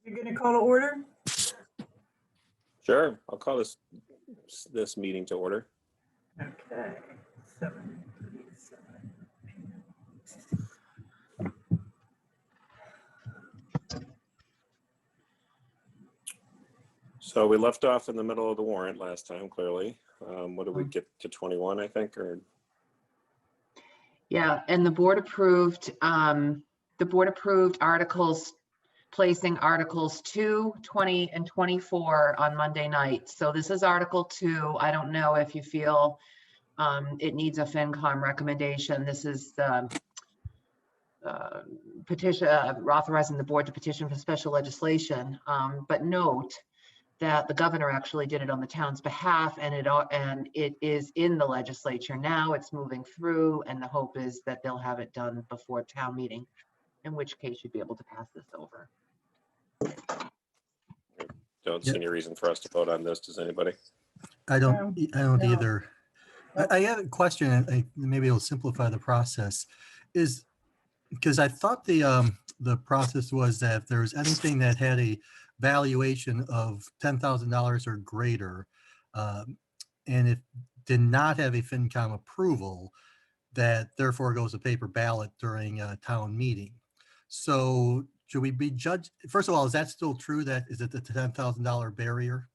You're going to call to order? Sure, I'll call this meeting to order. Okay. 7:37 p.m. So we left off in the middle of the warrant last time, clearly. What did we get to 21, I think, or? Yeah, and the board approved articles, placing articles 2, 20, and 24 on Monday night. So this is Article 2. I don't know if you feel it needs a FinCom recommendation. This is the petition authorizing the board to petition for special legislation. But note that the governor actually did it on the town's behalf, and it is in the legislature now. It's moving through, and the hope is that they'll have it done before town meeting, in which case you'd be able to pass this over. Don't see any reason for us to vote on this. Does anybody? I don't either. I have a question, and maybe it'll simplify the process. Is because I thought the process was that if there was anything that had a valuation of $10,000 or greater, and it did not have a FinCom approval, that therefore goes to paper ballot during a town meeting. So should we be judged? First of all, is that still true? That is it the $10,000 barrier?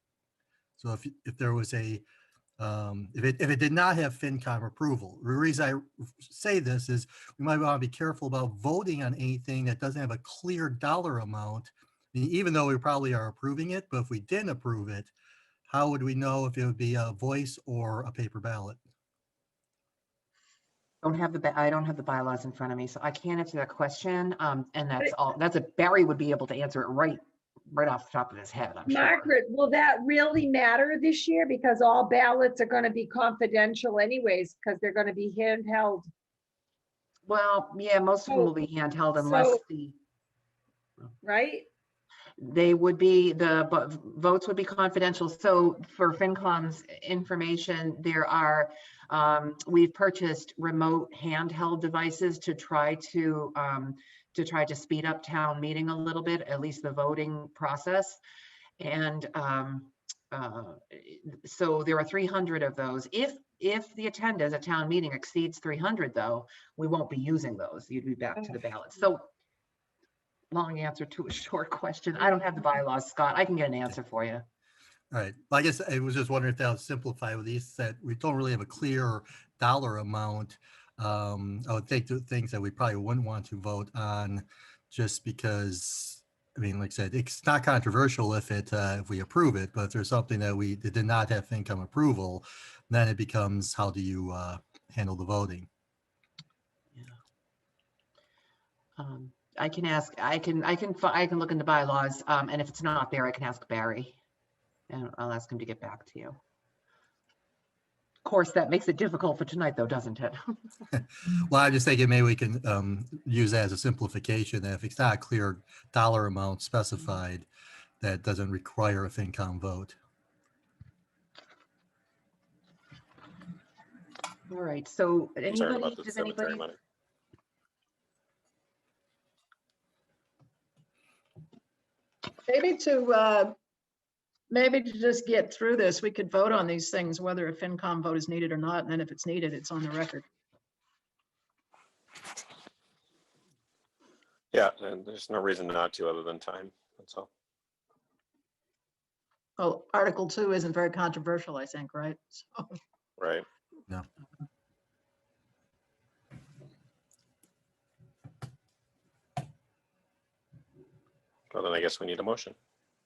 So if there was a if it did not have FinCom approval, the reason I say this is we might want to be careful about voting on anything that doesn't have a clear dollar amount. I mean, even though we probably are approving it, but if we didn't approve it, how would we know if it would be a voice or a paper ballot? I don't have the bylaws in front of me, so I can't answer that question. And that's Barry would be able to answer it right off the top of his head, I'm sure. Margaret, will that really matter this year? Because all ballots are going to be confidential anyways, because they're going to be handheld. Well, yeah, most of them will be handheld unless right? They would be, the votes would be confidential. So for FinCom's information, there are, we've purchased remote handheld devices to try to speed up town meeting a little bit, at least the voting process. And so there are 300 of those. If the attendance at town meeting exceeds 300 though, we won't be using those. You'd be back to the ballot. So long answer to a short question. I don't have the bylaws, Scott. I can get an answer for you. All right. Well, I guess I was just wondering if that would simplify with these, that we don't really have a clear dollar amount. I would think the things that we probably wouldn't want to vote on, just because, I mean, like I said, it's not controversial if we approve it, but if there's something that did not have FinCom approval, then it becomes, how do you handle the voting? Yeah. I can look into bylaws, and if it's not there, I can ask Barry, and I'll ask him to get back to you. Of course, that makes it difficult for tonight, though, doesn't it? Well, I'm just thinking maybe we can use that as a simplification, that if it's not a clear dollar amount specified, that doesn't require a FinCom vote. All right. So, Concerned about the cemetery money. Maybe to just get through this, we could vote on these things, whether a FinCom vote is needed or not. And then if it's needed, it's on the record. Yeah, and there's no reason not to other than time. That's all. Well, Article 2 isn't very controversial, I think, right? So. Right. No. Well, then I guess we need a motion.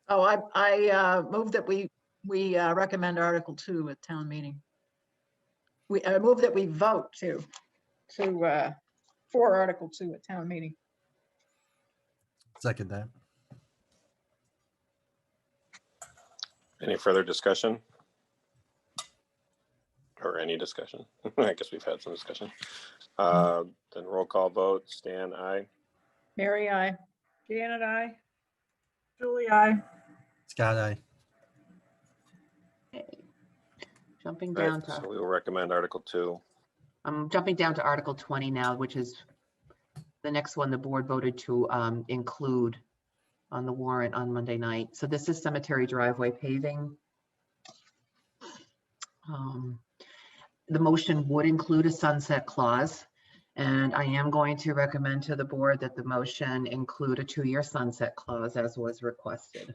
Oh, I move that we recommend Article 2 at town meeting. I move that we vote for Article 2 at town meeting. Second that. Any further discussion? Or any discussion? I guess we've had some discussion. Then roll call vote. Stan, aye. Mary, aye. Janet, aye. Julie, aye. Scott, aye. Okay. Jumping Right, down to, so we will recommend Article 2. I'm jumping down to Article 20 now, which is the next one the board voted to include on the warrant on Monday night. So this is cemetery driveway paving. The motion would include a sunset clause, and I am going to recommend to the board that the motion include a 2-year sunset clause as was requested.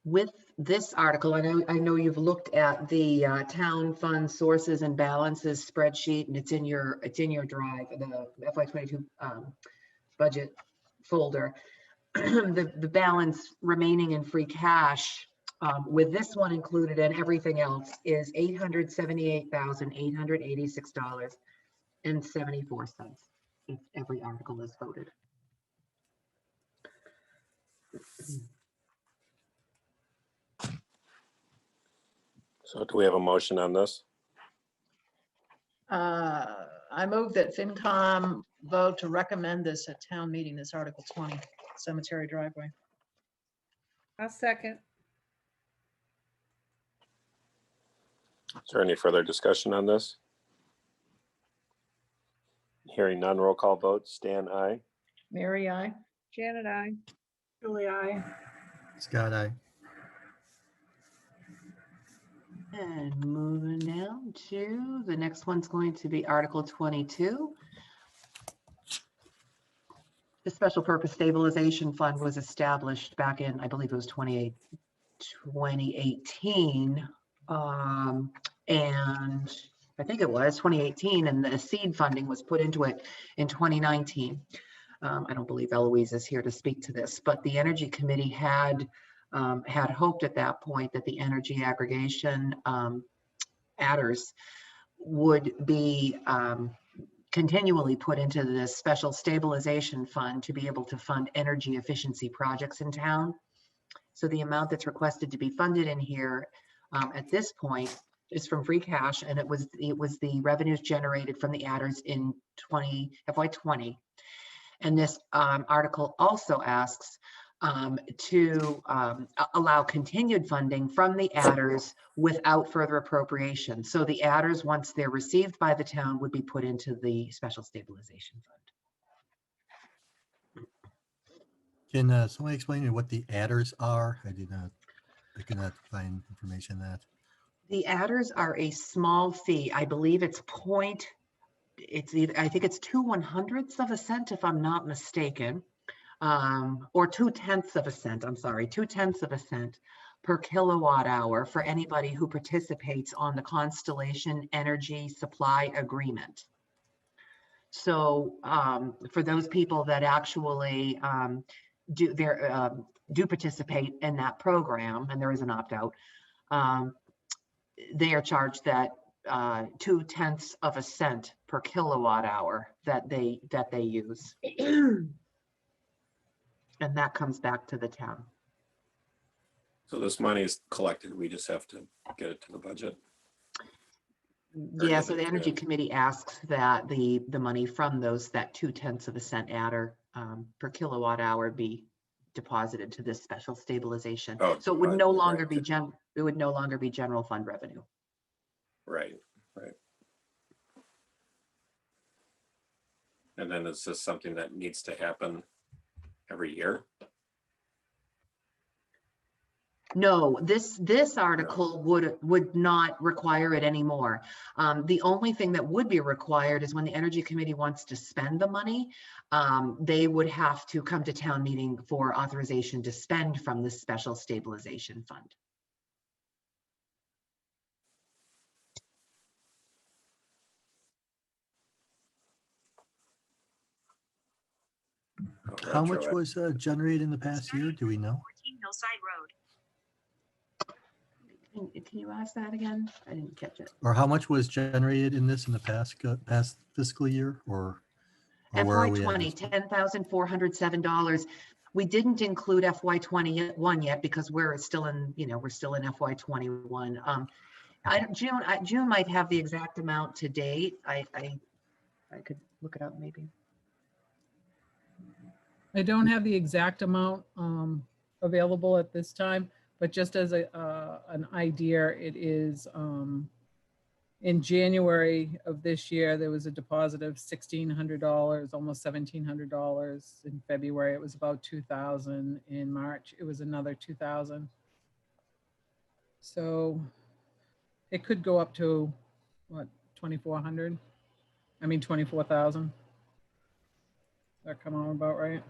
With this article, I know you've looked at the town fund sources and balances spreadsheet, and it's in your drive, the FY22 budget folder. The balance remaining in free cash with this one included and everything else is $878,886.74 if every article is voted. So do we have a motion on this? I move that FinCom vote to recommend this at town meeting, this Article 20, cemetery driveway. I'll second. Is there any further discussion on this? Hearing none, roll call vote. Stan, aye. Mary, I. Janet, I. Julie, I. Scott, I. And moving down to the next one's going to be Article 22. The Special Purpose Stabilization Fund was established back in, I believe it was 2018. And I think it was 2018, and the seed funding was put into it in 2019. I don't believe Eloise is here to speak to this, but the Energy Committee had hoped at that point that the energy aggregation adders would be continually put into this special stabilization fund to be able to fund energy efficiency projects in town. So the amount that's requested to be funded in here at this point is from free cash, and it was the revenues generated from the adders in FY20. And this article also asks to allow continued funding from the adders without further appropriation. So the adders, once they're received by the town, would be put into the special stabilization fund. Can somebody explain to me what the adders are? I could not find information on that. The adders are a small fee. I believe it's I think it's 2/100ths of a cent, if I'm not mistaken. Or 2/10ths of a cent, I'm sorry, 2/10ths of a cent per kilowatt hour for anybody who participates on the Constellation Energy Supply Agreement. So for those people that actually do participate in that program, and there is an opt-out, they are charged that 2/10ths of a cent per kilowatt hour that they use. And that comes back to the town. So this money is collected. We just have to get it to the budget. Yeah, so the Energy Committee asks that the money from that 2/10ths of a cent adder per kilowatt hour be deposited to this special stabilization. Oh, so it would no right, longer right. be general fund revenue. Right. And then is this something that needs to happen every year? No, this article would not require it anymore. The only thing that would be required is when the Energy Committee wants to spend the money, they would have to come to town meeting for authorization to spend from this special stabilization fund. How much was generated in the past year? Do we know? 14 Hillside Road. Can you ask that again? I didn't catch it. Or how much was generated in this in the past fiscal year? Or where are we at FY20, this point? $10,407. We didn't include FY21 yet because we're still in FY21. June might have the exact amount to date. I could look it up maybe. I don't have the exact amount available at this time, But just as an idea, it is in January of this year, there was a deposit of $1,600, almost $1,700. In February, it was about $2,000. In March, it was another $2,000. So it could go up to what, 2,400? I mean, 24,000. Does that come out about right?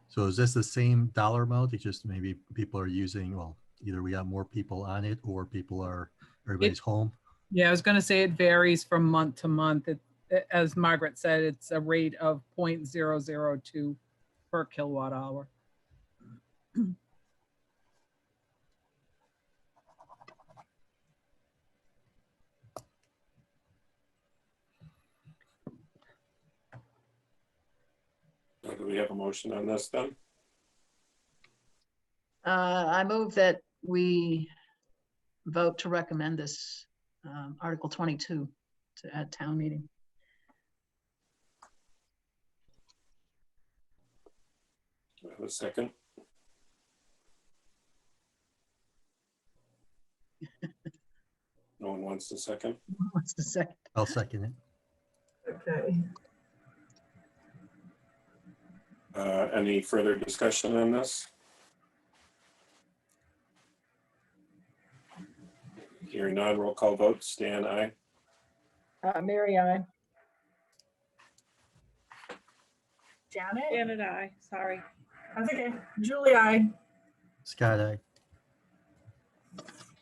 So is this the same dollar amount? It's just maybe people are using, well, either we have more people on it or everybody's home. Yeah, I was going to say it varies from month to month. As Margaret said, it's a rate of 0.002 per kilowatt hour. Do we have a motion on this then? I move that we vote to recommend this Article 22 at town meeting. Do we have a second? No one wants a second? What's the second? I'll second it. Okay. Any further discussion on this? Hearing none, roll call vote. Stan, aye. Mary, aye. Janet? Janet, I, sorry. That's okay. Julie, I. Scott, aye.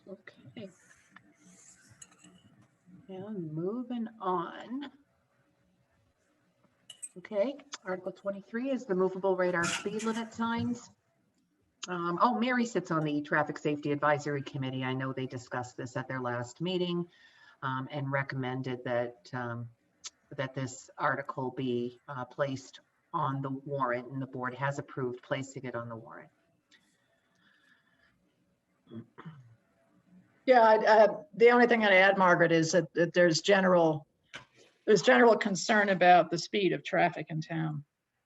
Okay. And moving on. Okay, Article 23 is the movable radar speed limit signs. Oh, Mary sits on the Traffic Safety Advisory Committee. I know they discussed this at their last meeting and recommended that that this article be placed on the warrant, and the board has approved placing it on the warrant. Yeah, the only thing I'd add, Margaret, is that there's general concern about the speed of traffic in town.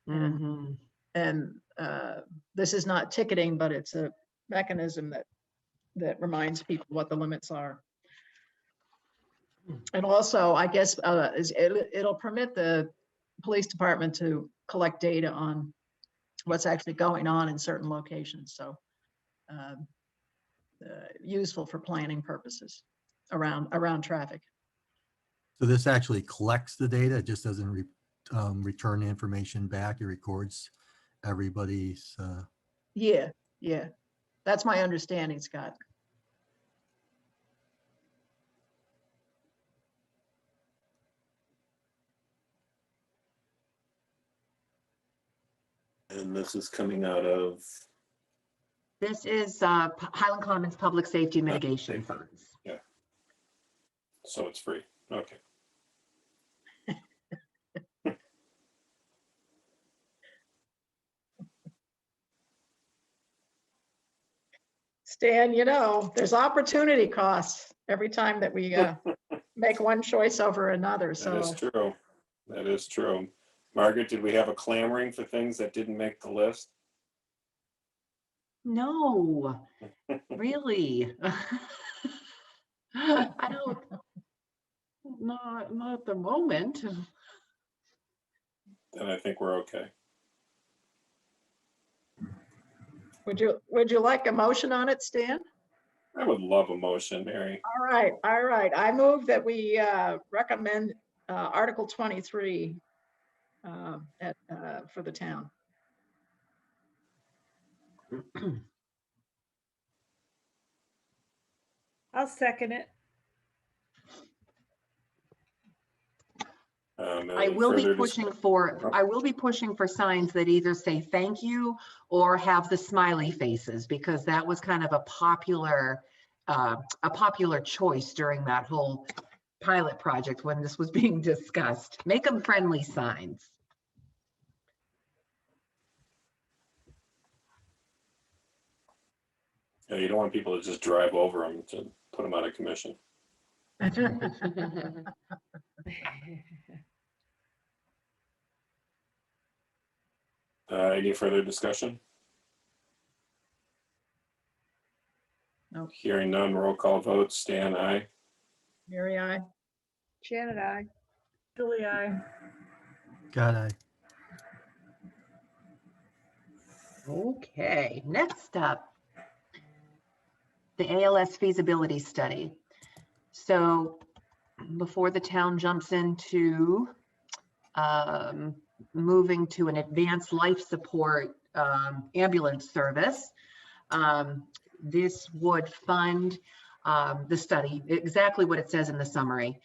Mhm. And this is not ticketing, but it's a mechanism that reminds people what the limits are. And also, I guess, it'll permit the police department to collect data on what's actually going on in certain locations. So useful for planning purposes around traffic. So this actually collects the data, it just doesn't return the information back, it records everybody's. Yeah, that's my understanding, Scott. And this is coming out of, This is Highland Commons Public Safety Mitigation safety. Funds. so it's free. Okay. Stan, there's opportunity costs every time that we make one choice over another. That is So true. That is true. Margaret, did we have a clamoring for things that didn't make the list? No, really. I don't, not at the moment. Then I think we're okay. would you like a motion on it, Stan? I would love a motion, Mary. All right. I move that we recommend Article 23 for the town. I'll second it. I will be pushing for signs that either say thank you or have the smiley faces, because that was kind of a popular choice during that whole pilot project when this was being discussed. Make them friendly signs. Yeah, you don't want people to just drive over them to put them out of commission. Any further discussion? No. Hearing none, roll call vote. Stan, aye. Mary, I. Janet, I. Julie, I. God, Okay, next up, the ALS Feasibility Study. So before the town jumps into moving to an advanced life support ambulance service, this would fund the study, exactly what it says in the summary.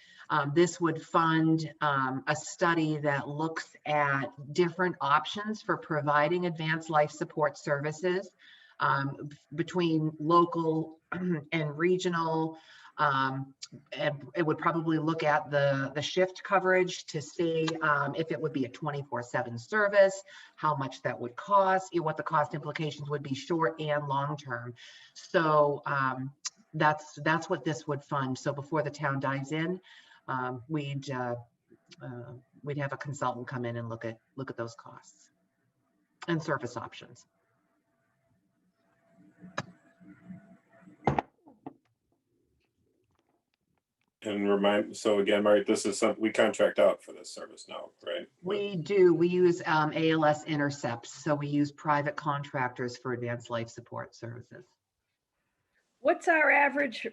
This would fund a study that looks at different options for providing advanced life support services between local and regional. And it would probably look at the shift coverage to see if it would be a 24/7 service, how much that would cost, what the cost implications would be short and long term. So that's what this would fund. So before the town dives in, we'd have a consultant come in and look at those costs and service options. And remind, so again, Mary, this is something we contract out for this service now, right? We do. We use ALS intercepts. So we use private contractors for advanced life support services. What's our average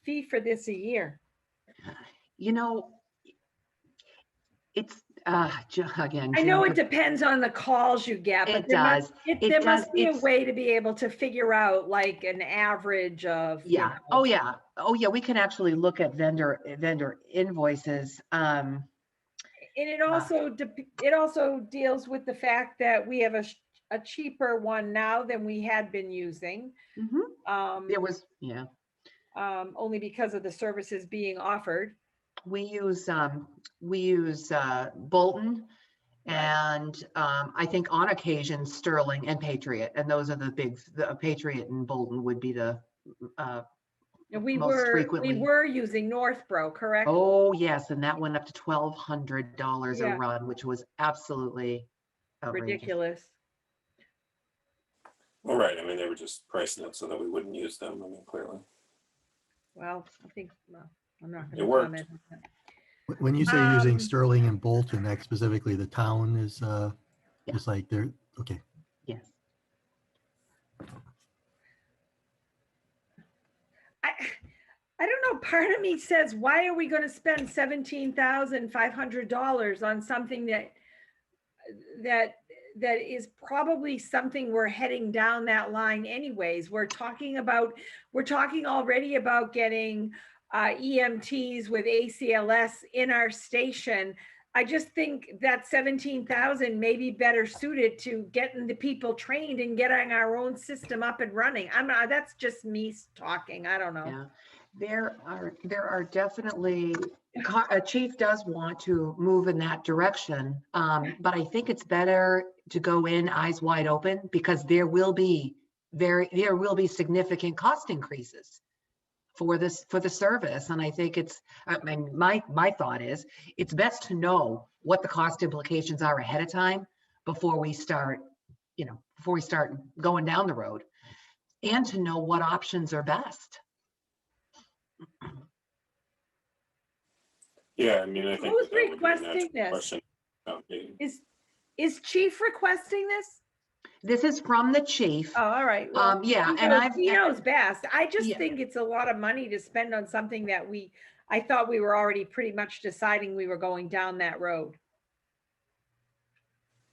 fee for this a year? You know, it's again. I know June, it depends on the calls you get, but It does. there must be a It's- way to be able to figure out like an average of. you Yeah. know. Oh yeah. Oh yeah. We can actually look at vendor invoices. And it also deals with the fact that we have a cheaper one now than we had been using. There was Only because of the services being offered. we use Bolton and I think on occasion Sterling and Patriot, and those are the Patriot and Bolton would be the And we most frequently. were using Northborough, correct? Oh yes, and that went up to $1,200 Yeah. a run, which was absolutely outrageous. Ridiculous. All right, I mean, they were just pricing it so that we wouldn't use them, I mean, clearly. Well, I think, well, I'm not It going to worked. comment on that. when you say using Sterling and Bolton, that specifically the town is just like they're okay. Yes. I don't know, part of me says, why are we going to spend $17,500 on something that is probably something we're heading down that line anyways. We're talking already about getting EMTs with ACLS in our station. I just think that 17,000 may be better suited to getting the people trained and getting our own system up and running. That's just me talking. I don't know. Yeah. There are definitely, a chief does want to move in that direction. But I think it's better to go in eyes wide open, because there will be significant cost increases for the service. And I think my thought is it's best to know what the cost implications are ahead of time before we start going down the road, and to know what options are best. Yeah, I mean, I think Who's that would be a requesting natural this? question. Is chief requesting this? This is from the chief. Oh, all right. Well, Yeah, and he knows best. I just Yeah. think it's a lot of money to spend on something that I thought we were already pretty much deciding we were going down that road.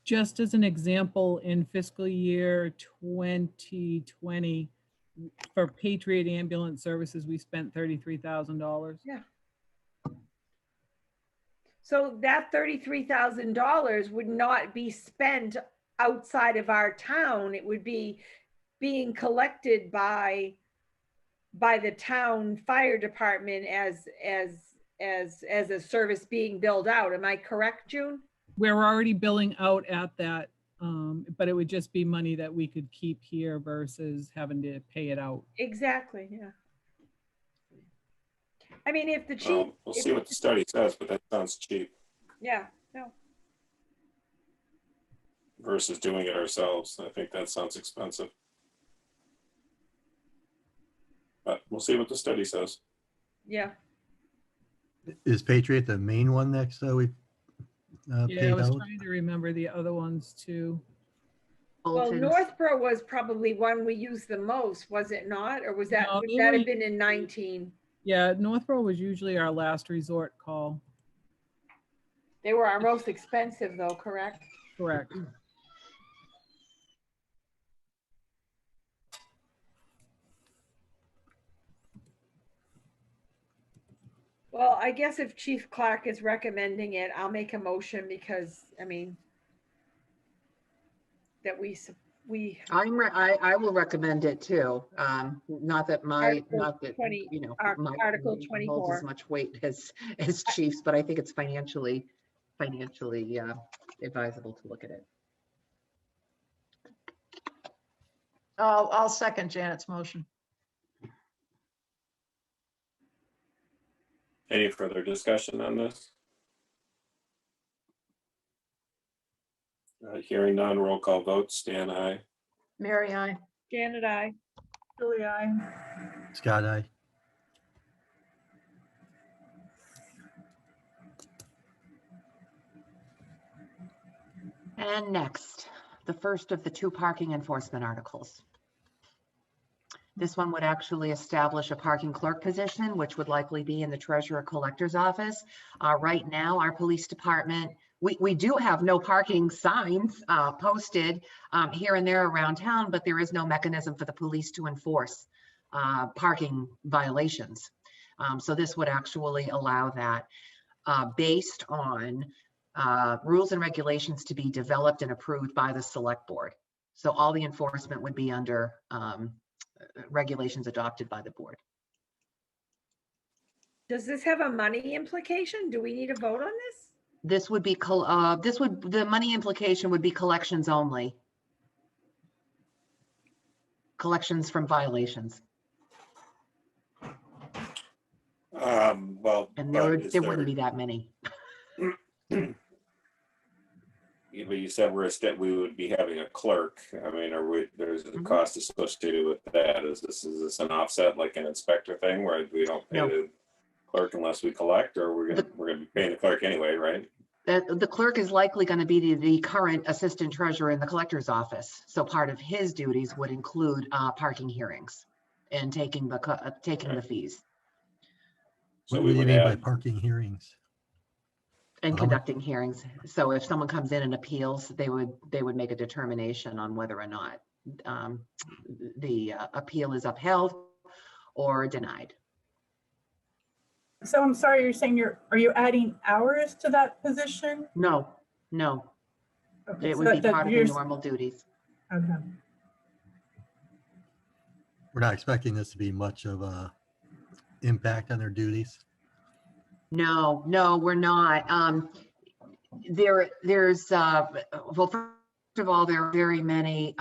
Just as an example, in fiscal year 2020, for Patriot Ambulance Services, we spent $33,000. So that $33,000 would not be spent outside of our town. It would be being collected by the town fire department as a service being billed out. Am I correct, June? We're already billing out at that, but it would just be money that we could keep here versus having to pay it out. Exactly, yeah. I mean, if the chief. Well, we'll see what the study says, but that sounds cheap. Yeah, no. versus doing it ourselves. I think that sounds expensive. But we'll see what the study says. Yeah. Is Patriot the main one next we Yeah, I paid was out? trying to remember the other ones too. Well, Bolton's- Northborough was probably one we used the most, was it not? Or was that, No, would they that were have been in 19? Yeah, Northborough was usually our last resort call. They were our most expensive though, correct? Correct. Well, I guess if Chief Clark is recommending it, I'll make a motion because, I mean, that we, I will recommend it too. Not that Article not that, 20 you know, Ar- my Article recommendation holds 24. as much weight as Chiefs, but I think it's financially advisable to look at it. I'll second Janet's motion. Any further discussion on this? Hearing none, roll call vote. Stan, aye. Mary, I. Janet, I. Julie, I. Scott, aye. And next, the first of the 2 parking enforcement articles. This one would actually establish a parking clerk position, which would likely be in the treasurer collector's office. Right now, our police department, we do have no parking signs posted here and there around town, but there is no mechanism for the police to enforce parking violations. So this would actually allow that based on rules and regulations to be developed and approved by the select board. So all the enforcement would be under regulations adopted by the board. Does this have a money implication? Do we need a vote on this? This would be, the money implication would be collections only. Collections from violations. Well, And but is there wouldn't be that many. But you said we would be having a clerk. I mean, there's a cost associated with that. Is this an offset, like an inspector thing where we don't pay No. the clerk unless we collect, or we're gonna be paying the clerk anyway, right? The clerk is likely going to be the current assistant treasurer in the collector's office. So part of his duties would include parking hearings and taking the fees So What we do you would mean by add, parking hearings? and How much- conducting hearings. So if someone comes in and appeals, they would make a determination on whether or not the appeal is upheld or denied. So I'm sorry, you're saying are you adding hours to that position? No. Okay, It so would be that part of the you're- normal duties. Okay. We're not expecting this to be much of a impact on their duties. No, we're not. There's well, first of all, there are very many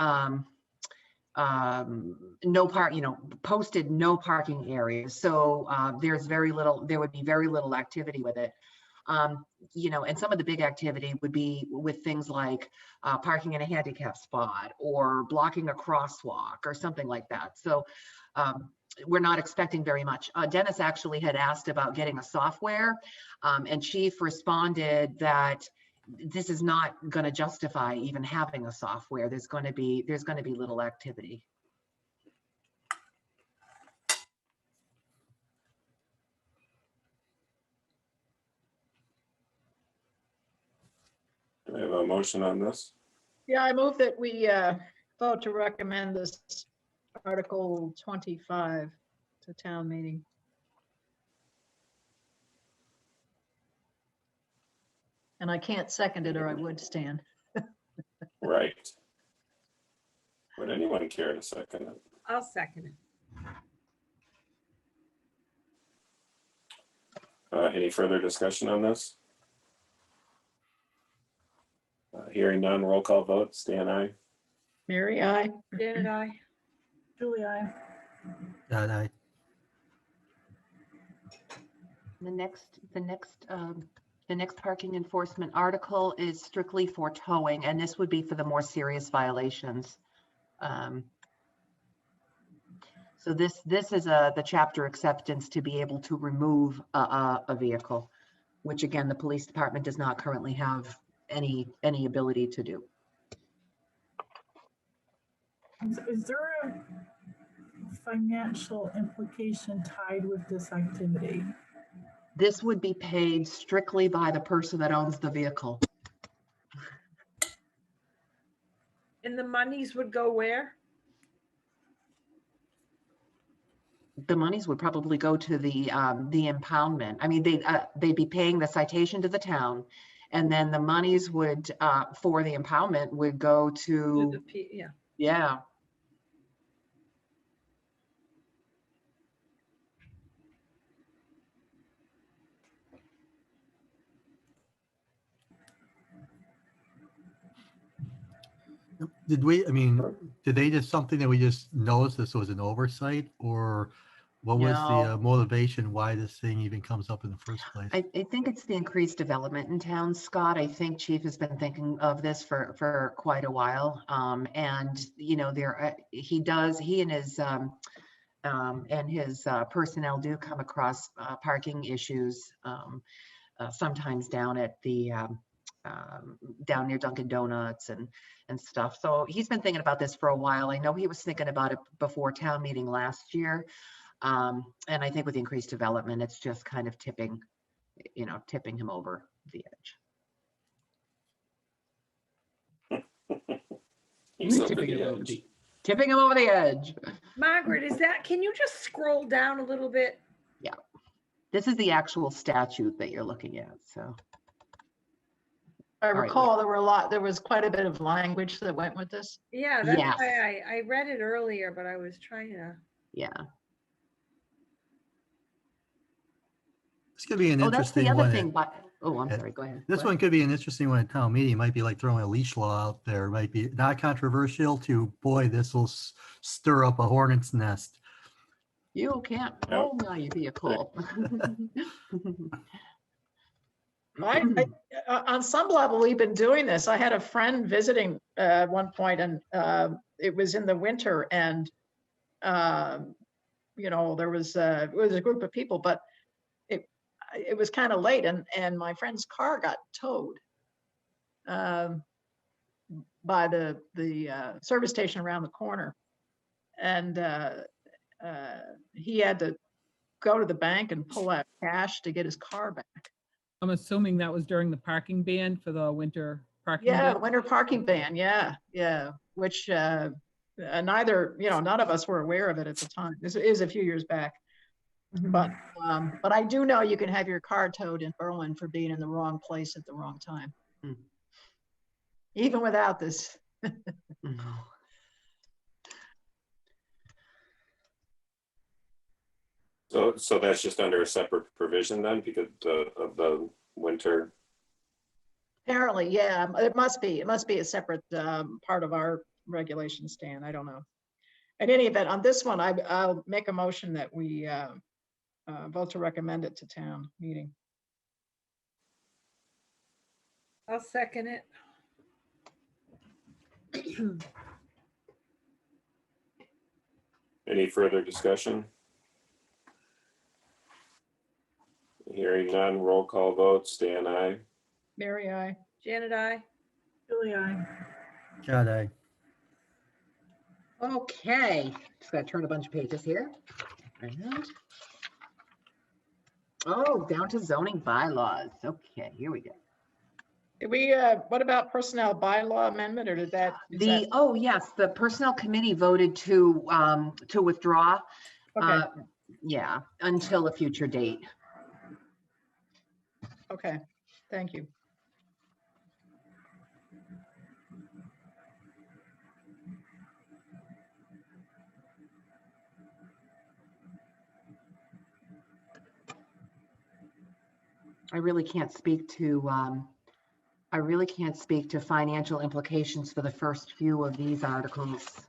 posted no parking areas. So there would be very little activity with it. And some of the big activity would be with things like parking in a handicap spot or blocking a crosswalk or something like that. So we're not expecting very much. Dennis actually had asked about getting a software, and Chief responded that this is not going to justify even having a software. There's going to be little activity. do I have a motion on this? Yeah, I move that we vote to recommend this Article 25 to town meeting. And I can't second it, or I would, Stan. Right. Would anyone care to second it? I'll second it. Any further discussion on this? Hearing none, roll call vote. Stan, aye. Mary, I. Janet, I. Julie, I. God, The next The next parking enforcement article is strictly for towing, and this would be for the more serious violations. So this is the chapter acceptance to be able to remove a vehicle, which again, the police department does not currently have any ability to do. Is there a financial implication tied with this activity? This would be paid strictly by the person that owns the vehicle. And the monies would go where? The monies would probably go to the impoundment. I mean, they'd be paying the citation to the town, and then the monies would for the impoundment would go to, Yeah. yeah. Did we, I mean, did they just something that we just noticed this was an oversight, or what was the No. motivation why this thing even comes up in the first place? I think it's the increased development in town, Scott. I think Chief has been thinking of this for quite a while. And you know, he and his personnel do come across parking issues sometimes down at the down near Dunkin' Donuts and stuff. So he's been thinking about this for a while. I know he was thinking about it before town meeting last year. And I think with increased development, it's just kind of tipping him over the edge. He's over Tipping the him over edge. Tipping him over the edge. Margaret, can you just scroll down a little bit? Yeah. This is the actual statute that you're looking at, so. I right. recall there was quite a bit of language that went with this. Yeah, that's Yes. why I read it earlier, but I was trying to. Yeah. This could be an Oh, that's the interesting other one. thing, but, I'm Yeah. sorry, go ahead. This What? one could be an interesting one at town meeting. It might be like throwing a leash law out there. It might be not controversial to, boy, this will stir up a hornet's nest. You can't Yep. roll my vehicle. On some level, we've been doing this. I had a friend visiting at one point, and it was in the winter, and there was it was a group of people, but it was kind of late, and my friend's car got towed by the service station around the corner, and he had to go to the bank and pull out cash to get his car back. I'm assuming that was during the parking ban for the winter parking Yeah, ban. winter parking ban. Yeah, which none of us were aware of it at the time. This is a few years back, but I do know you can have your car towed in Berlin for being in the wrong place at the wrong time, even without this. So that's just under a separate provision then, because of the winter. Apparently, yeah, it must be a separate part of our regulation, Stan. I don't know. In any event, on this one, I'll make a motion that we vote to recommend it to town meeting. I'll second it. Any further discussion? Hearing none, roll call vote. Stan, aye. Mary, I. Janet, I. Julie, I. God, Okay, just gotta turn a bunch of pages here. And down to zoning bylaws. Okay, here we go. Did we, what about personnel bylaw amendment, or did that? Yes, the personnel committee voted to withdraw. Okay, Yeah, until a future date. okay, thank you. I really can't speak to financial implications for the first few of these articles.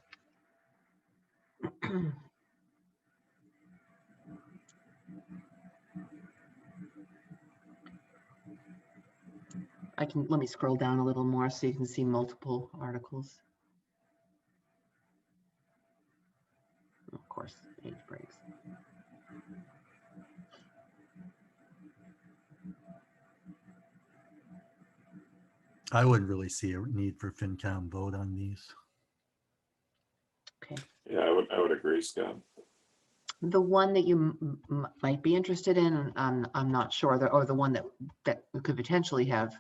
let me scroll down a little more so you can see multiple articles. Of course, page breaks. I wouldn't really see a need for FinCom vote on these. Okay. Yeah, I would agree, Scott. The one that you might be interested in, I'm not sure, or the one that could potentially have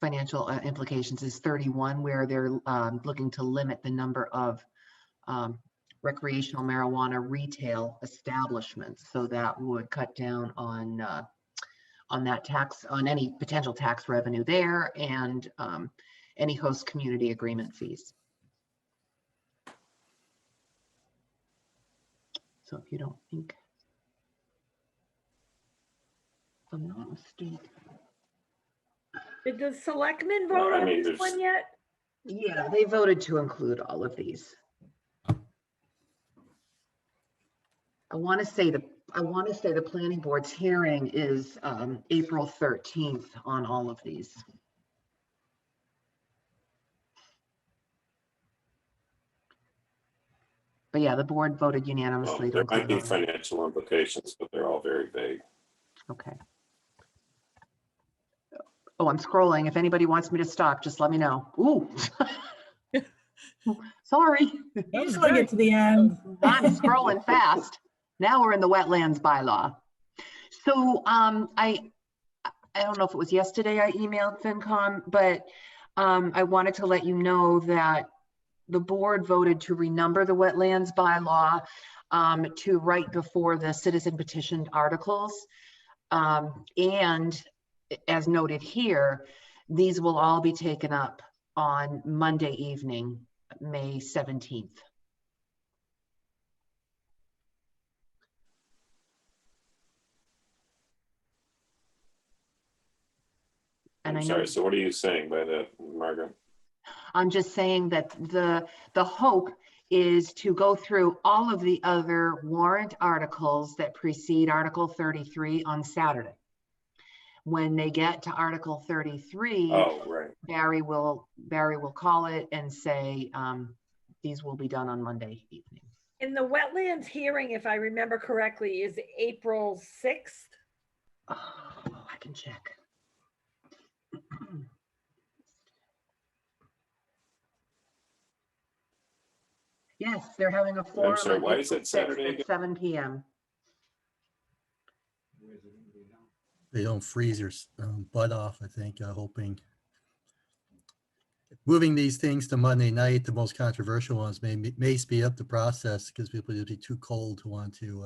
financial implications is 31, where they're looking to limit the number of recreational marijuana retail establishments. So that would cut down on that tax, on any potential tax revenue there, and any host community agreement fees. So if you don't think, if I'm not mistaken. Did the selectmen vote I on mean, this one yet? Yeah, they voted to include all of these. I want to say the planning board's hearing is April 13th on all of these. But yeah, the board voted Well, unanimously to there might include be all of them. financial implications, but they're all very vague. Okay. Oh, I'm scrolling. If anybody wants me to stop, just let me know. Ooh. Sorry. You just want to get to the end. I'm scrolling fast. Now we're in the wetlands bylaw. So I don't know if it was yesterday I emailed FinCom, but I wanted to let you know that the board voted to renumber the wetlands bylaw to right before the citizen petitioned articles. And as noted here, these will all be taken up on Monday evening, May 17th. And I'm I know, sorry, so what are you saying by that, Margaret? I'm just saying that the hope is to go through all of the other warrant articles that precede Article 33 on Saturday. When they get to Article 33, Oh, right. Barry will call it and say these will be done on Monday evening. And the wetlands hearing, if I remember correctly, is April 6th. Oh, I can check. Yes, they're having a forum sorry, on why is April it Saturday 6th again? at 7 p.m. They don't freeze your butt off, I think, hoping. Moving these things to Monday night, the most controversial ones, may speed up the process because people will be too cold to want to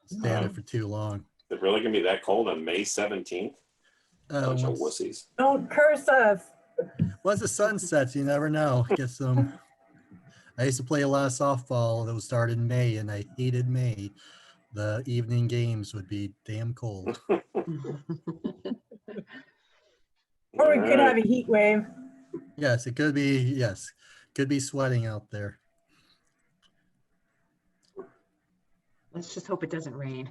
stand it for too long. Is it really gonna be that cold on May 17th? Bunch of Once wussies. Don't curse us. the sun sets, you never know. Get some. I used to play a lot of softball that would start in May, and I hated May. The evening games would be damn cold. Or we could have a heat wave. Yes, it could be. Yes, could be sweating out there. Let's just hope it doesn't rain.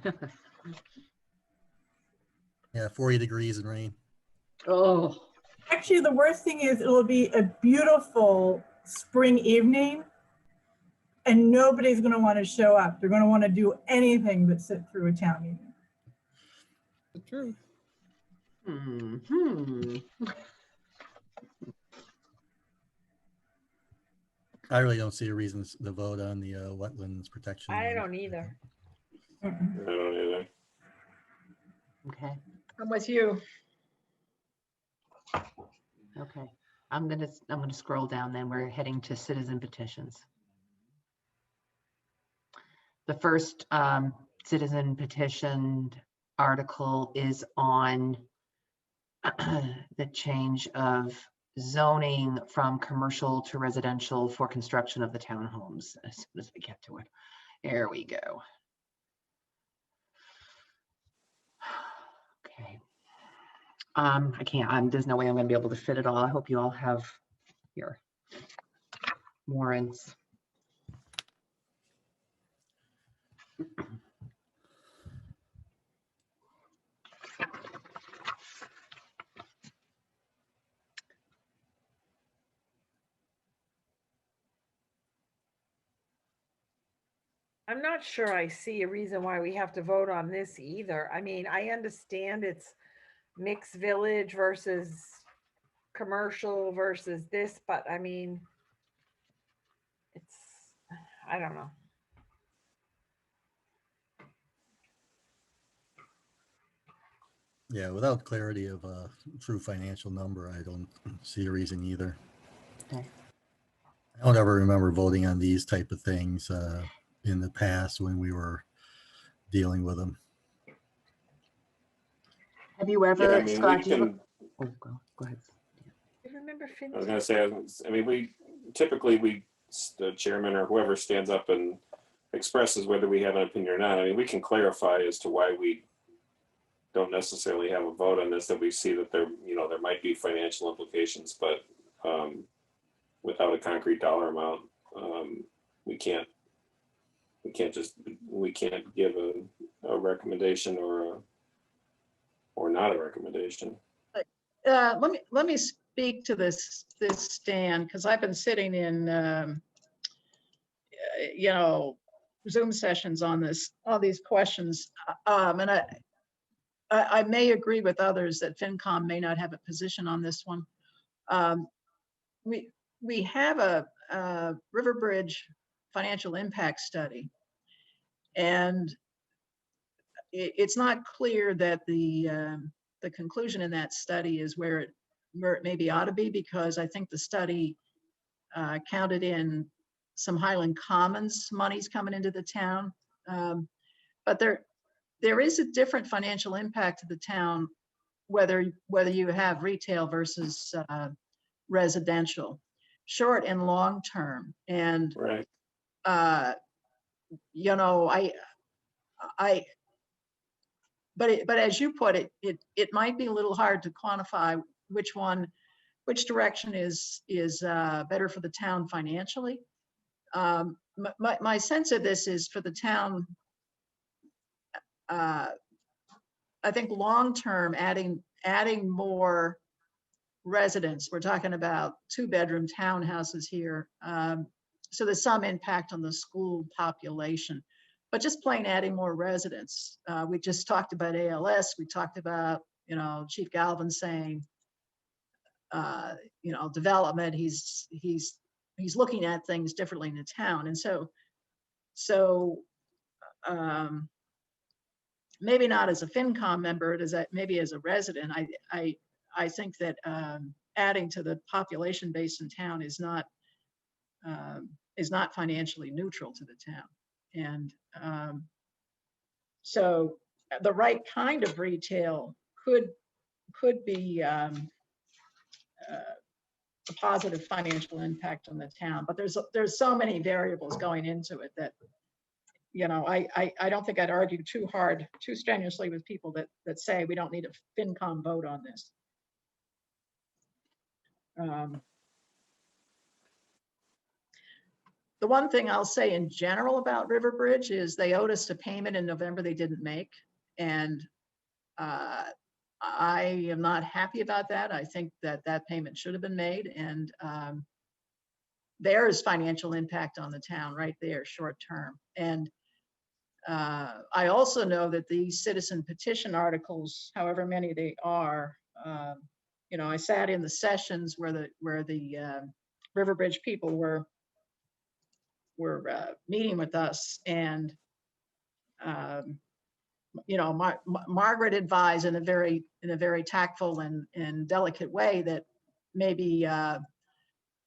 Yeah, 40 degrees and rain. Oh, Actually, the worst thing is it'll be a beautiful spring evening and nobody's going to want to show up. They're going to want to do anything but sit through a town meeting. The truth. I really don't see a reason to vote on the wetlands protection. I one. don't either. Mm-mm. I don't either. okay. I'm with you. Okay. I'm gonna scroll down then. We're heading to citizen petitions. The first citizen petitioned article is on the change of zoning from commercial to residential for construction of the townhomes. As soon as we get to it, there we go. Okay. I can't. There's no way I'm going to be able to fit it all. I hope you all have your warrants. I'm not sure I see a reason why we have to vote on this either. I mean, I understand it's mixed village versus commercial versus this, but I mean, it's, I don't know. Yeah, without clarity of a true financial number, I don't see a reason either. Okay. I don't ever remember voting on these type of things in the past when we were dealing with them. Have you Yeah, ever, I mean, Scott, we do you, can, oh, go ahead. You remember I was FinCom? gonna say, I mean, we typically, the chairman or whoever stands up and expresses whether we have an opinion or not. I mean, we can clarify as to why we don't necessarily have a vote on this, that we see that there, you know, there might be financial implications, but without a concrete dollar amount, we can't give a recommendation or not a recommendation. Let me speak to this Stan, because I've been sitting in you know, Zoom sessions on this, all these questions, and I may agree with others that FinCom may not have a position on this one. We have a River Bridge financial impact study, and it's not clear that the conclusion in that study is where it maybe ought to be, because I think the study counted in some Highland Commons monies coming into the town. But there is a different financial impact to the town, whether you have retail versus residential, short and long term. And Right. you know, but as you put it, it might be a little hard to quantify which direction is better for the town financially. My sense of this is for the town, I think long-term adding more residents. We're talking about 2-bedroom townhouses here. So there's some impact on the school population, but just plain adding more residents. We just talked about ALS. We talked about, you know, Chief Galvin saying, you know, development, he's looking at things differently in the town. And so maybe not as a FinCom member, maybe as a resident, I think that adding to the population base in town is not financially neutral to the town. And so the right kind of retail could be a positive financial impact on the town, but there's so many variables going into it that, you know, I don't think I'd argue too strenuously with people that say we don't need a FinCom vote on this. The one thing I'll say in general about River Bridge is they owed us a payment in November they didn't make. And I am not happy about that. I think that payment should have been made. And there is financial impact on the town right there, short term. And I also know that these citizen petition articles, however many they are, you know, I sat in the sessions where the River Bridge people were meeting with us, and you know, Margaret advised in a very tactful and delicate way that maybe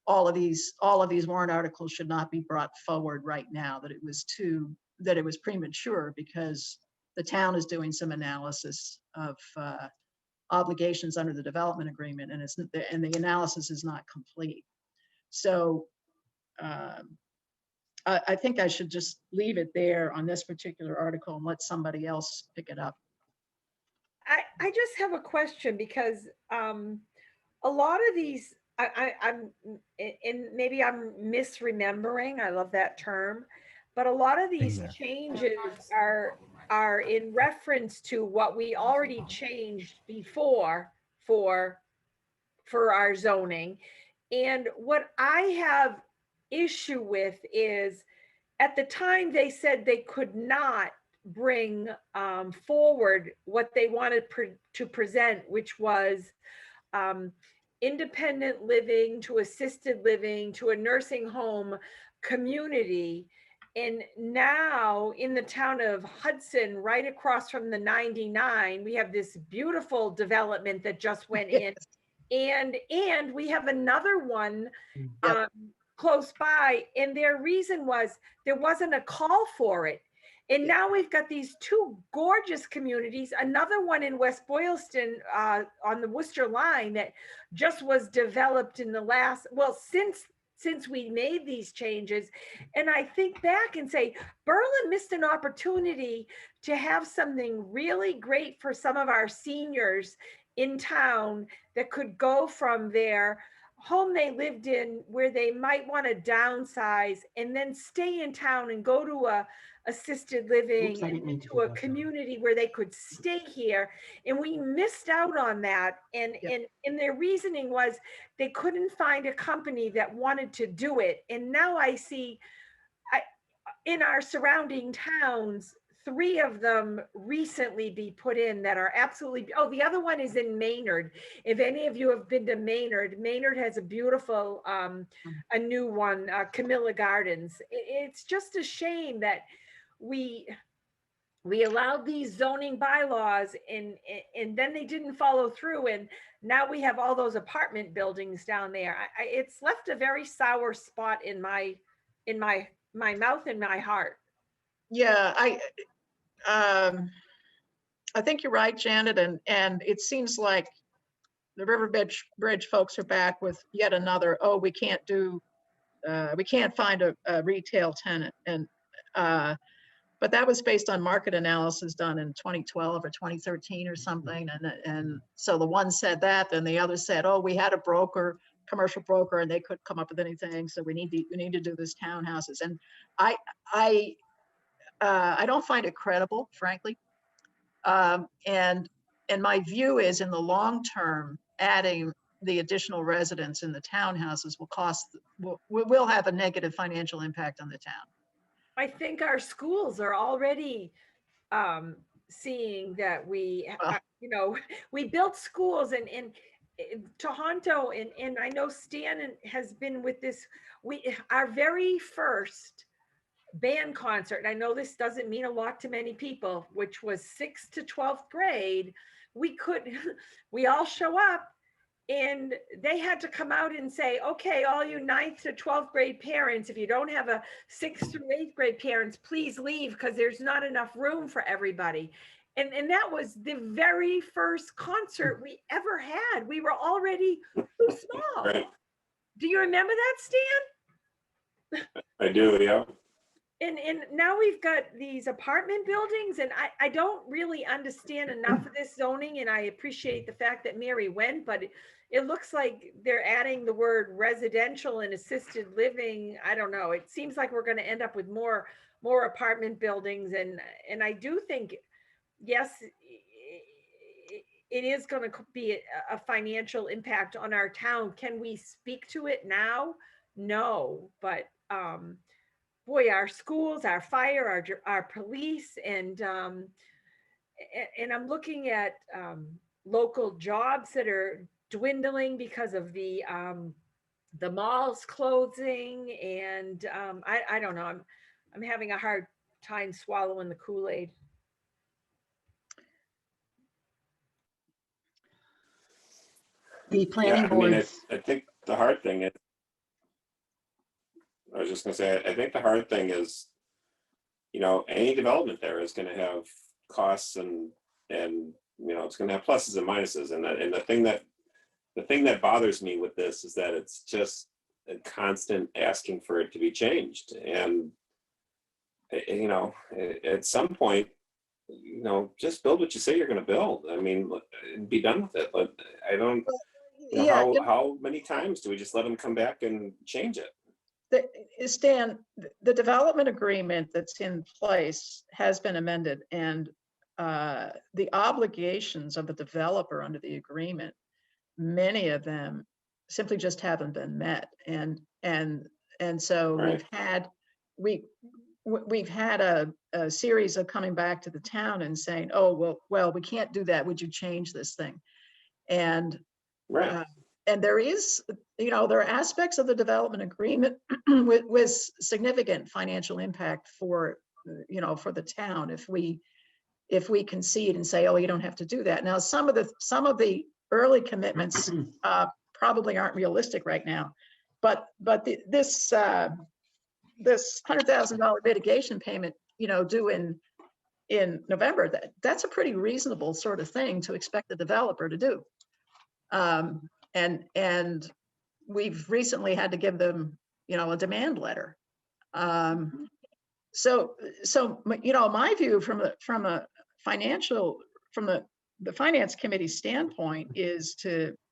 all of these warrant articles should not be brought forward right now, that it was premature because the town is doing some analysis of obligations under the development agreement, and the analysis is not complete. So I think I should just leave it there on this particular article and let somebody else pick it up. I just have a question, because a lot of these, I'm and maybe I'm misremembering, I love that term, but a lot of these changes are in reference to what we already changed before for our zoning. And what I have issue with is at the time, they said they could not bring forward what they wanted to present, which was independent living to assisted living to a nursing home community. And now in the town of Hudson, right across from the 99, we have this beautiful development that just went in. And we have another one Yep. close by. And their reason was there wasn't a call for it. And now we've got these two gorgeous communities, another one in West Boylston on the Worcester line that just was developed in the last, well, since we made these changes. And I think back and say, Berlin missed an opportunity to have something really great for some of our seniors in town that could go from their home they lived in where they might want to downsize and then stay in town and go to a assisted living Oops, I didn't mean to into do a that. community where they could stay here. And we missed out on that. And, Yep. and their reasoning was they couldn't find a company that wanted to do it. And now I see in our surrounding towns, 3 of them recently be put in that are absolutely, oh, the other one is in Maynard. If any of you have been to Maynard, Maynard has a beautiful, a new one, Camilla Gardens. It's just a shame that we allowed these zoning bylaws and then they didn't follow through. And now we have all those apartment buildings down there. It's left a very sour spot in my mouth and my heart. Yeah, I think you're right, Janet, and it seems like the Riverbridge folks are back with yet another, oh, we can't find a retail tenant. And but that was based on market analysis done in 2012 or 2013 or something. And so the one said that, then the other said, oh, we had a broker, commercial broker, and they couldn't come up with anything. So we need to do this townhouses. And I don't find it credible, frankly. And my view is, in the long term, adding the additional residents in the townhouses will have a negative financial impact on the town. I think our schools are already seeing that we, you know, we built schools and Toronto, and I know Stan has been with this. Our very first band concert, and I know this doesn't mean a lot to many people, which was 6th to 12th grade, we all show up and they had to come out and say, okay, all you 9th to 12th grade parents, if you don't have a 6th through 8th grade parents, please leave because there's not enough room for everybody. And that was the very first concert we ever had. We were already too small. Right. Do you remember that, Stan? I do, yeah. And now we've got these apartment buildings, and I don't really understand enough of this zoning, and I appreciate the fact that Mary went, but it looks like they're adding the word residential and assisted living. I don't know. It seems like we're going to end up with more apartment buildings, and I do think, yes, it is going to be a financial impact on our town. Can we speak to it now? No, but boy, our schools, our fire, our police, and I'm looking at local jobs that are dwindling because of the malls closing, and I don't know. I'm having a hard time swallowing the Kool-Aid. The planning Yeah, I mean, boards. I think the hard thing is, I was just gonna say, I think the hard thing is, you know, any development there is gonna have costs and you know, it's gonna have pluses and minuses. And the thing that bothers me with this is that it's just a constant asking for it to be changed. And, you know, at some point, you know, just build what you say you're gonna build. I mean, and be done with it. But I don't, you know, how many times do we just let them come back and change it? Stan, the development agreement that's in place has been amended, and the obligations of the developer under the agreement, many of them simply just haven't been met. And so Right. we've had a series of coming back to the town and saying, oh, well, we can't do that. Would you change this thing? And Right. and there is, there are aspects of the development agreement with significant financial impact for, for the town if we concede and say, oh, you don't have to do that. Now, some of the early commitments probably aren't realistic right now, but this $100,000 mitigation payment, due in November, that's a pretty reasonable sort of thing to expect the developer to do. And we've recently had to give them, a demand letter. So my view from the finance committee standpoint is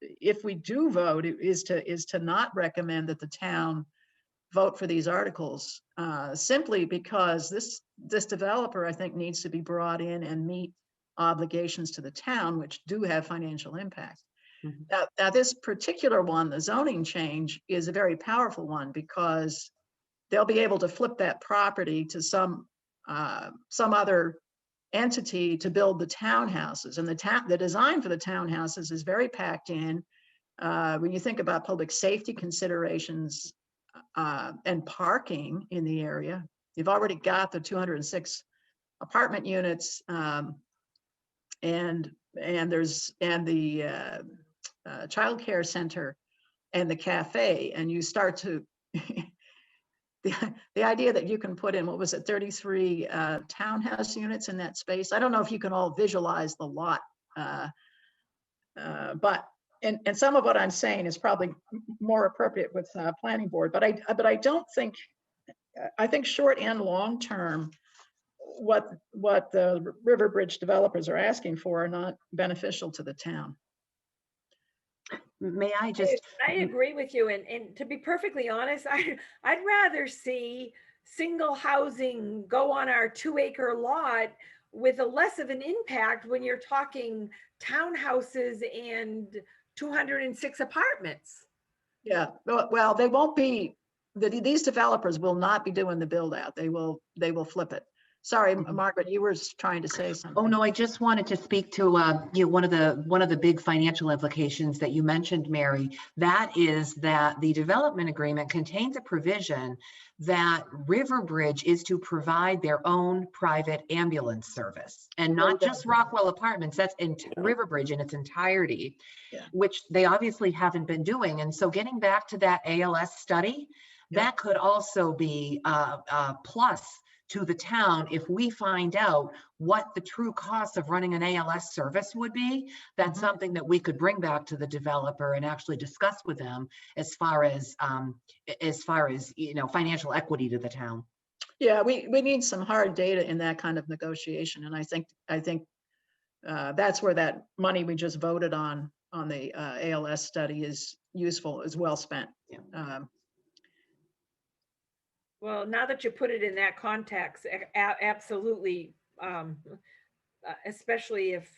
if we do vote, is to not recommend that the town vote for these articles, simply because this developer, I think, needs to be brought in and meet obligations to the town, which do have financial impact. Mhm. Now, this particular one, the zoning change, is a very powerful one because they'll be able to flip that property to some other entity to build the townhouses. And the design for the townhouses is very packed in. When you think about public safety considerations and parking in the area, you've already got the 206 apartment units, and the childcare center and the cafe, and you start to the idea that you can put in, what was it, 33 townhouse units in that space. I don't know if you can all visualize the lot, but and some of what I'm saying is probably more appropriate with planning board, but I don't think, I think short and long term, what the River Bridge developers are asking for are not beneficial to the town. May I just, I agree with you. And to be perfectly honest, I'd rather see single housing go on our 2-acre lot with a less of an impact when you're talking townhouses and 206 apartments. Yeah, well, they won't be, these developers will not be doing the build out. They will flip it. Sorry, Margaret, you were trying to say something. oh no, I just wanted to speak to one of the big financial implications that you mentioned, Mary. That is that the development agreement contains a provision that Riverbridge is to provide their own private ambulance service, and not just Rockwell Apartments. That's in Riverbridge in its entirety, Yeah. which they obviously haven't been doing. And so, getting back to that ALS study, that could also be a plus to the town if we find out what the true cost of running an ALS service would be. That's something that we could bring back to the developer and actually discuss with them as far as financial equity to the town. Yeah, we need some hard data in that kind of negotiation, and I think that's where that money we just voted on the ALS study is useful, is well spent. Yeah. Well, now that you put it in that context, absolutely, especially if,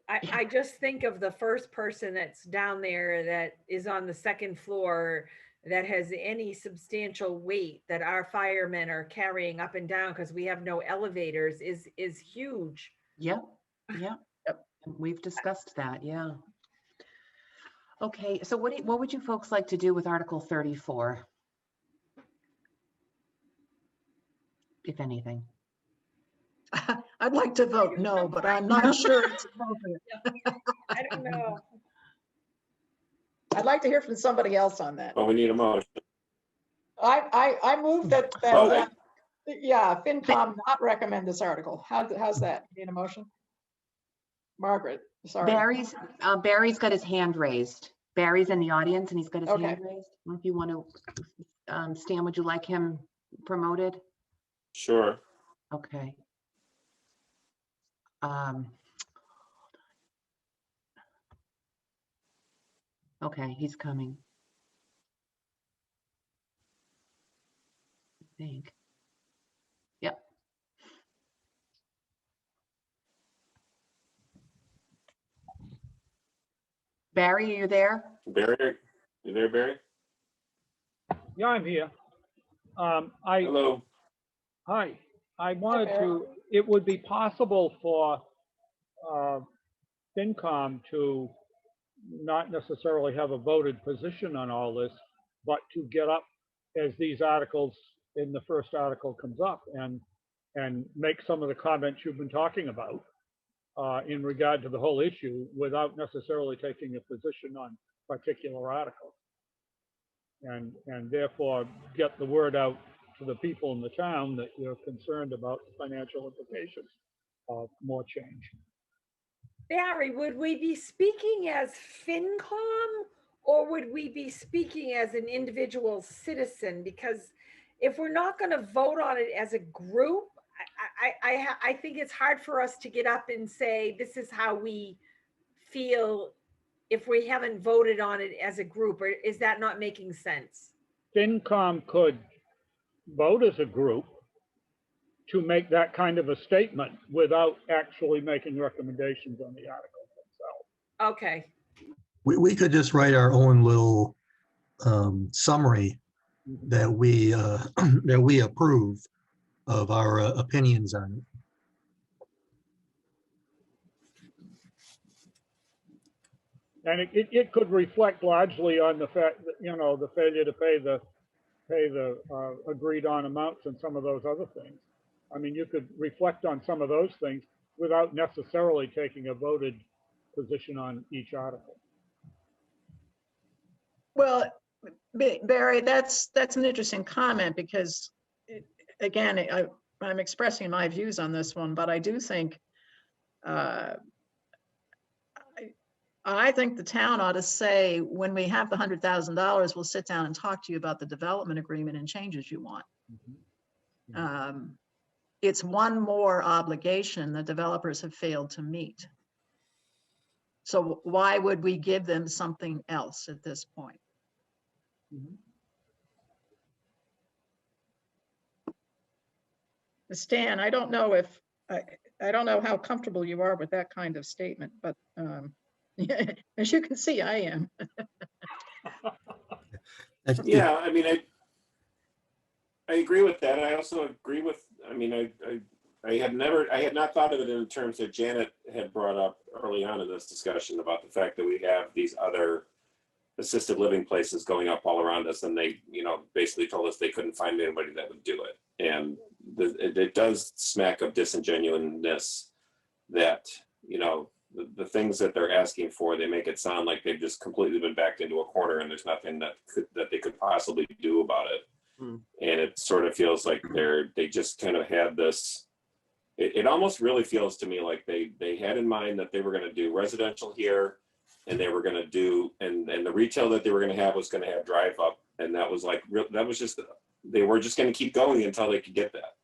I just think of the first person that's down there that is on the second floor that has any substantial weight that our firemen are carrying up and down because we have no elevators is huge. Yep. We've discussed that. Yeah. Okay, so what would you folks like to do with Article 34? If anything. I'd like to vote no, but I'm not sure it's appropriate. I don't know. I'd like to hear from somebody else on that. Well, we need a motion. I move that Well, FinCom not recommend this article. How's that? Need a motion? Margaret, sorry. Barry's got his hand raised. Barry's in the audience and he's got his Okay. hand raised. If you want to, Stan, would you like him promoted? Sure. Okay. Okay, he's coming. I think. Yep. Barry, are you there? Barry, you there, Barry? Yeah, I'm here. Hello. Hi, I wanted to, it would be possible for FinCom to not necessarily have a voted position on all this, but to get up as these articles in the first article comes up and make some of the comments you've been talking about in regard to the whole issue without necessarily taking a position on particular articles. And therefore get the word out to the people in the town that you're concerned about the financial implications of more change. Barry, would we be speaking as FinCom or would we be speaking as an individual citizen? Because if we're not going to vote on it as a group, I think it's hard for us to get up and say, this is how we feel if we haven't voted on it as a group, or is that not making sense? FinCom could vote as a group to make that kind of a statement without actually making recommendations on the articles themselves. Okay. We could just write our own little summary that we that we approve of our opinions on it. And it could reflect largely on the fact that, you know, the failure to pay the agreed on amounts and some of those other things. I mean, you could reflect on some of those things without necessarily taking a voted position on each article. Well, Barry, that's an interesting comment because, again, I'm expressing my views on this one, but I do think I think the town ought to say, when we have the $100,000, we'll sit down and talk to you about the development agreement and changes you want. It's one more obligation the developers have failed to meet. So why would we give them something else at this point? Stan, I don't know if, I don't know how comfortable you are with that kind of statement, but as you can see, I am. Yeah, I mean, I agree with that. I also agree with, I mean, I had not thought of it in terms that Janet had brought up early on in this discussion about the fact that we have these other assisted living places going up all around us, and they, you know, basically told us they couldn't find anybody that would do it. And it does smack of disingenuousness that, you know, the things that they're asking for, they make it sound like they've just completely been backed into a corner and there's nothing that they could possibly do about it. And it sort of feels like they just kind of had this, it almost really feels to me like they had in mind that they were going to do residential here, and they were going to do, and the retail that they were going to have was going to have drive up. And that was like, that was just, they were just going to keep going until they could get that.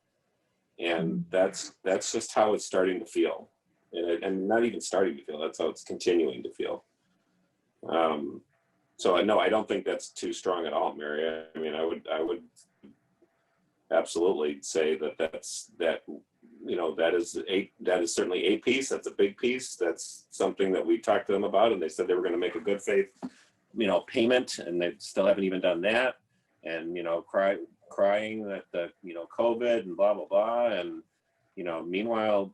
And that's just how it's starting to feel. And not even starting to feel, that's how it's continuing to feel. So no, I don't think that's too strong at all, Mary. I mean, I would absolutely say that you know, that is certainly a piece. That's a big piece. That's something that we talked to them about, and they said they were going to make a good faith, you know, payment, and they still haven't even done that. And, you know, crying that the, you know, COVID and blah, blah, blah. And, you know, meanwhile,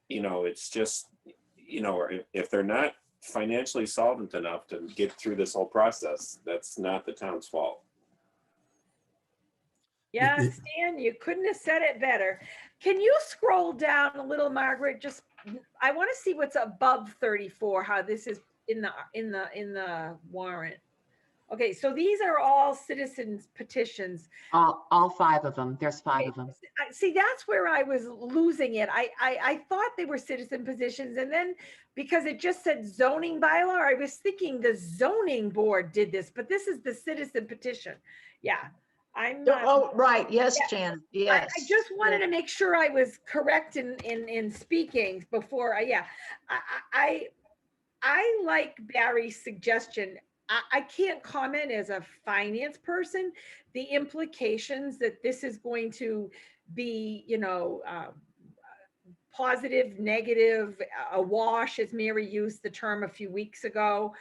you know, it's just, you know, if they're not financially solvent enough to get through this whole process, that's not the town's fault. Yeah, Stan, you couldn't have said it better. Can you scroll down a little, Margaret? Just, I want to see what's above 34, how this is in the warrant. Okay, so these are all citizens petitions. All 5 of them. There's 5 of them. See, that's where I was losing it. I thought they were citizen petitions, and then because it just said zoning bylaw, I was thinking the zoning board did this, but this is the citizen petition. Yeah. I'm not, oh, right. Yes, yeah. Janet. Yes. I just wanted to make sure I was correct in speaking before. I like Barry's suggestion. I can't comment as a finance person, the implications that this is going to be, you know, positive, negative, a wash, as Mary used the term a few weeks ago.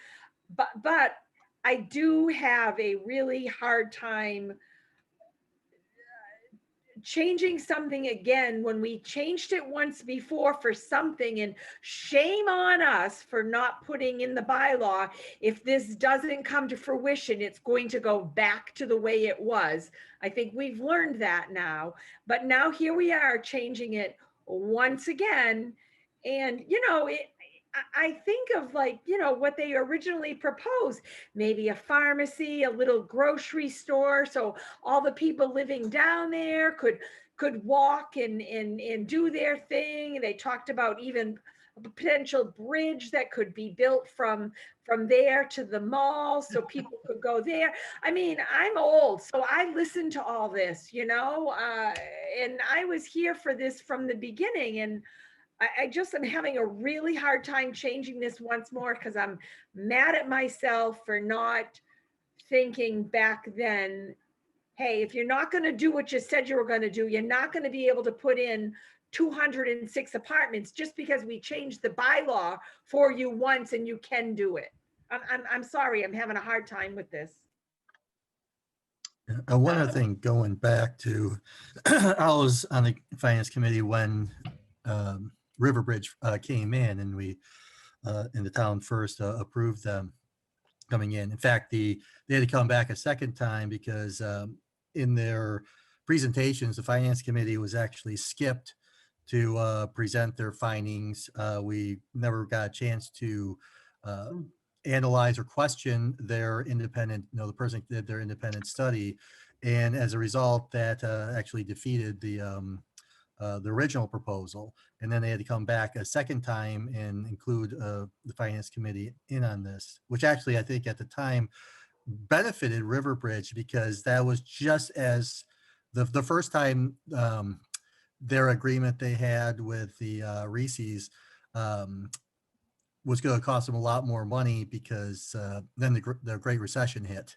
But I do have a really hard time changing something again when we changed it once before for something, and shame on us for not putting in the bylaw. If this doesn't come to fruition, it's going to go back to the way it was. I think we've learned that now, but now here we are changing it once again. And, you know, I think of, like, you know, what they originally proposed, maybe a pharmacy, a little grocery store. So all the people living down there could walk and do their thing. They talked about even a potential bridge that could be built from there to the mall so people could go there. I mean, I'm old, so I listened to all this, you know, and I was here for this from the beginning. And I just am having a really hard time changing this once more because I'm mad at myself for not thinking back then, hey, if you're not going to do what you said you were going to do, you're not going to be able to put in 206 apartments just because we changed the bylaw for you once and you can do it. I'm sorry, I'm having a hard time with this. One other thing, going back to, I was on the finance committee when Riverbridge came in, and we in the town first approved them coming in. In fact, they had to come back a second time because in their presentations, the finance committee was actually skipped to present their findings. We never got a chance to analyze or question their independent, the person who did their independent study. And as a result, that actually defeated the original proposal. And then they had to come back a second time and include the finance committee in on this, which actually I think at the time benefited Riverbridge, because that was just as the first time their agreement they had with the Reese's was going to cost them a lot more money, because then the Great Recession hit.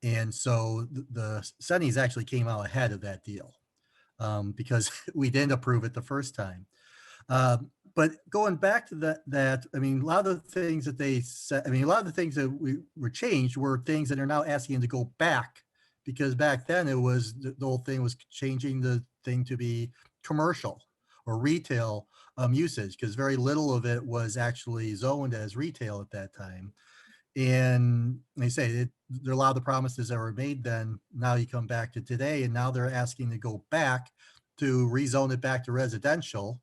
And so the Sunnies actually came out ahead of that deal because we didn't approve it the first time. But going back to that, I mean, a lot of the things that they said, I mean, a lot of the things that were changed were things that are now asking to go back, because back then it was, the whole thing was changing the thing to be commercial or retail usage, because very little of it was actually zoned as retail at that time. And they say there are a lot of the promises that were made then. Now you come back to today, and now they're asking to go back to rezone it back to residential,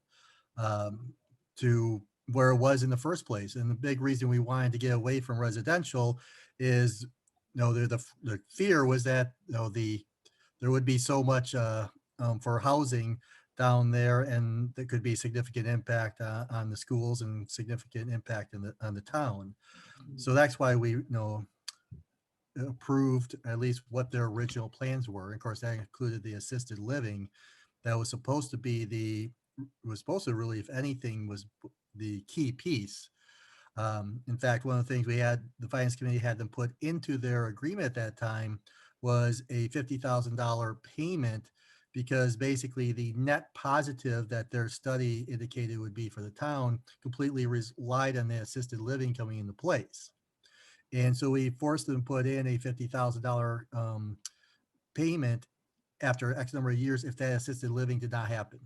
to where it was in the first place. And the big reason we wanted to get away from residential is, the fear was that, there would be so much for housing down there, and there could be significant impact on the schools and significant impact on the town. So that's why we, approved at least what their original plans were. And of course, that included the assisted living. That was supposed to be was supposed to really, if anything, was the key piece. In fact, one of the things the finance committee had them put into their agreement at that time was a $50,000 payment, because basically the net positive that their study indicated would be for the town completely relied on the assisted living coming into place. And so we forced them to put in a $50,000 payment after X number of years if that assisted living did not happen.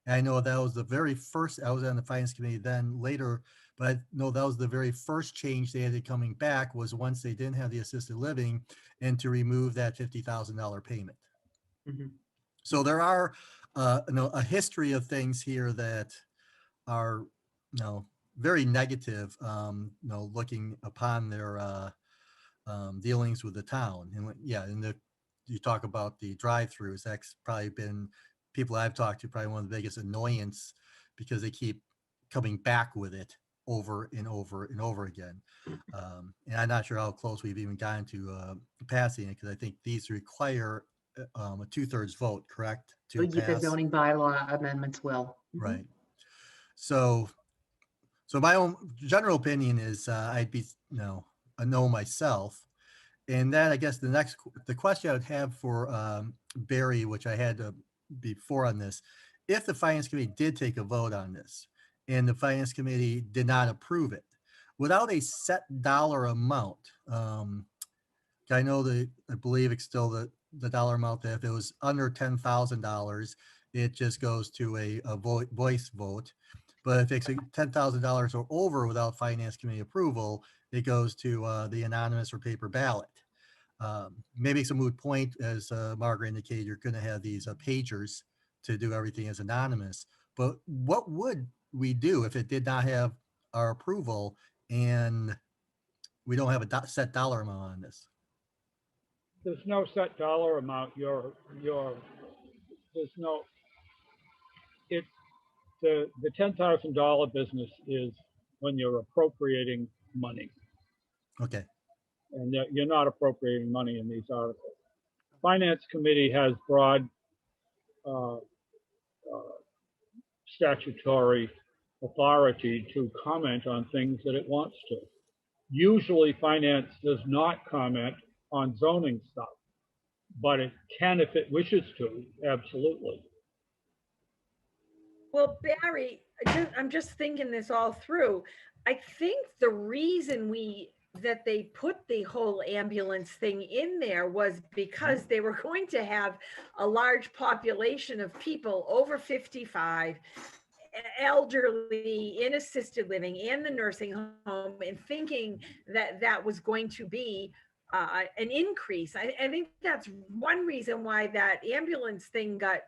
And I know that was the very first, I was on the finance committee then later, but I know that was the very first change they had coming back, was once they didn't have the assisted living, and to remove that $50,000 payment. Mhm. So there are a history of things here that are very negative, looking upon their dealings with the town. And and you talk about the drive-throughs, that's probably been, people I've talked to, probably one of the biggest annoyance, because they keep coming back with it over and over and over again. And I'm not sure how close we've even gotten to passing it, because I think these require a 2/3 vote, correct? To The pass. zoning bylaw amendments will. Mhm. Right. So my own general opinion is I'd be a no myself. And then I guess the question I would have for Barry, which I had before on this, if the finance committee did take a vote on this and the finance committee did not approve it, without a set dollar amount, I know that I believe it's still the dollar amount that if it was under $10,000, it just goes to a voice vote. But if it's $10,000 or over without finance committee approval, it goes to the anonymous or paper ballot. Maybe it's a moot point, as Margaret indicated, you're going to have these pagers to do everything as anonymous. But what would we do if it did not have our approval and we don't have a set dollar amount on this? There's no set dollar amount. There's no, it's the $10,000 business is when you're appropriating money, Okay. and you're not appropriating money in these articles. Finance committee has broad statutory authority to comment on things that it wants to. Usually finance does not comment on zoning stuff, but it can if it wishes to, absolutely. Well, Barry, I'm just thinking this all through. I think the reason that they put the whole ambulance thing in there was because they were going to have a large population of people over 55, elderly, in assisted living and the nursing home, and thinking that that was going to be an increase. I think that's one reason why that ambulance thing got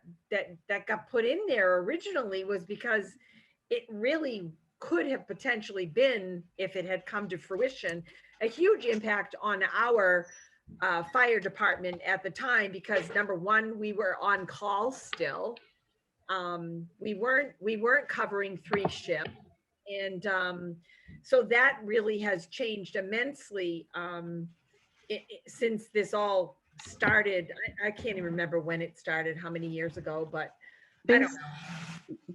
put in there originally, was because it really could have potentially been, if it had come to fruition, a huge impact on our fire department at the time, because number one, we were on call still. We weren't covering 3 shifts. And so that really has changed immensely since this all started. I can't even remember when it started, how many years ago, but I don't know.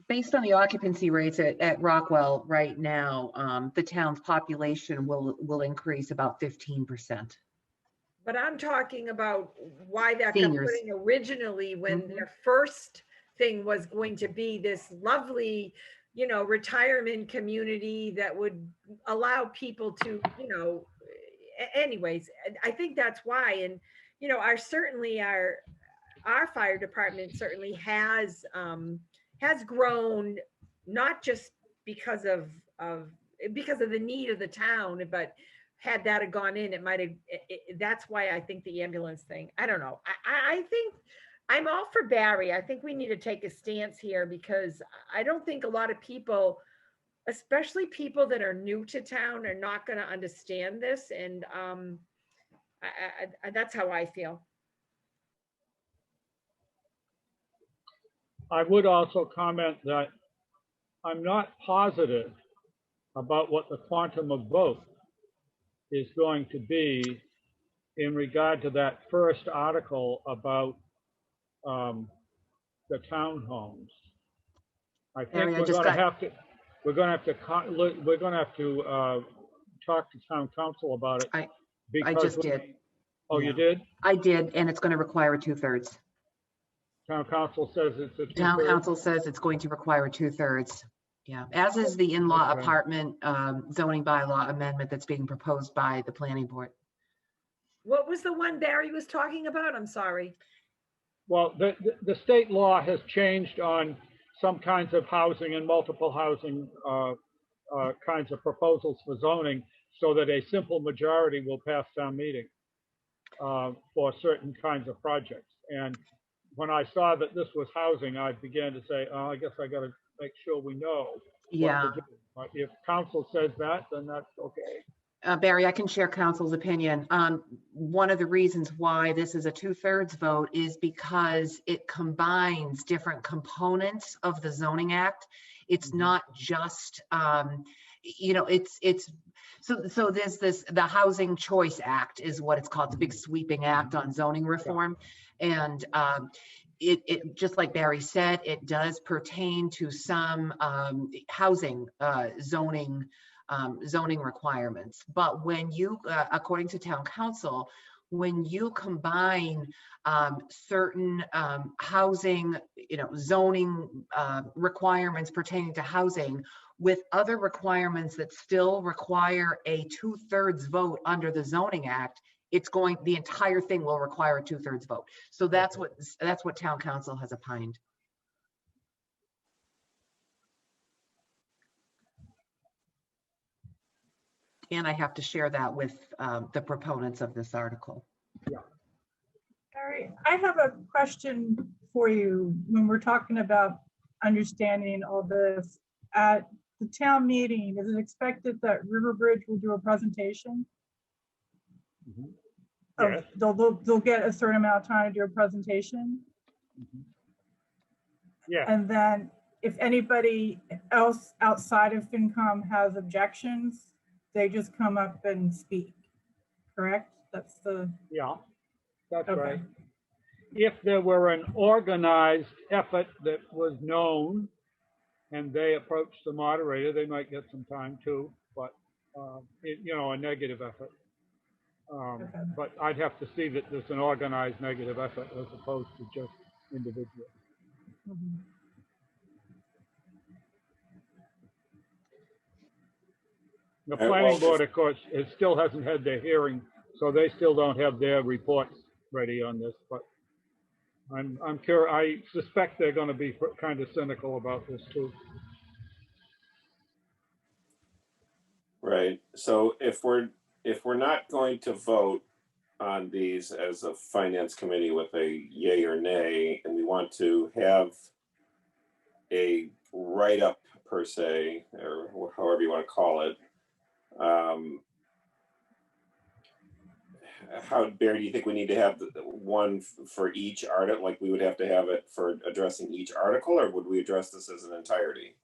Based on the occupancy rates at Rockwell right now, the town's population will increase about 15%. But I'm talking about why that got Seniors. put in originally, when their first thing was going to be this lovely, retirement community that would allow people to, anyways, I think that's why. And, our fire department certainly has grown, not just because of the need of the town, but had that have gone in, it might have, that's why I think the ambulance thing, I don't know. I think I'm all for Barry. I think we need to take a stance here, because I don't think a lot of people, especially people that are new to town, are not going to understand this. And that's how I feel. I would also comment that I'm not positive about what the quantum of vote is going to be in regard to that first article about the townhomes. I think we're going to have to talk to town council about it. I just did. Oh, Yeah. You did? I did, and it's going to require a 2/3. Town council says it's a 2/3. Town council says it's going to require 2/3. Yeah, as is the in-law Okay. apartment zoning bylaw amendment that's being proposed by the planning board. What was the one Barry was talking about? I'm sorry. Well, the state law has changed on some kinds of housing and multiple housing kinds of proposals for zoning, so that a simple majority will pass town meeting for certain kinds of projects. And when I saw that this was housing, I began to say, oh, I guess I got to make sure we know. Yeah. What to do. But if council says that, then that's okay. Barry, I can share council's opinion. One of the reasons why this is a 2/3 vote is because it combines different components of the zoning act. It's not just, it's so there's the Housing Choice Act is what it's called, the big sweeping act on zoning reform. And it just like Barry said, it does pertain to some housing zoning requirements. But when you, according to town council, when you combine certain housing, zoning requirements pertaining to housing with other requirements that still require a 2/3 vote under the zoning act, the entire thing will require a 2/3 vote. So that's what town council has opined. And I have to share that with the proponents of this article. All right, I have a question for you. When we're talking about understanding all this, at the town meeting, is it expected that Riverbridge will do a presentation? Mhm. Oh, Yes. they'll get a certain amount of time to do a presentation? Yeah, And then if anybody else outside of FinCom has objections, they just come up and speak, correct? That's the, yeah, that's okay. right. If there were an organized effort that was known and they approached the moderator, they might get some time too, but, a negative effort. Okay. But I'd have to see that there's an organized negative effort as opposed to just individual. Mhm. The well, planning board, of course, it still hasn't had their hearing, so they still don't have their reports ready on this, but I'm curious, I suspect they're gonna be kind of cynical about this too. Right. So if we're not going to vote on these as a finance committee with a yay or nay, and we want to have a write-up per se, or however you want to call it, how, Barry, do you think we need to have one for each article? Like we would have to have it for addressing each article, or would we address this as an entirety?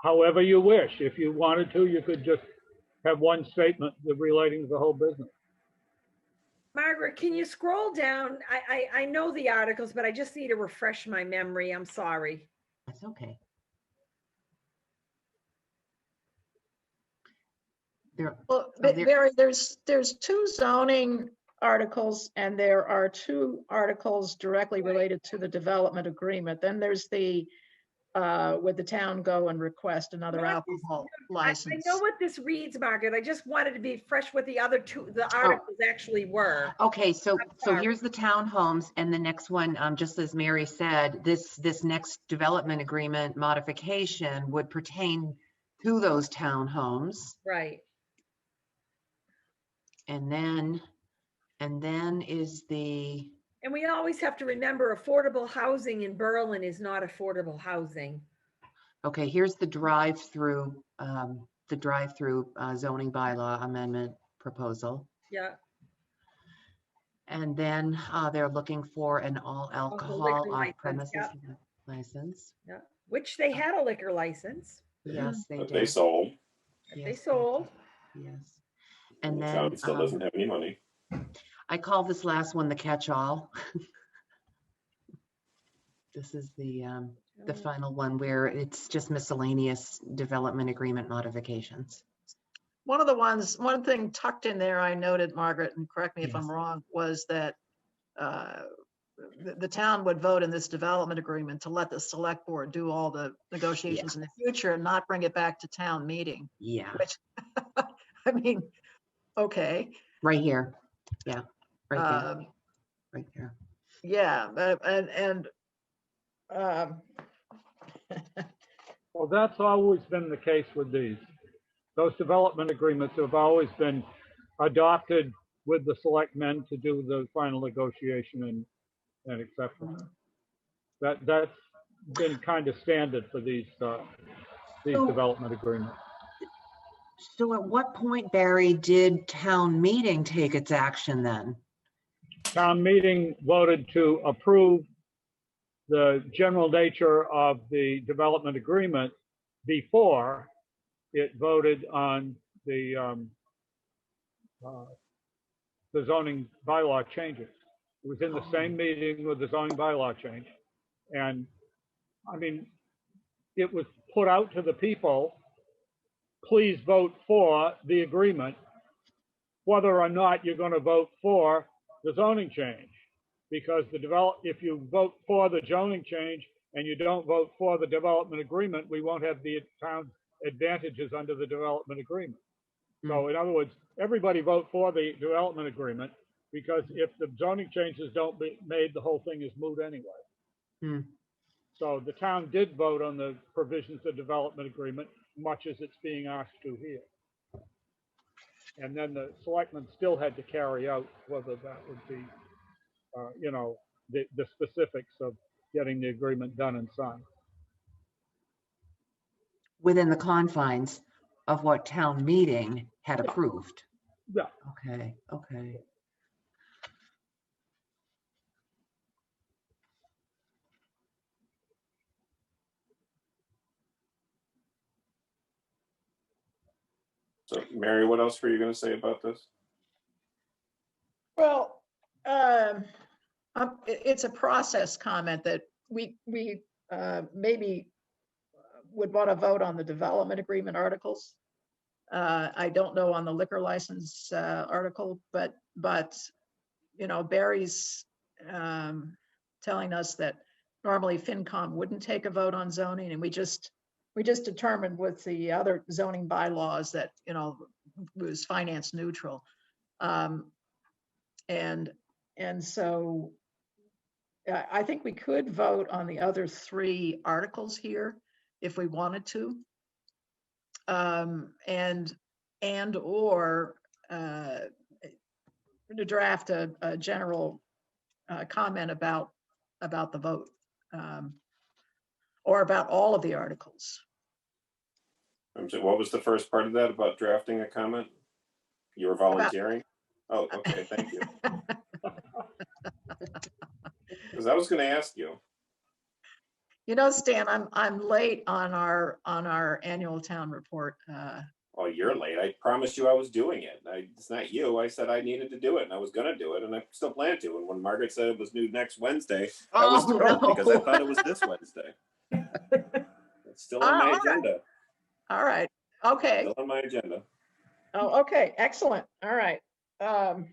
However you wish. If you wanted to, you could just have one statement relating to the whole business. Margaret, can you scroll down? I know the articles, but I just need to refresh my memory. I'm sorry. That's okay. Well, So there- Barry, there's 2 zoning articles and there are 2 articles directly related to the development agreement. Then there's the, would the town go and request another Not this- alcohol I license? know what this reads, Margaret. I just wanted to be fresh what the other the articles actually were. Okay, so sorry. here's the townhomes, and the next one, just as Mary said, this next development agreement modification would pertain to those townhomes. Right. And then is the, And we always have to remember affordable housing in Berlin is not affordable housing. okay, here's the drive-through zoning bylaw amendment proposal. Yeah. And then they're looking for an all alcohol liquor license, off-premises license. Yeah. Which they had a liquor license. Yes, they But did. they sold. That Yes, they sold. Yes. And And the then town still doesn't have any money. I call this last one the catch-all. This is the final one where it's just miscellaneous development agreement modifications. One thing tucked in there I noted, Margaret, and correct me if Yes. I'm wrong, was that the town would vote in this development agreement to let the select board do all the negotiations in the future and not bring it back to town meeting, Yeah, which, I mean, okay. right here. Yeah, right there, Um, right there. Yeah, Well, that's always been the case with these. Those development agreements have always been adopted with the selectmen to do the final negotiation and acceptance. That's been kind of standard for these So- development agreements. So at what point, Barry, did town meeting take its action then? Town meeting voted to approve the general nature of the development agreement before it voted on the zoning bylaw changes. It was in the same meeting with the zoning bylaw change. And I mean, it was put out to the people, please vote for the agreement, whether or not you're going to vote for the zoning change. Because if you vote for the zoning change and you don't vote for the development agreement, we won't have the town's advantages under the development agreement. So in other words, everybody vote for the development agreement, because if the zoning changes don't be made, the whole thing is moot anyway. Hmm. So the town did vote on the provisions of development agreement, much as it's being asked to here. And then the selectmen still had to carry out whether that would be, you know, the specifics of getting the agreement done and signed. Within the confines of what town meeting had approved. Yeah. Okay, okay. So Mary, what else were you going to say about this? Well, it's a process comment that we maybe would want to vote on the development agreement articles. I don't know on the liquor license article, but you know, Barry's telling us that normally FinCom wouldn't take a vote on zoning, and we just determined with the other zoning bylaws that, you know, was finance neutral. And so I think we could vote on the other 3 articles here if we wanted to. Or to draft a general comment about the vote, or about all of the articles. What was the first part of that about drafting a comment? You were volunteering? Oh, okay, thank you. Because I was going to ask you. You know, Stan, I'm late on our annual town report. Oh, you're late. I promised you I was doing it. It's not you. I said I needed to do it, and I was going to do it, and I still plan to. And when Margaret said it was due next Wednesday, I was thrilled because I thought it was this Wednesday. It's still on my agenda. All right. Okay. Still on my agenda. Oh, okay. Excellent. All right. I'm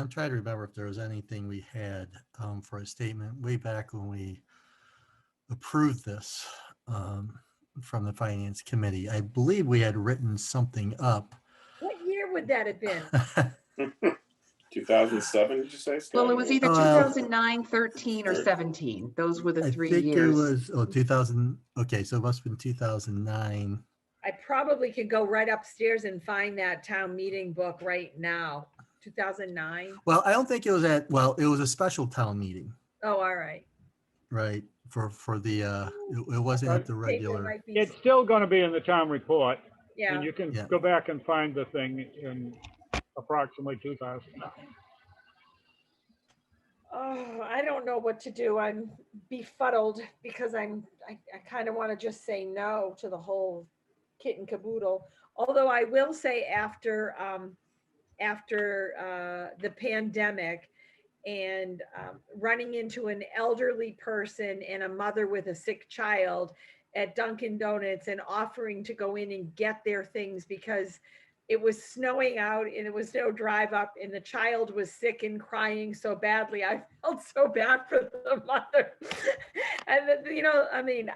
trying to remember if there was anything we had for a statement way back when we approved this from the Finance Committee. I believe we had written something up. What year would that have been? 2007, did you say, Scott? Well, it was either 2009, 13, or 17. Those were the I 3 think years. it was 2000. Okay, so it must have been 2009. I probably could go right upstairs and find that town meeting book right now. 2009. Well, I don't think it was it was a special town meeting, Oh, all right. right? For the it wasn't at the Paper regular. might be- It's still going to be in the town report, Yeah. and you can Yeah. go back and find the thing in approximately 2009. Oh, I don't know what to do. I'm befuddled because I kind of want to just say no to the whole kit and caboodle. Although I will say after the pandemic and running into an elderly person and a mother with a sick child at Dunkin' Donuts and offering to go in and get their things because it was snowing out and it was no drive up and the child was sick and crying so badly. I felt so bad for the mother. And then, you know, I mean,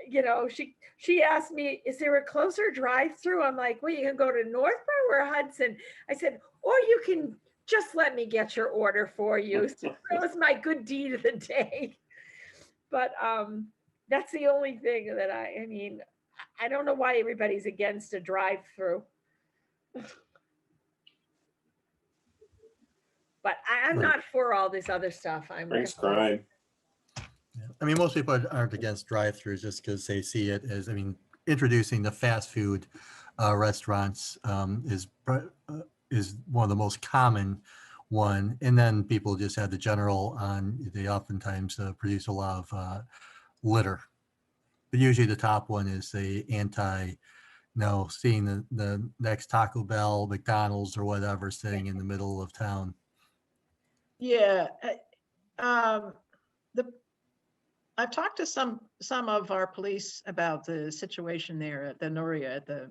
you know, she asked me, is there a closer drive-through? I'm like, well, you can go to Northborough or Hudson. I said, or you can just let me get your order for you. So that was my good deed of the day. But that's the only thing that I mean, I don't know why everybody's against a drive-through. But I'm not for all this other stuff. Brings crime. Yeah. I mean, most people aren't against drive-throughs just because they see it as, I mean, introducing the fast food restaurants is one of the most common one. And then people just have the general on, they oftentimes produce a lot of litter. But usually the top one is the seeing the next Taco Bell, McDonald's or whatever sitting in the middle of town. Yeah. I've talked to some of our police about the situation there at the Noria, at the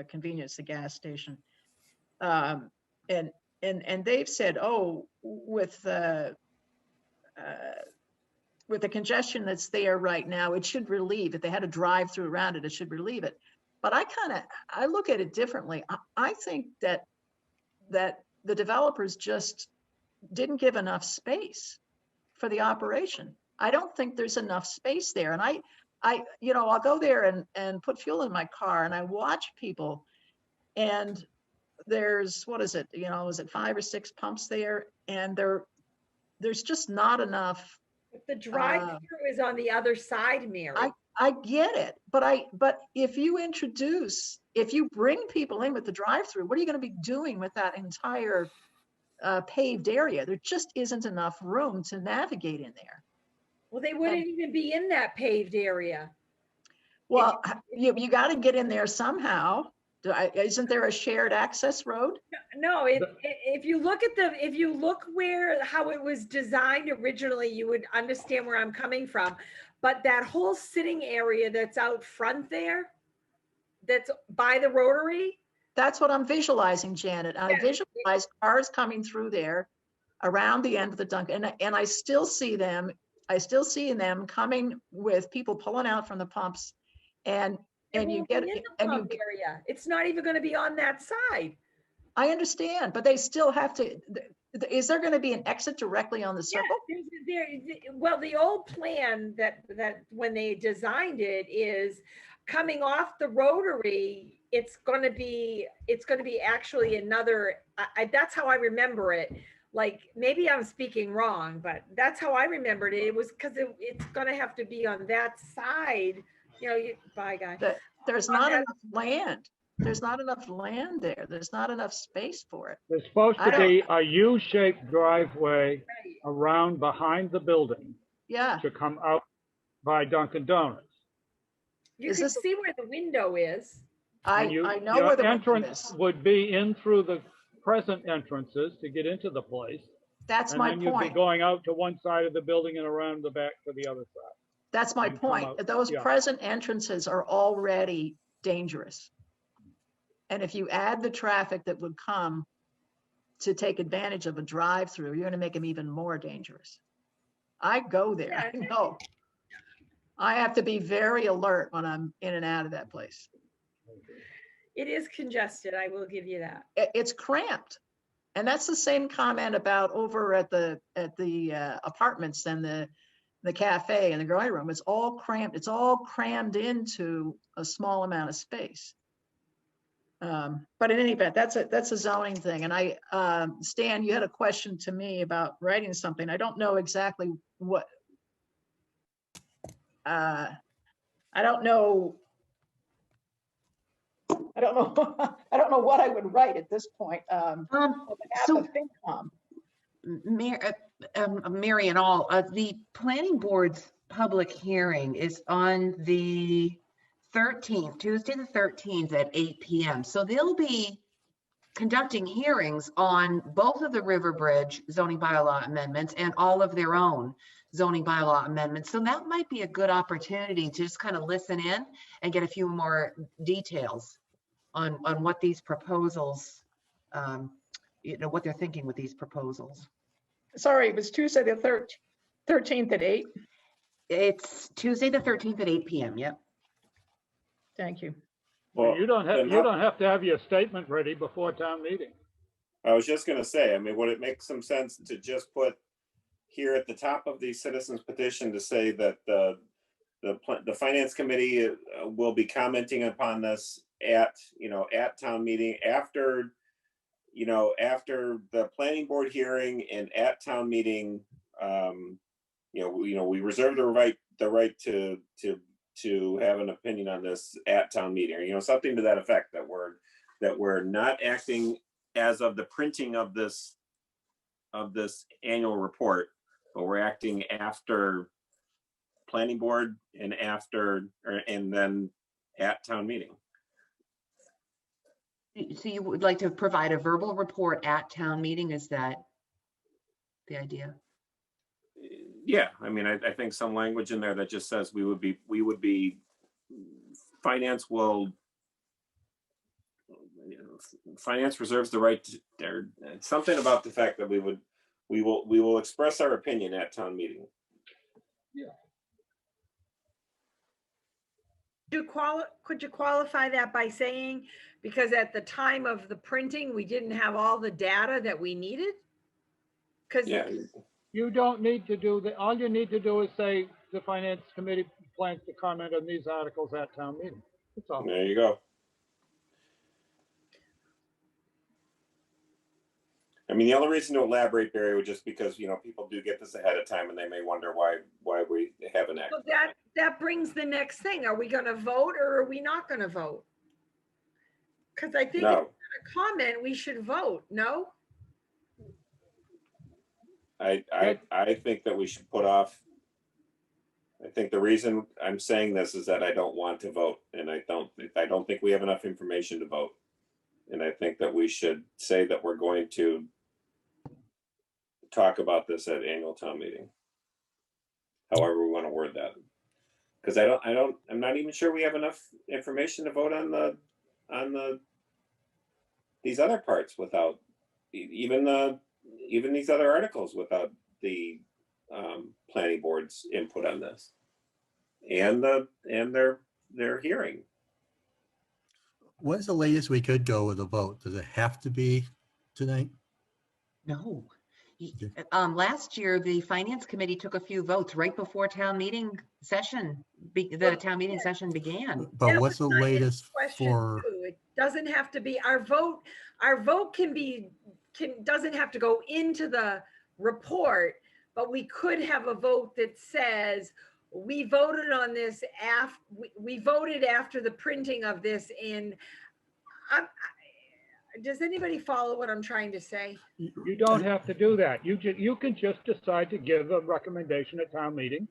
convenience, the gas station. And they've said, oh, with the congestion that's there right now, it should relieve. If they had a drive through around it, it should relieve it. But I look at it differently. I think that the developers just didn't give enough space for the operation. I don't think there's enough space there. And I'll go there and put fuel in my car and I watch people, and there's, what is it? Is it 5 or 6 pumps there? And there's just not enough. But the drive-through is on the other side, Mary. I get it, but if you bring people in with the drive-through, what are you going to be doing with that entire paved area? There just isn't enough room to navigate in there. Well, they wouldn't even be in that paved area. Well, you got to get in there somehow. Isn't there a shared access road? No, if you look how it was designed originally, you would understand where I'm coming from. But that whole sitting area that's out front there, that's by the Rotary. That's what I'm visualizing, Janet. Yeah. I visualize cars coming through there around the end of the dunk, and I still see them. I still see them coming with people pulling out from the pumps, and you get in the pump area. It's not even going to be on that side. I understand, but they still have to. Is there going to be an exit directly on the circle? Well, the old plan that when they designed it is coming off the Rotary. It's going to be actually another. That's how I remember it. Like, maybe I'm speaking wrong, but that's how I remembered it. It was because it's going to have to be on that side. Bye, guy. There's not enough land. There's not enough land there. There's not enough space for it. There's supposed to be a U-shaped driveway around behind the building. Yeah. To come out by Dunkin' Donuts. You can see where the window is. I know where the entrance would be in through the present entrances to get into the place. That's my point. And then you'd be going out to one side of the building and around the back to the other side. That's my point. Those present entrances are already dangerous. And if you add the traffic that would come to take advantage of a drive-through, you're going to make them even more dangerous. I go there. I know. I have to be very alert when I'm in and out of that place. It is congested. I will give you that. It's cramped. And that's the same comment about over at the apartments and the cafe and the growing room. It's all cramped. It's all crammed into a small amount of space. But in any event, that's a zoning thing. And Stan, you had a question to me about writing something. I don't know exactly what. I don't know what I would write at this point. So, Mary and all, the planning board's public hearing is on the 13th, Tuesday the 13th at 8 p.m. So they'll be conducting hearings on both of the River Bridge zoning bylaw amendments and all of their own zoning bylaw amendments. So that might be a good opportunity to just kind of listen in and get a few more details on what these proposals, what they're thinking with these proposals. Sorry, it was Tuesday the 13th at 8? It's Tuesday the 13th at 8 p.m. Yep. Thank you. Well, you don't have to have your statement ready before town meeting. I was just going to say, I mean, would it make some sense to just put here at the top of the citizens petition to say that the finance committee will be commenting upon this at town meeting after the planning board hearing and at town meeting, we reserve the right to have an opinion on this at town meeting, something to that effect, that we're not acting as of the printing of this annual report, but we're acting after planning board and then at town meeting. So you would like to provide a verbal report at town meeting? Is that the idea? Yeah, I mean, I think some language in there that just says finance reserves the right to, or something about the fact that we will express our opinion at town meeting. Yeah. Could you qualify that by saying, because at the time of the printing, we didn't have all the data that we needed? Because Yeah, You don't need to do that. All you need to do is say the finance committee plans to comment on these articles at town meeting. That's all. there you go. I mean, the only reason to elaborate, Barry, was just because, you know, people do get this ahead of time and they may wonder why we haven't acted. that brings the next thing. Are we going to vote or are we not going to vote? Because I think if No, we're going to comment, we should vote. No? I think that we should put off. I think the reason I'm saying this is that I don't want to vote, and I don't think we have enough information to vote. And I think that we should say that we're going to talk about this at annual town meeting. However we want to word that. Because I'm not even sure we have enough information to vote on these other parts without even these other articles without the planning board's input on this and their hearing. What is the latest we could go with a vote? Does it have to be tonight? No. Okay. Last year, the finance committee took a few votes right before town meeting session, the town meeting session began. But That what's the was my next latest question, for, too. It doesn't have to be our vote. Our vote doesn't have to go into the report, but we could have a vote that says we voted on this we voted after the printing of this in. Does anybody follow what I'm trying to say? You don't have to do that. You can just decide to give a recommendation at town meeting.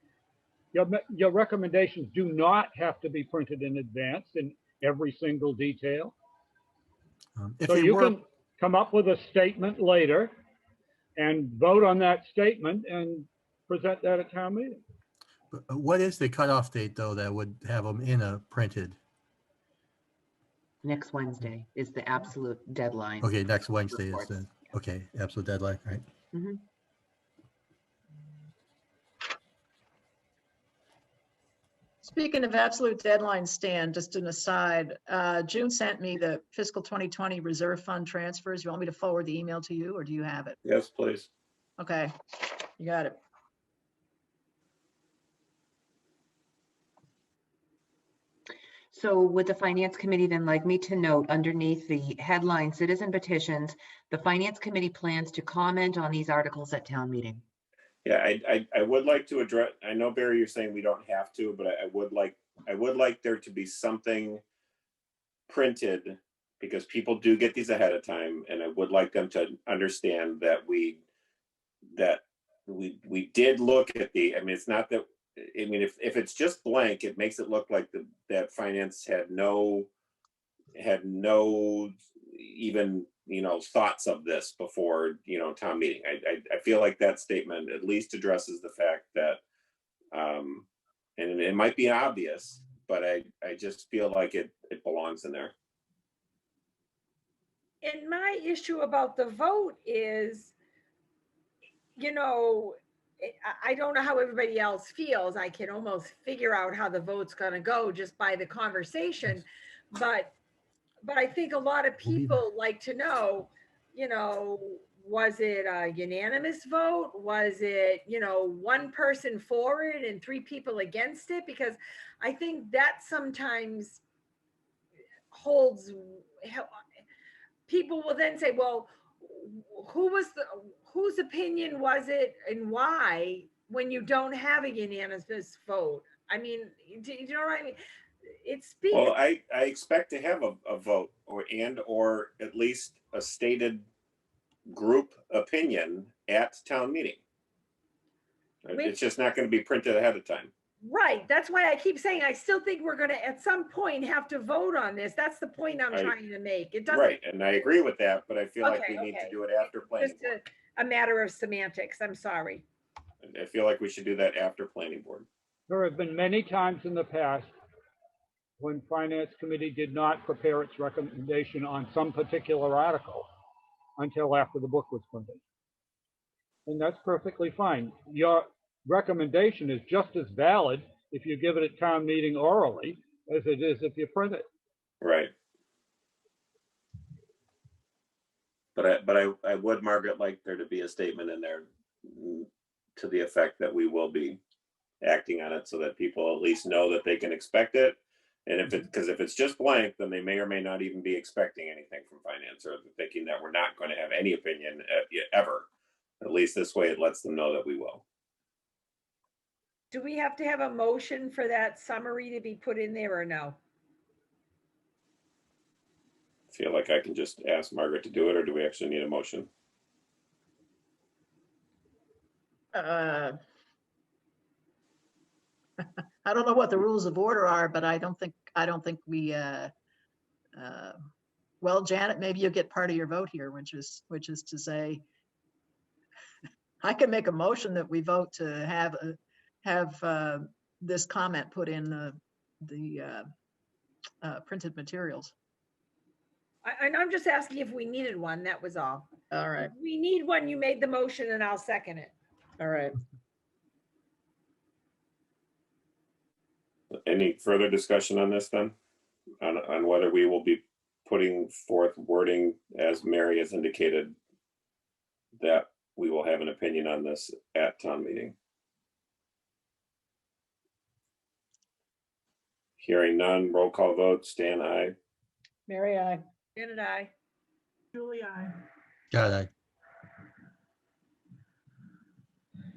Your recommendations do not have to be printed in advance in every single detail. if So they you were, can come up with a statement later and vote on that statement and present that at town meeting. what is the cutoff date though that would have them in a printed? Next Wednesday is the absolute deadline. Okay, next Wednesday is Reports. the, okay, absolute deadline, right? Mhm. Speaking of absolute deadline, Stan, just an aside, June sent me the fiscal 2020 reserve fund transfers. You want me to forward the email to you or do you have it? Yes, please. Okay, you got it. So would the finance committee then like me to note underneath the headline citizen petitions, the finance committee plans to comment on these articles at town meeting? Yeah, I would like to address, I know, Barry, you're saying we don't have to, but I would like there to be something printed because people do get these ahead of time. And I would like them to understand that we did look at I mean, it's not that, I mean, if it's just blank, it makes it look like that finance had no even, you know, thoughts of this before, you know, town meeting. I feel like that statement at least addresses the fact that, and it might be obvious, but I just feel like it belongs in there. And my issue about the vote is, you know, I don't know how everybody else feels. I can almost figure out how the vote's going to go just by the conversation. But I think a lot of people like to know, you know, was it a unanimous vote? Was it, you know, one person for it and 3 people against it? Because I think that sometimes holds, people will then say, well, whose opinion was it and why when you don't have a unanimous vote? I mean, do you know what I mean? It speaks. Well, I expect to have a vote or at least a stated group opinion at town meeting. It's just not going to be printed ahead of time. Right. That's why I keep saying I still think we're going to at some point have to vote on this. That's the point I'm trying to make. It doesn't. Right, and I agree with that, but I feel like we need to do it after planning Just board. a matter of semantics. I'm sorry. I feel like we should do that after planning board. There have been many times in the past when finance committee did not prepare its recommendation on some particular article until after the book was printed. And that's perfectly fine. Your recommendation is just as valid if you give it at town meeting orally as it is if you print it. Right. But I would, Margaret, like there to be a statement in there to the effect that we will be acting on it so that people at least know that they can expect it. And because if it's just blank, then they may or may not even be expecting anything from finance, or thinking that we're not going to have any opinion ever. At least this way it lets them know that we will. Do we have to have a motion for that summary to be put in there or no? Feel like I can just ask Margaret to do it, or do we actually need a motion? I don't know what the rules of order are, but I don't think we, well, Janet, maybe you'll get part of your vote here, which is to say, I can make a motion that we vote to have this comment put in the printed materials. And I'm just asking if we needed one, that was all. All right, If we need one, you made the motion and I'll second it. all right. Any further discussion on this then? On whether we will be putting forth wording, as Mary has indicated, that we will have an opinion on this at town meeting? Hearing none, roll call vote. Stan, aye. Mary, I. Jen and I. Julie, I. Got it.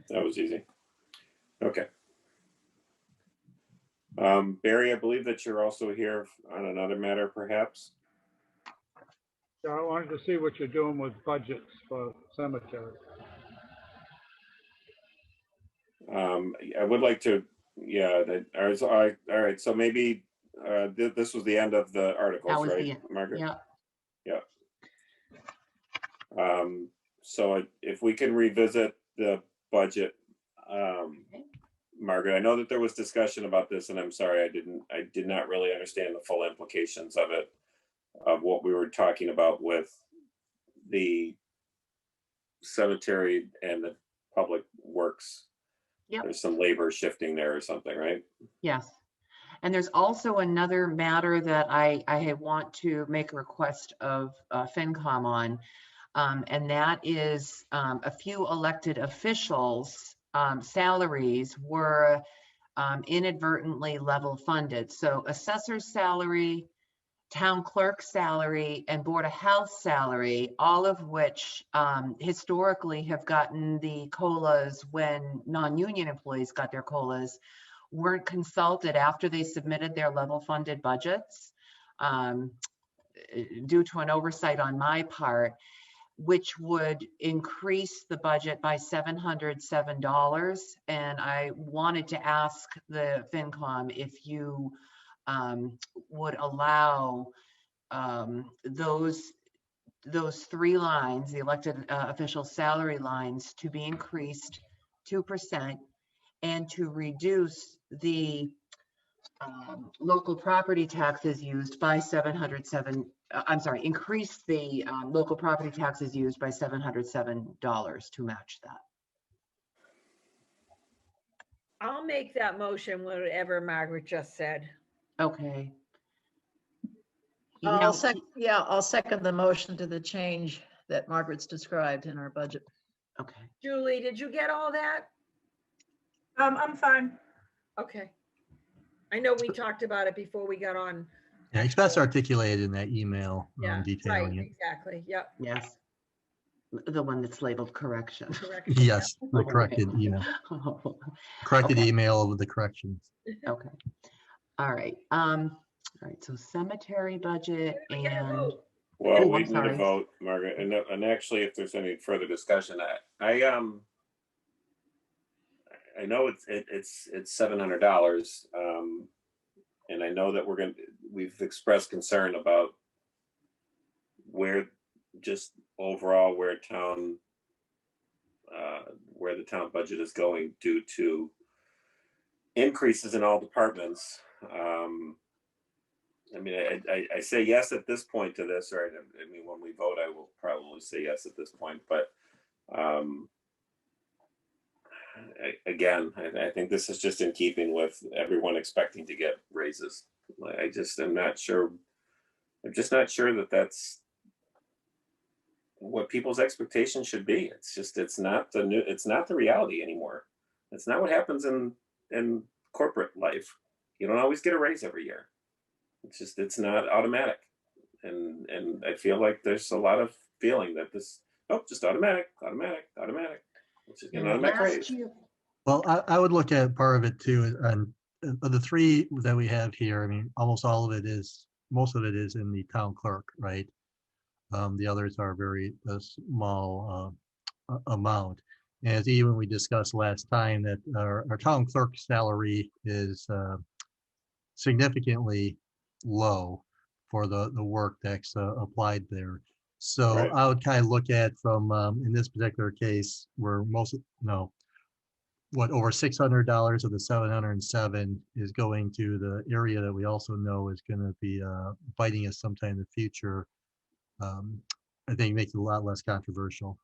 That was easy. Okay. Barry, I believe that you're also here on another matter, perhaps. So I wanted to see what you're doing with budgets for cemetery. I would like to, yeah, all right, so maybe this was the end of the articles, That was the right, end. Margaret? Yeah. So if we can revisit the budget, Margaret, I know that there was discussion about this, and I'm sorry, I did not really understand the full implications of it, of what we were talking about with the cemetery and the public works. Yep. There's some labor shifting there or something, right? Yes. And there's also another matter that I want to make a request of FinCom on. And that is a few elected officials' salaries were inadvertently level funded. So assessor's salary, town clerk's salary, and Board of Health salary, all of which historically have gotten the COLAs when non-union employees got their COLAs, weren't consulted after they submitted their level funded budgets due to an oversight on my part, which would increase the budget by $707. And I wanted to ask the FinCom if you would allow those three lines, the elected official salary lines, to be increased 2% and to reduce the local property taxes used by increase the local property taxes used by $707 to match that. I'll make that motion, whatever Margaret just said. Okay. I'll second the motion to the change that Margaret's described in our budget. Okay. Julie, did you get all that? I'm fine. Okay. I know we talked about it before we got on. Yeah, it's best articulated in that email Yeah, right, detailing it. exactly. Yep. Yes. The one that's labeled correction. Correction. Yes, the corrected email. Corrected Okay. email with the corrections. Okay. All right. All right. So cemetery budget We gotta and vote. Well, Oh, we I'm need a sorry. vote, Margaret, and actually, if there's any further discussion, I know it's $700, and I know that we've expressed concern about where just overall where the town budget is going due to increases in all departments. I mean, I say yes at this point to this, or I mean, when we vote, I will probably say yes at this point, but again, I think this is just in keeping with everyone expecting to get raises. Like, I just am not sure. I'm just not sure that that's what people's expectations should be. It's just, it's not the reality anymore. It's not what happens in corporate life. You don't always get a raise every year. It's not automatic. And I feel like there's a lot of feeling that this, just automatic. It's just an automatic raise. Well, I would look at part of it too, and of the three that we have here, I mean, most of it is in the town clerk, right? The others are very small amount. As even we discussed last time, that our town clerk salary is significantly low for the work that's applied there. So Right. I would kind of look at from in this particular case where over $600 of the 707 is going to the area that we also know is going to be biting us sometime in the future. I think makes it a lot less controversial.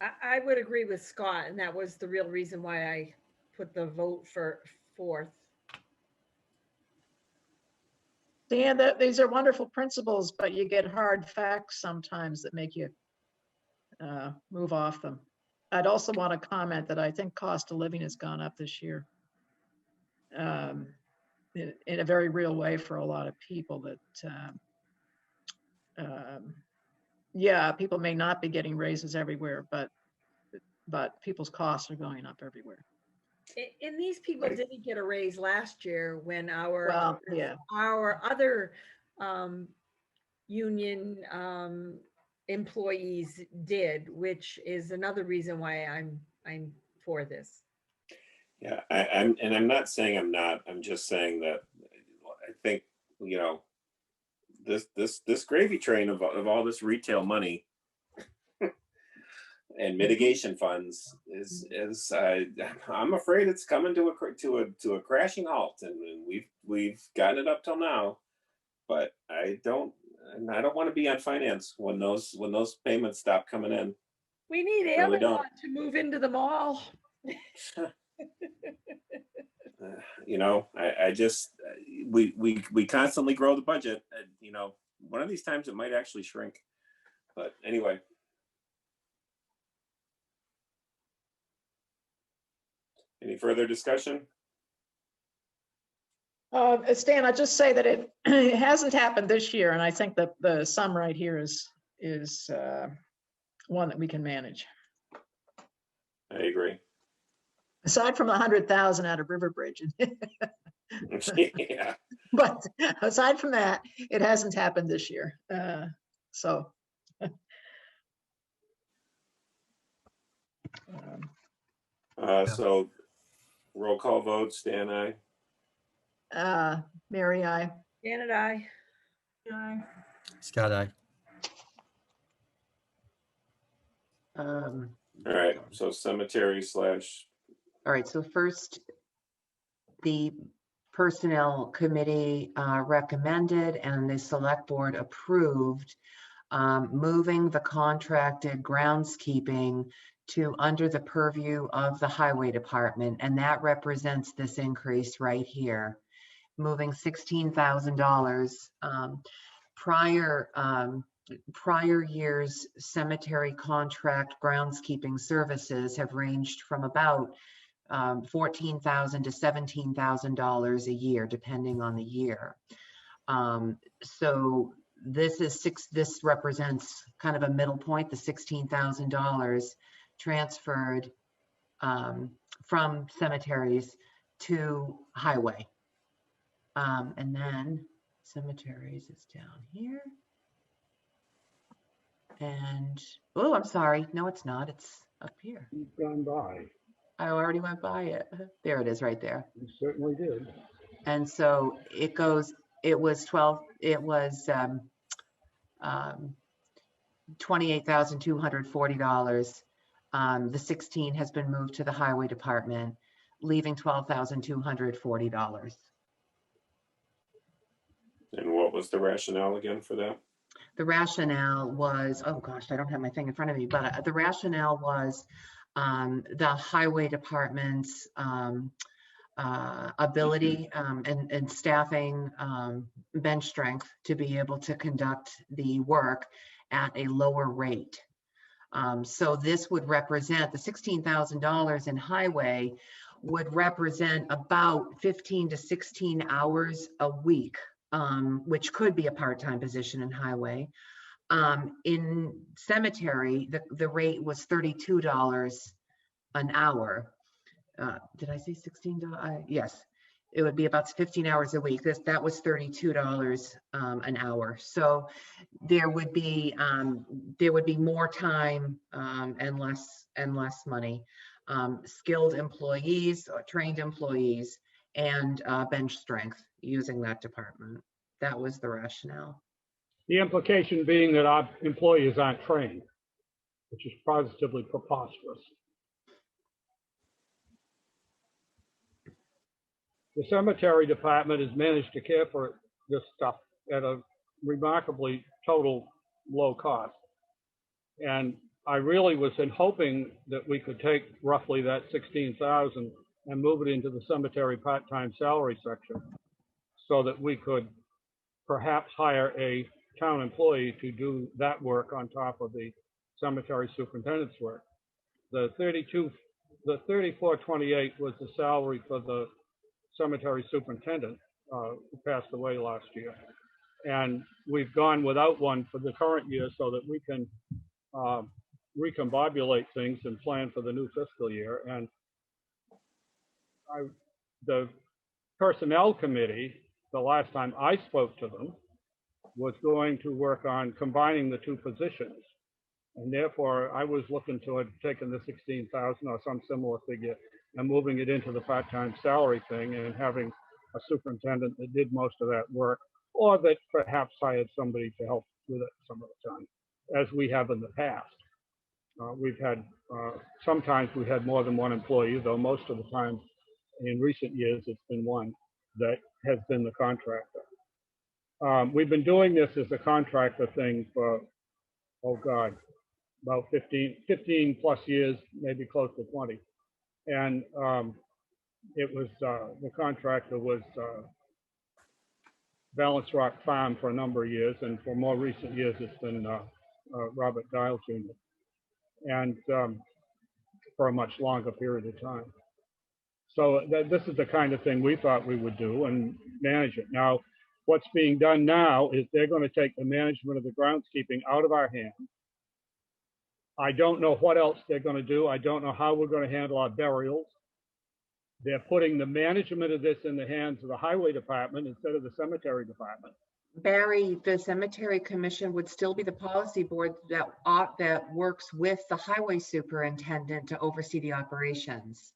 I would agree with Scott, and that was the real reason why I put the vote for fourth. Dan, these are wonderful principles, but you get hard facts sometimes that make you move off them. I'd also want to comment that I think cost of living has gone up this year in a very real way for a lot of people that, yeah, people may not be getting raises everywhere, but people's costs are going up everywhere. And these people didn't get a raise last year when our other union employees did, which is another reason why I'm for this. Yeah, I'm not saying I'm not. I'm just saying that I think, you know, this gravy train of all this retail money and mitigation funds is I'm afraid it's coming to a crashing halt, and we've gotten it up till now, but I don't want to be on finance when those payments stop coming in. We need Really Amazon to move into the mall. You know, I just we constantly grow the budget. You know, one of these times it might actually shrink, but anyway. Any further discussion? Stan, I just say that it hasn't happened this year, and I think that the sum right here is one that we can manage. I agree. Aside from the 100,000 out of Riverbridge. Yeah. But aside from that, it hasn't happened this year. So roll call vote, Stan, aye. Mary, aye. Dan and I. Scott, aye. All right, so cemetery / All right, so first, the Personnel Committee recommended and the Select Board approved moving the contracted groundskeeping to under the purview of the Highway Department, and that represents this increase right here, moving $16,000. Prior years' cemetery contract groundskeeping services have ranged from about $14,000 to $17,000 a year, depending on the year. So this represents kind of a middle point, the $16,000 transferred from cemeteries to highway. And then cemeteries is down here. And, oh, I'm sorry. No, it's not. It's up here. You've gone by. I already went by it. There it is right there. You certainly did. And so it was $28,240. The 16 has been moved to the Highway Department, leaving $12,240. And what was the rationale again for that? The rationale was, oh gosh, I don't have my thing in front of me, but the rationale was the Highway Department's ability and staffing bench strength to be able to conduct the work at a lower rate. So this would represent the $16,000 in highway would represent about 15 to 16 hours a week, which could be a part-time position in highway. In cemetery, the rate was $32 an hour. Did I say $16? Yes, it would be about 15 hours a week. That was $32 an hour. So there would be more time and less money. Skilled employees, or trained employees, and bench strength using that department. That was the rationale. The implication being that our employees aren't trained, which is positively preposterous. The cemetery department has managed to care for this stuff at a remarkably total low cost. And I really was hoping that we could take roughly that 16,000 and move it into the cemetery part-time salary section so that we could perhaps hire a town employee to do that work on top of the cemetery superintendent's work. The 3428 was the salary for the cemetery superintendent who passed away last year. And we've gone without one for the current year so that we can recombobulate things and plan for the new fiscal year. And the personnel committee, the last time I spoke to them, was going to work on combining the two positions. And therefore, I was looking to have taken the 16,000 or some similar figure and moving it into the part-time salary thing and having a superintendent that did most of that work, or that perhaps hired somebody to help with it some of the time, as we have in the past. We've had, sometimes we had more than one employee, though most of the time in recent years, it's been one that has been the contractor. We've been doing this as a contractor thing for, oh God, about 15 plus years, maybe close to 20. And it was, the contractor was Balance Rock Farm for a number of years, and for more recent years, it's been Robert Giles Jr. And for a much longer period of time. So this is the kind of thing we thought we would do and manage it. Now, what's being done now is they're going to take the management of the groundskeeping out of our hands. I don't know what else they're going to do. I don't know how we're going to handle our burials. They're putting the management of this in the hands of the highway department instead of the cemetery department. Barry, the cemetery commission would still be the policy board that works with the highway superintendent to oversee the operations.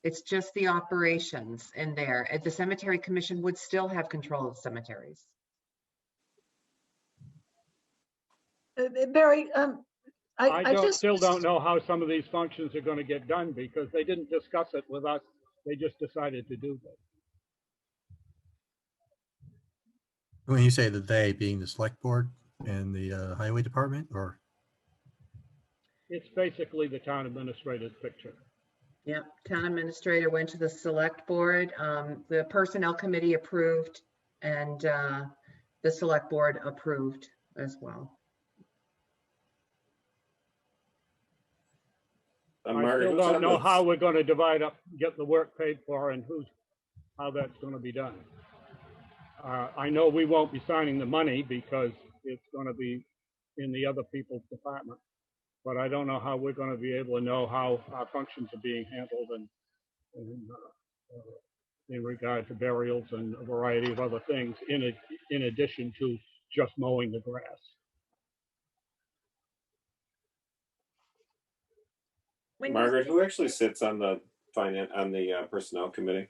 It's just the operations in there. The cemetery commission would still have control of cemeteries. Barry, I still don't know how some of these functions are going to get done because they didn't discuss it with us. They just decided to do this. When you say the they, being the select board and the highway department, or? It's basically the town administrator's picture. Yep, town administrator went to the select board. The personnel committee approved, and the select board approved as well. I still don't know how we're going to divide up, get the work paid for, and how that's going to be done. I know we won't be signing the money because it's going to be in the other people's department, but I don't know how we're going to be able to know how our functions are being handled and in regard to burials and a variety of other things in addition to just mowing the grass. Margaret, who actually sits on the personnel committee?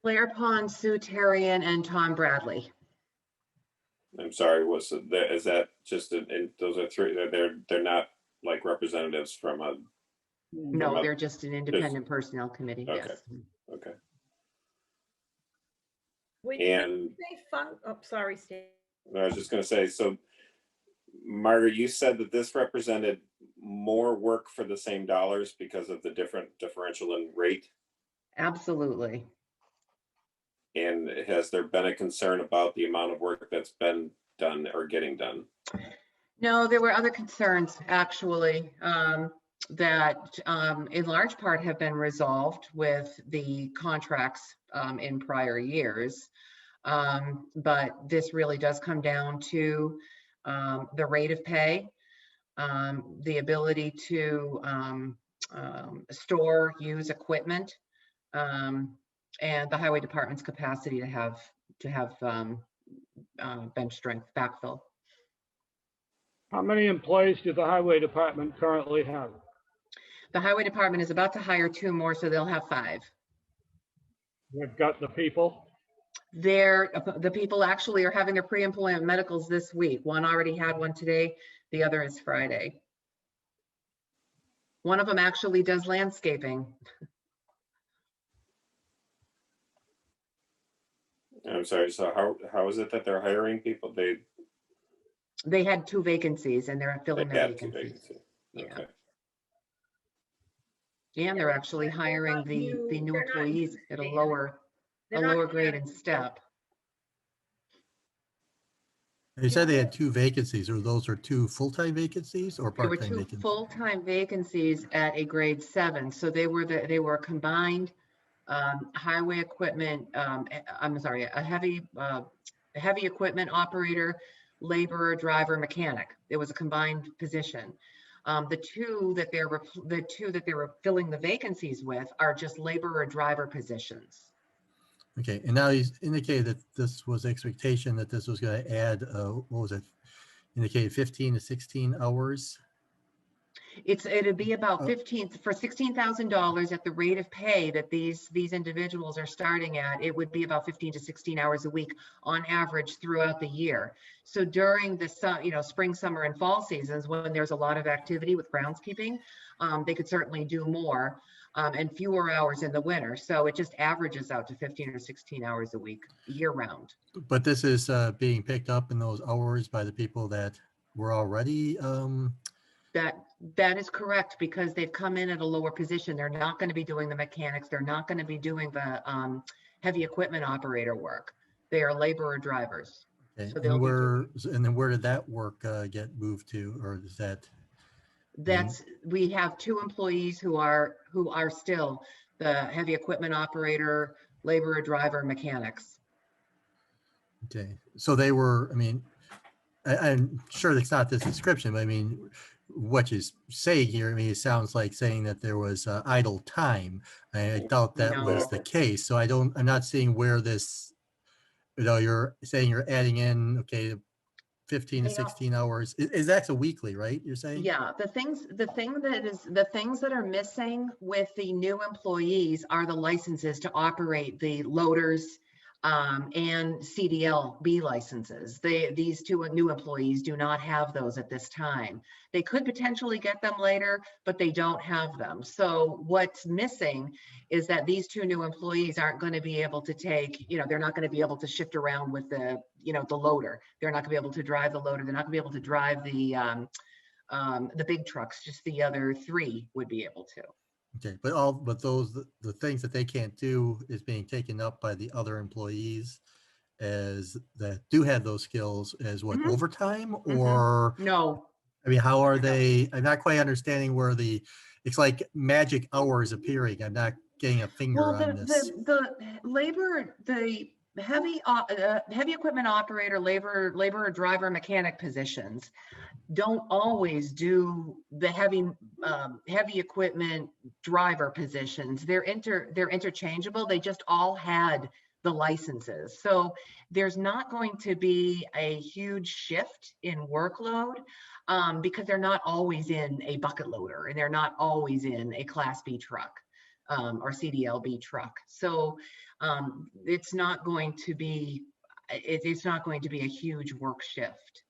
Claire Pond, Sue Terrian, and Tom Bradley. I'm sorry, is that just those are three? They're not like representatives from a. No, they're just an independent personnel committee. Okay. Yes. Okay. When And you say oh, sorry, Steve. I was just going to say, so Margaret, you said that this represented more work for the same dollars because of the differential in rate. Absolutely. And has there been a concern about the amount of work that's been done or getting done? No, there were other concerns actually that in large part have been resolved with the contracts in prior years. But this really does come down to the rate of pay, the ability to store, use equipment, and the highway department's capacity to have bench strength backfill. How many employees do the highway department currently have? The highway department is about to hire 2 more, so they'll have 5. We've got the people. The people actually are having their pre-employment medicals this week. One already had one today. The other is Friday. One of them actually does landscaping. I'm sorry, so how is it that they're hiring people? They had 2 vacancies and they're filling their have 2 vacancies. vacancies. Yeah. Okay. And they're actually hiring the new employees at a lower grade and step. You said they had 2 vacancies, or those are 2 full-time vacancies or There were part-time 2 vacancies? full-time vacancies at a grade 7. So they were combined highway equipment, I'm sorry, a heavy equipment operator, laborer, driver, mechanic. It was a combined position. The two that they were filling the vacancies with are just laborer, driver positions. Okay, and now he's indicated that this was expectation that this was going to add, what was it? Indicated 15 to 16 hours. It'd be about $16,000 at the rate of pay that these individuals are starting at. It would be about 15 to 16 hours a week on average throughout the year. So during the spring, summer, and fall seasons, when there's a lot of activity with groundskeeping, they could certainly do more and fewer hours in the winter. So it just averages out to 15 or 16 hours a week year round. But this is being picked up in those hours by the people that were already That is correct, because they've come in at a lower position. They're not going to be doing the mechanics. They're not going to be doing the heavy equipment operator work. They are laborer drivers. okay. So they'll And then where did that work get moved to, or is that? We have 2 employees who are still the heavy equipment operator, laborer, driver, mechanics. Okay, so they were, I mean, I'm sure it's not this description, but I mean, what you say here, I mean, it sounds like saying that there was idle time. I doubt that was the case. So I'm not seeing where this, you're saying you're adding in, okay, 15 to 16 hours. Is that's a weekly, right? You're saying? Yeah, the things that are missing with the new employees are the licenses to operate the loaders and CDL-B licenses. These 2 new employees do not have those at this time. They could potentially get them later, but they don't have them. So what's missing is that these 2 new employees aren't going to be able to take, they're not going to be able to shift around with the loader. They're not going to be able to drive the loader. They're not going to be able to drive the big trucks. Just the other 3 would be able to. Okay, but the things that they can't do is being taken up by the other employees as that do have those skills as what, overtime or? No. I mean, how are they? I'm not quite understanding where it's like magic hours appearing. I'm not getting a finger on this. The labor, the heavy equipment operator, laborer, driver, mechanic positions don't always do the heavy equipment driver positions. They're interchangeable. They just all had the licenses. So there's not going to be a huge shift in workload because they're not always in a bucket loader and they're not always in a Class B truck or CDL-B truck. So it's not going to be a huge work shift.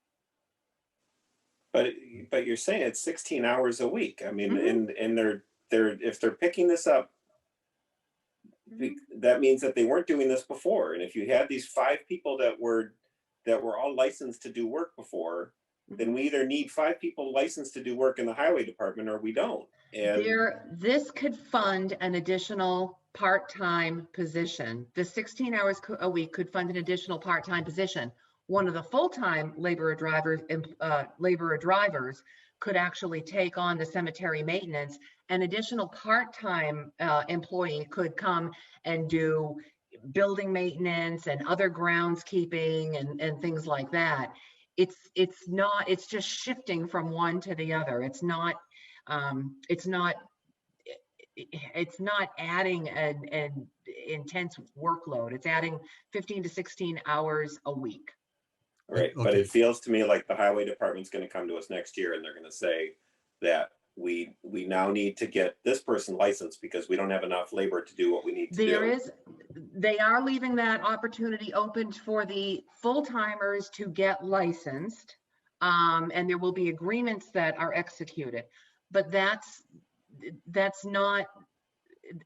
But you're saying it's 16 hours a week. I mean, and they're if they're picking this up, that means that they weren't doing this before. And if you had these 5 people that were all licensed to do work before, then we either need 5 people licensed to do work in the highway department or we don't. And this could fund an additional part-time position. The 16 hours a week could fund an additional part-time position. One of the full-time laborer drivers could actually take on the cemetery maintenance. An additional part-time employee could come and do building maintenance and other groundskeeping and things like that. It's just shifting from one to the other. It's not adding an intense workload. It's adding 15 to 16 hours a week. Right, but Okay. it feels to me like the highway department's going to come to us next year and they're going to say that we now need to get this person licensed because we don't have enough labor to do what we need to do. They are leaving that opportunity open for the full-timers to get licensed, and there will be agreements that are executed. But that's not,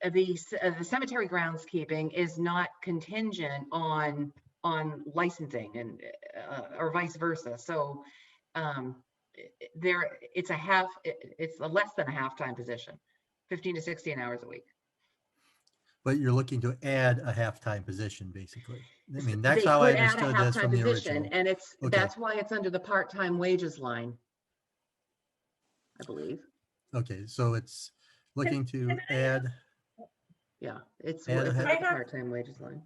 the cemetery groundskeeping is not contingent on licensing and or vice versa. So it's a less than a half-time position, 15 to 16 hours a week. But you're looking to add a half-time position, basically. I mean, that's They how I could add a understood this half-time from the position, original. and Okay. that's why it's under the part-time wages line, I believe. Okay, so it's looking to add, Yeah, it's And under I the have- part-time wages line.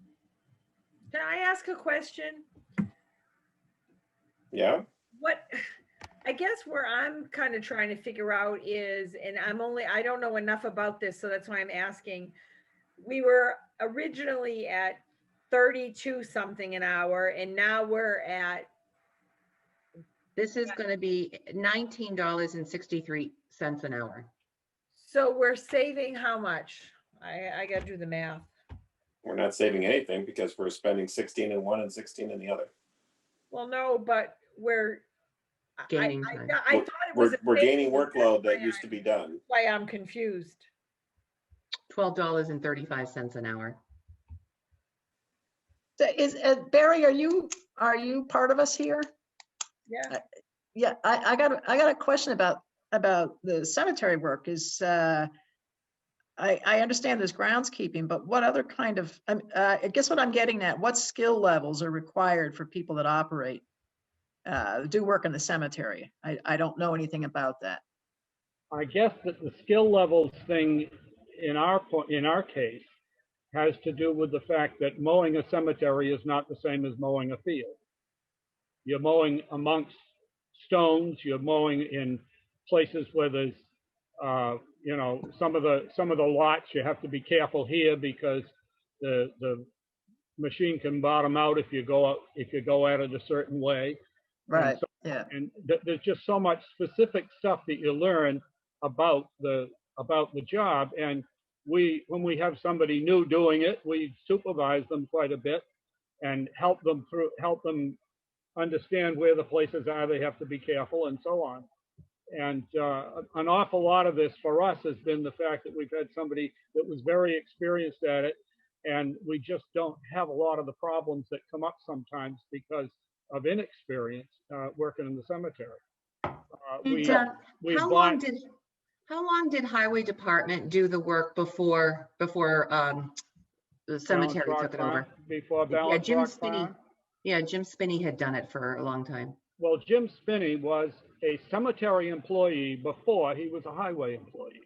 Can I ask a question? Yeah, I guess where I'm kind of trying to figure out is, and I don't know enough about this, so that's why I'm asking. We were originally at 32 something an hour, and now we're at, This is going to be $19.63 an hour. so we're saving how much? I gotta do the math. we're not saving anything because we're spending 16 in one and 16 in the other. Well, no, but we're Gaining I time. thought it was. We're gaining savings. workload That's that used to be done. why I'm confused. $12.35 an hour. So Barry, are you part of us here? Yeah. Yeah, I got a question about the cemetery work. I understand there's groundskeeping, but what other kind of, I guess what I'm getting at, what skill levels are required for people that operate, do work in the cemetery? I don't know anything about that. I guess that the skill levels thing in our case has to do with the fact that mowing a cemetery is not the same as mowing a field. You're mowing amongst stones, you're mowing in places where there's some of the lots you have to be careful here because the machine can bottom out if you go at it a certain way. Right. And there's just so much specific stuff that you learn about the job. And when we have somebody new doing it, we supervise them quite a bit and help them understand where the places are they have to be careful and so on. And an awful lot of this for us has been the fact that we've had somebody that was very experienced at it, and we just don't have a lot of the problems that come up sometimes because of inexperience working in the cemetery. How long did Highway Department do the work before the cemetery took it over? Before Yeah, Balance Jim Rock Spinney. Farm? Yeah, Jim Spinney had done it for a long time. Well, Jim Spinney was a cemetery employee before he was a highway employee.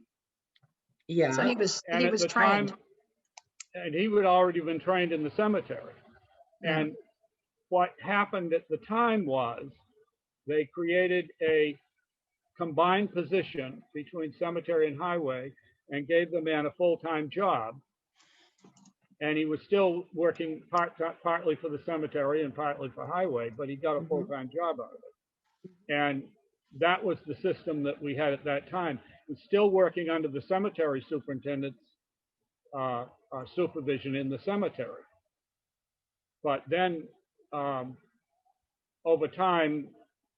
Yeah. So he was And trained. And he would already been trained in the cemetery. Yeah. And what happened at the time was they created a combined position between cemetery and highway and gave the man a full-time job. And he was still working partly for the cemetery and partly for highway, but he got a full-time job out of it. And that was the system that we had at that time. He's still working under the cemetery superintendent's supervision in the cemetery. But then over time,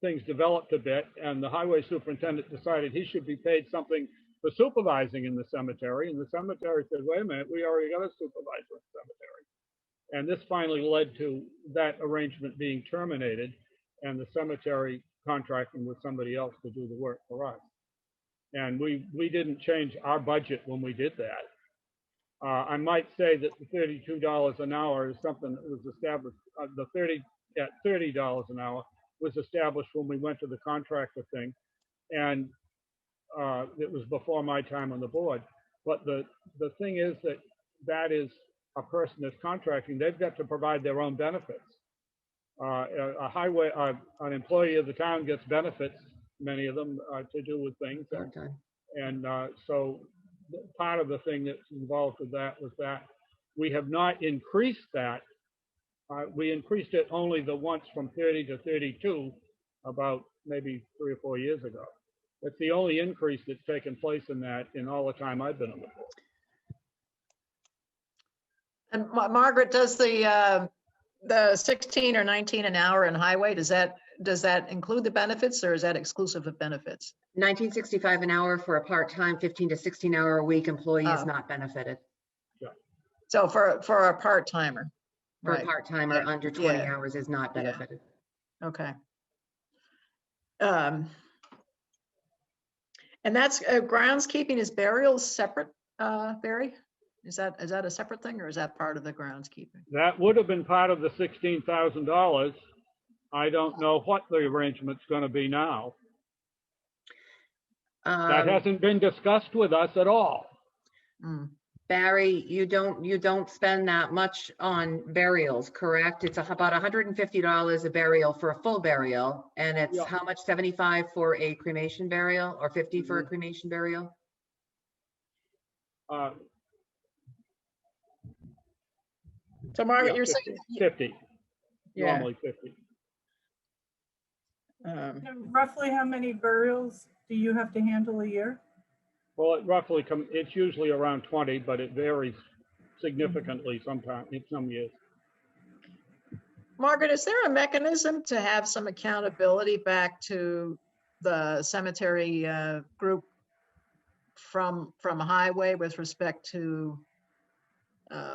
things developed a bit, and the highway superintendent decided he should be paid something for supervising in the cemetery. And the cemetery said, wait a minute, we already got a supervisor in the cemetery. And this finally led to that arrangement being terminated and the cemetery contracting with somebody else to do the work for us. And we didn't change our budget when we did that. I might say that the $32 an hour is something that was established, the 30 at $30 an hour was established when we went to the contractor thing. And it was before my time on the board. But the thing is that is a person that's contracting, they've got to provide their own benefits. An employee of the town gets benefits, many of them to do with things. And so part of the thing that's involved with that was that we have not increased that. We increased it only the once from 30 to 32 about maybe 3 or 4 years ago. That's the only increase that's taken place in that in all the time I've been on the board. And Margaret, does the 16 or 19 an hour in highway, does that include the benefits, or is that exclusive of benefits? $19.65 an hour for a part-time 15 to 16 hour a week employee is Oh. not benefited. Yeah. So for a part-timer. For Right. a part-timer Yeah. under 20 Yeah. hours is not Yeah. benefited. Okay. And that's groundskeeping, is burials separate, Barry? Is that a separate thing, or is that part of the groundskeeping? That would have been part of the $16,000. I don't know what the arrangement's going to be now. That hasn't been discussed with us at all. Mm. Barry, you don't spend that much on burials, correct? It's about $150 a burial for a full burial, and it's Yeah. how much? 75 for a cremation burial, or 50 for a Mhm. cremation burial? So Margaret, Yeah, you're 50, saying, 50, yeah. normally 50. Roughly how many burials do you have to handle a year? Well, it's usually around 20, but it varies significantly sometimes in some years. Margaret, is there a mechanism to have some accountability back to the cemetery group from highway with respect to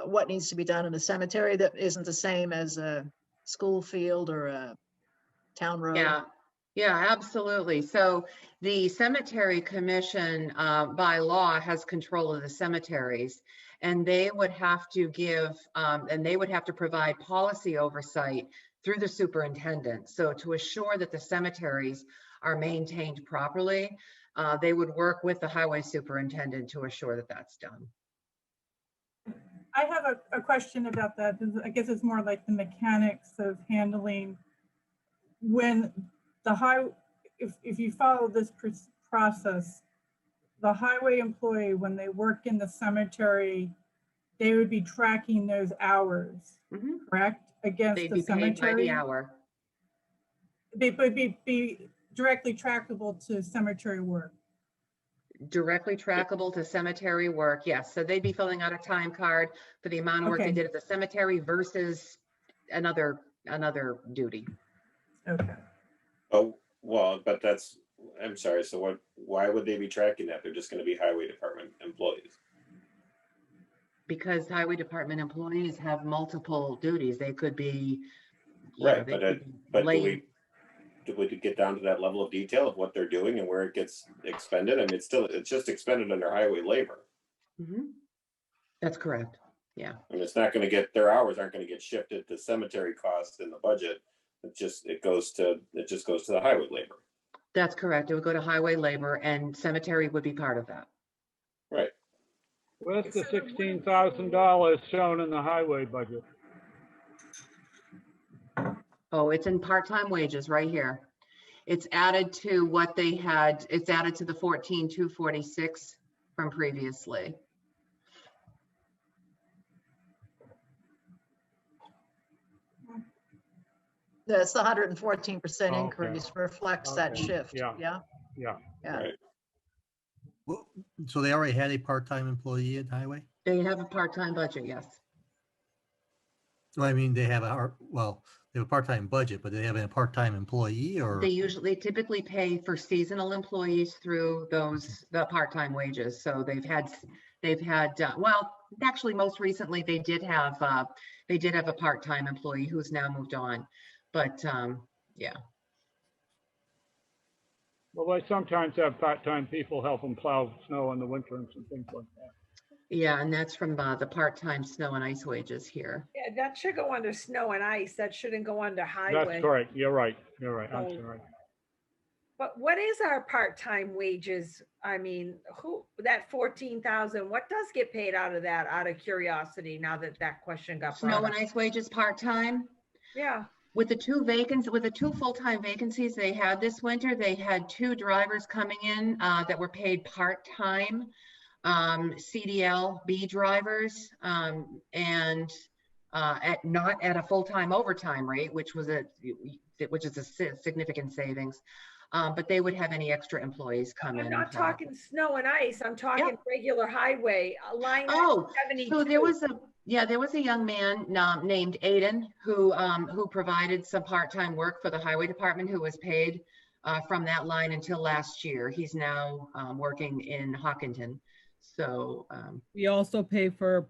what needs to be done in a cemetery that isn't the same as a school field or a town road? Yeah, absolutely. So the Cemetery Commission by law has control of the cemeteries, and they would have to provide policy oversight through the superintendent. So to assure that the cemeteries are maintained properly, they would work with the highway superintendent to assure that that's done. I have a question about that. I guess it's more like the mechanics of handling when if you follow this process, the highway employee, when they work in the cemetery, they would be tracking those hours, correct? Against They'd the be paid by cemetery. the hour. They would be directly trackable to cemetery work. Directly trackable to cemetery work, yes. So they'd be filling out a time card for the amount of work they did at the cemetery versus another duty. Okay. Oh, well, but I'm sorry, so why would they be tracking that? They're just going to be highway department employees. Because highway department employees have multiple duties. They could be. Right, but do we get down to that level of detail of what they're doing and where it gets expended? I mean, it's just expended under highway labor. That's correct. Yeah. And it's not going to their hours aren't going to get shifted to cemetery costs in the budget. It just goes to the highway labor. That's correct. It would go to highway labor, and cemetery would be part of that. Right. Where's the $16,000 shown in the highway budget? Oh, it's in part-time wages right here. It's added to what they had. It's added to the 14,246 from previously. That's the 114% Okay. increase reflects that Okay. shift. Yeah. Right. Well, so they already had a part-time employee at highway? They have a part-time budget, yes. Well, I mean, they have they have a part-time budget, but they have a part-time employee, or? They typically pay for seasonal employees through the part-time wages. So they've had well, actually most recently they did have a part-time employee who's now moved on, but yeah. Well, they sometimes have part-time people help them plow snow in the winter and some things like that. Yeah, and that's from the part-time snow and ice wages here. Yeah, that should go under snow and ice. That shouldn't go under That's highway. correct. You're right. You're right. I'm So- sorry. But what is our part-time wages? I mean, that 14,000, what does get paid out of that, out of curiosity, now that that question got Snow brought and up? ice wages part-time. Yeah, With the two full-time vacancies they had this winter, they had 2 drivers coming in that were paid part-time, CDL B drivers, and not at a full-time overtime rate, which is a significant savings. But they would have any extra employees come in. I'm and not help. talking snow and ice. I'm talking regular highway, line Oh, 72. so there was a young man named Aiden who provided some part-time work for the highway department, who was paid from that line until last year. He's now working in Hawkinton. So We also pay for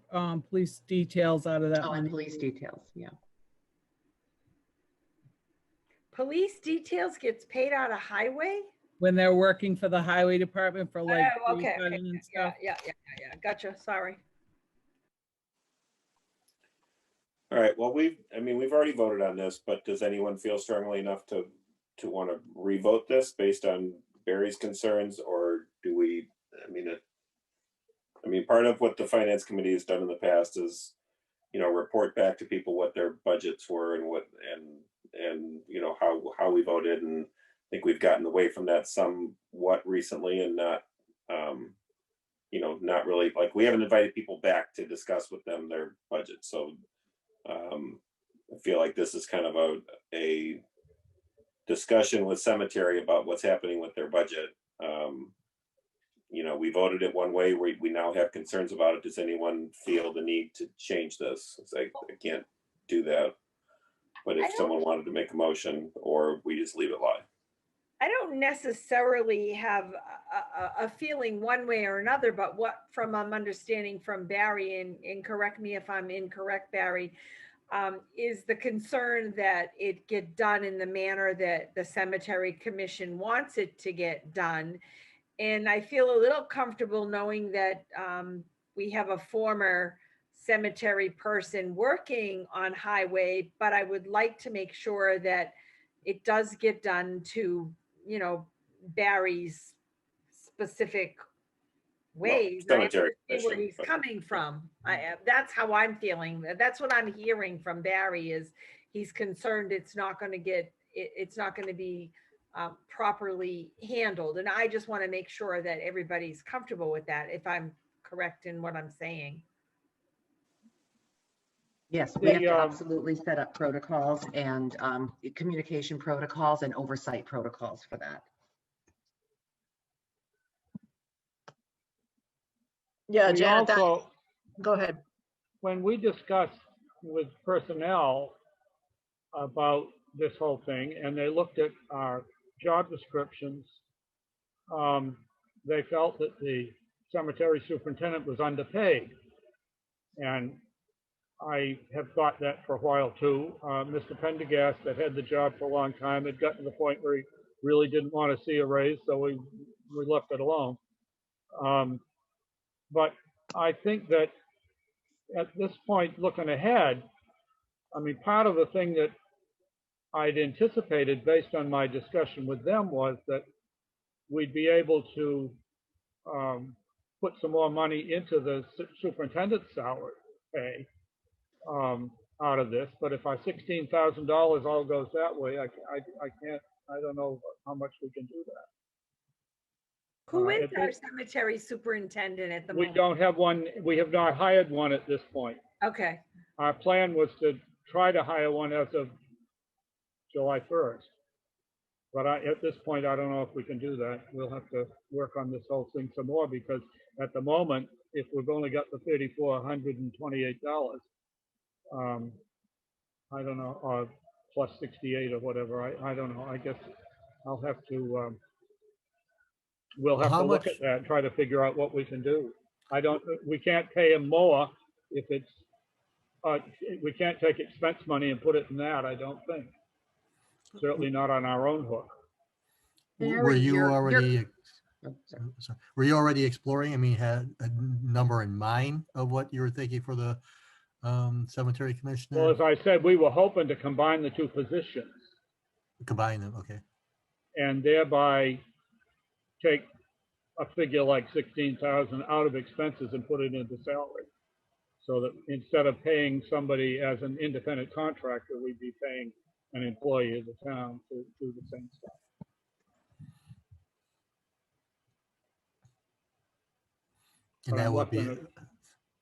police details out of that and money. police details, yeah. Police details gets paid out of highway? When they're working for the highway department for like Oh, tree okay, okay, cutting and yeah, stuff. yeah, gotcha, sorry. All right, well, we've already voted on this, but does anyone feel strongly enough to want to revote this based on Barry's concerns, or do we, part of what the finance committee has done in the past is, report back to people what their budgets were and how we voted, and I think we've gotten away from that somewhat recently, and not not really, like, we haven't invited people back to discuss with them their budget. So I feel like this is kind of a discussion with cemetery about what's happening with their budget. We voted it one way. We now have concerns about it. Does anyone feel the need to change this? I can't do that. But if someone wanted to make a motion, or we just leave it live. I don't necessarily have a feeling one way or another, but what from I'm understanding from Barry, and correct me if I'm incorrect, Barry, is the concern that it get done in the manner that the cemetery commission wants it to get done. And I feel a little comfortable knowing that we have a former cemetery person working on highway, but I would like to make sure that it does get done to, Barry's specific ways. Well, I cemetery understand where commission, he's but- coming from. That's how I'm feeling. That's what I'm hearing from Barry, is he's concerned it's not going to be properly handled. And I just want to make sure that everybody's comfortable with that, if I'm correct in what I'm saying. Yes, we have to The, absolutely set up protocols and communication protocols and oversight protocols for that. Yeah, We Janet, also, go ahead. when we discussed with personnel about this whole thing, and they looked at our job descriptions, they felt that the cemetery superintendent was underpaid. And I have thought that for a while too. Mr. Pendergast, that had the job for a long time, had gotten to the point where he really didn't want to see a raise, so we left it alone. But I think that at this point, looking ahead, part of the thing that I'd anticipated based on my discussion with them was that we'd be able to put some more money into the superintendent's salary pay out of this. But if our $16,000 all goes that way, I don't know how much we can do that. Who is our cemetery superintendent at the We moment? don't have one. We have not hired one at this point. Okay, Our plan was to try to hire one as of July 1st. But at this point, I don't know if we can do that. We'll have to work on this whole thing some more, because at the moment, if we've only got the $3,428, I don't know, or plus 68 or whatever, I don't know. I guess I'll have to, we'll have to look at that and try to figure out what we can do. We can't pay him more if it's, we can't take expense money and put it in that, I don't think. Certainly not on our own hook. Were you already Oh, sorry. So were you already exploring? I mean, had a number in mind of what you were thinking for the cemetery Well, commissioner? as I said, we were hoping to combine the two positions Combine them, okay. and thereby take a figure like 16,000 out of expenses and put it into salary. So that instead of paying somebody as an independent contractor, we'd be paying an employee of the town to do the same stuff. And But that would be,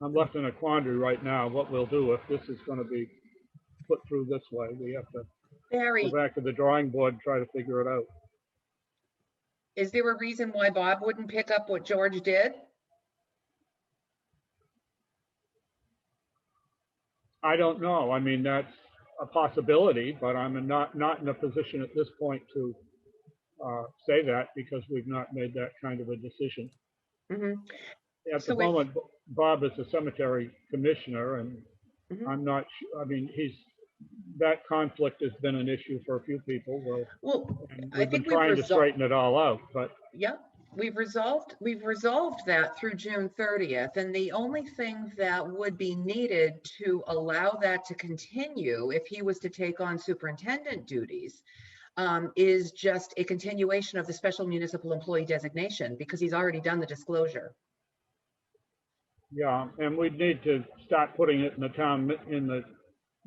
I'm left in a quandary right now. What we'll do if this is going to be put through this way, we have to Barry, go back to the drawing board and try to figure it out. is there a reason why Bob wouldn't pick up what George did? I don't know. I mean, that's a possibility, but I'm not in a position at this point to say that because we've not made that kind of a decision. Mhm. At So the if- moment, Bob is the cemetery commissioner, and Mhm. I'm not. I mean, that conflict has been an issue for a few people. Well, And I we've been think we've trying to resolved, straighten it all out, but yeah, we've resolved that through June 30th. And the only thing that would be needed to allow that to continue if he was to take on superintendent duties is just a continuation of the special municipal employee designation because he's already done the disclosure. yeah, and we need to start putting it in the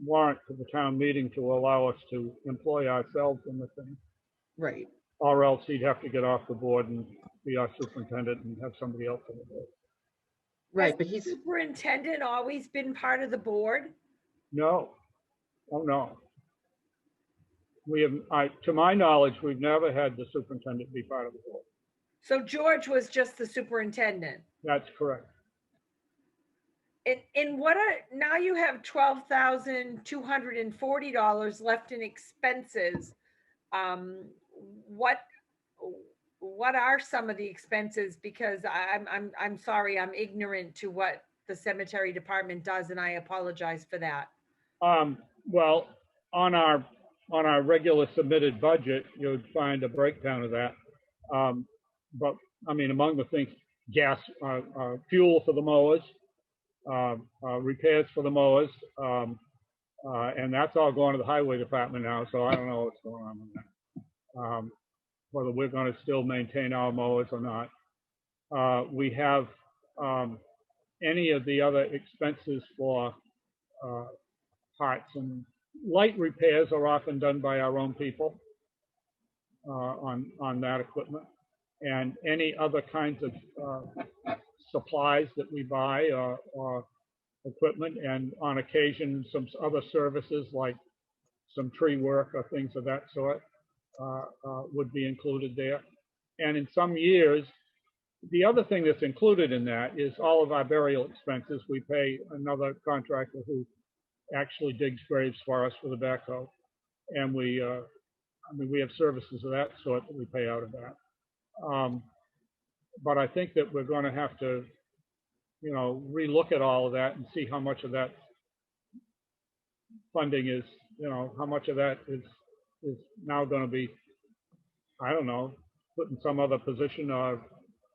warrant for the town meeting to allow us to employ ourselves in the thing. Right. Or else he'd have to get off the board and be our superintendent and have somebody else on the board. Right, Has but the he's, superintendent always been part of the board? No, oh no. We have, to my knowledge, we've never had the superintendent be part of the board. So George was just the superintendent. That's correct. And what are, now you have $12,240 left in expenses. What are some of the expenses? Because I'm sorry, I'm ignorant to what the cemetery department does, and I apologize for that. Well, on our regular submitted budget, you'd find a breakdown of that. But I mean, among the things, gas, fuel for the mowers, repairs for the mowers, and that's all going to the highway department now. So I don't know what's going on with that. Whether we're going to still maintain our mowers or not. We have any of the other expenses for parts and light repairs are often done by our own people on that equipment, and any other kinds of supplies that we buy or equipment, and on occasion some other services like some tree work or things of that sort would be included there. And in some years, the other thing that's included in that is all of our burial expenses. We pay another contractor who actually digs graves for us with a backhoe, and we have services of that sort that we pay out of that. But I think that we're going to have to, relook at all of that and see how much of that funding is, how much of that is now going to be, I don't know, put in some other position, or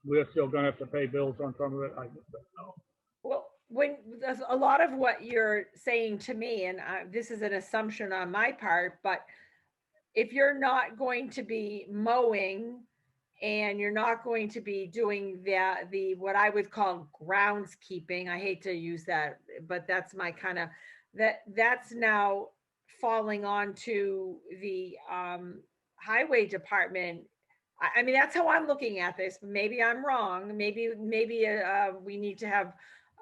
we're still going to have to pay bills on some of it. I just don't know. Well, when there's a lot of what you're saying to me, and this is an assumption on my part, but if you're not going to be mowing and you're not going to be doing the what I would call groundskeeping, I hate to use that, but that's my kind of, that's now falling onto the highway department. I mean, that's how I'm looking at this. Maybe I'm wrong. Maybe we need to have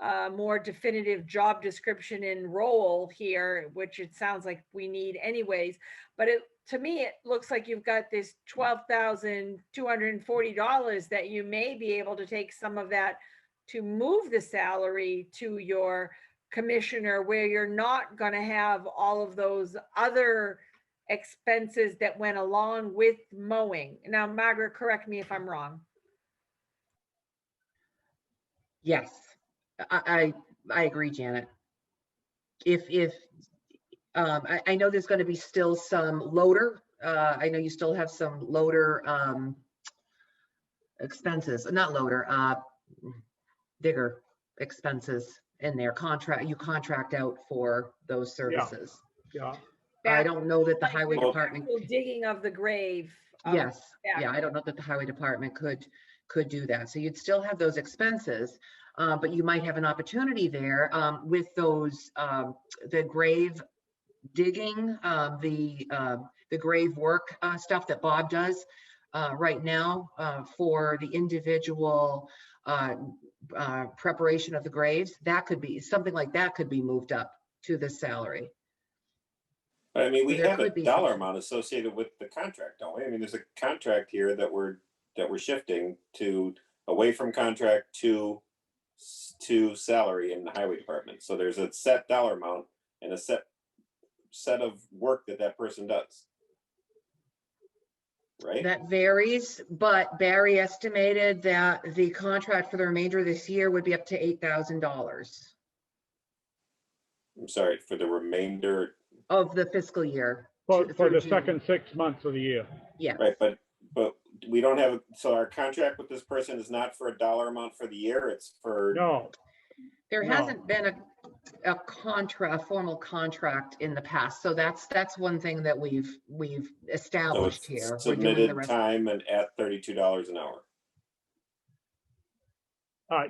a more definitive job description and role here, which it sounds like we need anyways. But to me, it looks like you've got this $12,240 that you may be able to take some of that to move the salary to your commissioner, where you're not going to have all of those other expenses that went along with mowing. Now, Margaret, correct me if I'm wrong. yes, I agree, Janet. I know there's going to be still some loader. I know you still have some loader expenses, not loader, digger expenses in their contract. You contract out for those services. Yeah, I don't know that the Like highway the department, actual digging of the grave. of yes, yeah, I backhoe. don't know that the highway department could do that. So you'd still have those expenses, but you might have an opportunity there with those, the grave digging, the grave work stuff that Bob does right now for the individual preparation of the graves. That could be something like that could be moved up to the salary. I mean, we There have a could be dollar something. amount associated with the contract, don't we? I mean, there's a contract here that we're shifting to away from contract to salary in the highway department. So there's a set dollar amount and a set of work that person does. Right? That varies, but Barry estimated that the contract for the remainder of this year would be up to $8,000 I'm sorry, for the remainder. of the fiscal year. for through the June. second 6 months of the year. Yeah. Right, but we don't have, so our contract with this person is not for a dollar amount for the year, it's for. No, There No. hasn't been a formal contract in the past. So that's one thing that we've So established it's here. We're doing the submitted rest. time and at $32 an hour.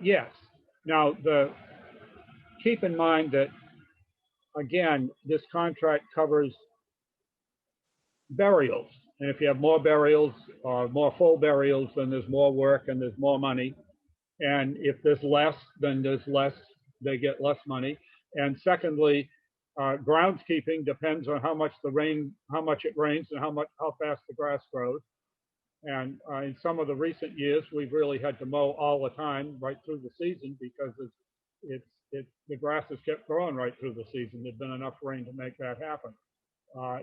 yes. Now, keep in mind that, again, this contract covers burials. And if you have more burials or more full burials, then there's more work and there's more money. And if there's less, then there's less, they get less money. And secondly, groundskeeping depends on how much it rains and how fast the grass grows. And in some of the recent years, we've really had to mow all the time right through the season because the grass has kept growing right through the season. There's been enough rain to make that happen.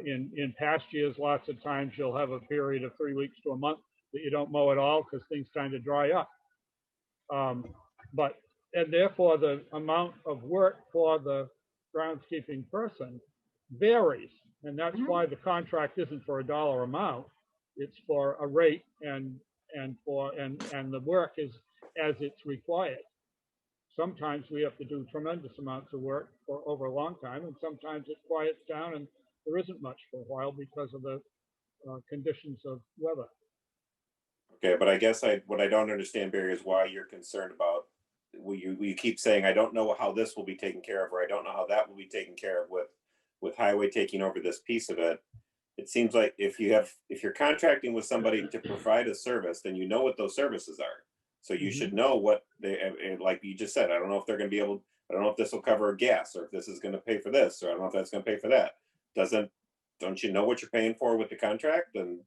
In past years, lots of times you'll have a period of 3 weeks to a month that you don't mow at all because things kind of dry up. And therefore the amount of work for the groundskeeping person varies. And that's why the contract isn't for a dollar amount. It's for a rate and the work is as it's required. Sometimes we have to do tremendous amounts of work for over a long time, and sometimes it quiets down and there isn't much for a while because of the conditions of weather. Okay, but I guess what I don't understand, Barry, is why you're concerned about, you keep saying, I don't know how this will be taken care of, or I don't know how that will be taken care of with highway taking over this piece of it. It seems like if you're contracting with somebody to provide a service, then you know what those services are. So you should know what like you just said, I don't know if they're going to be able, I don't know if this will cover gas, or if this is going to pay for this, or I don't know if that's going to pay for that. Don't you know what you're paying for with the contract? And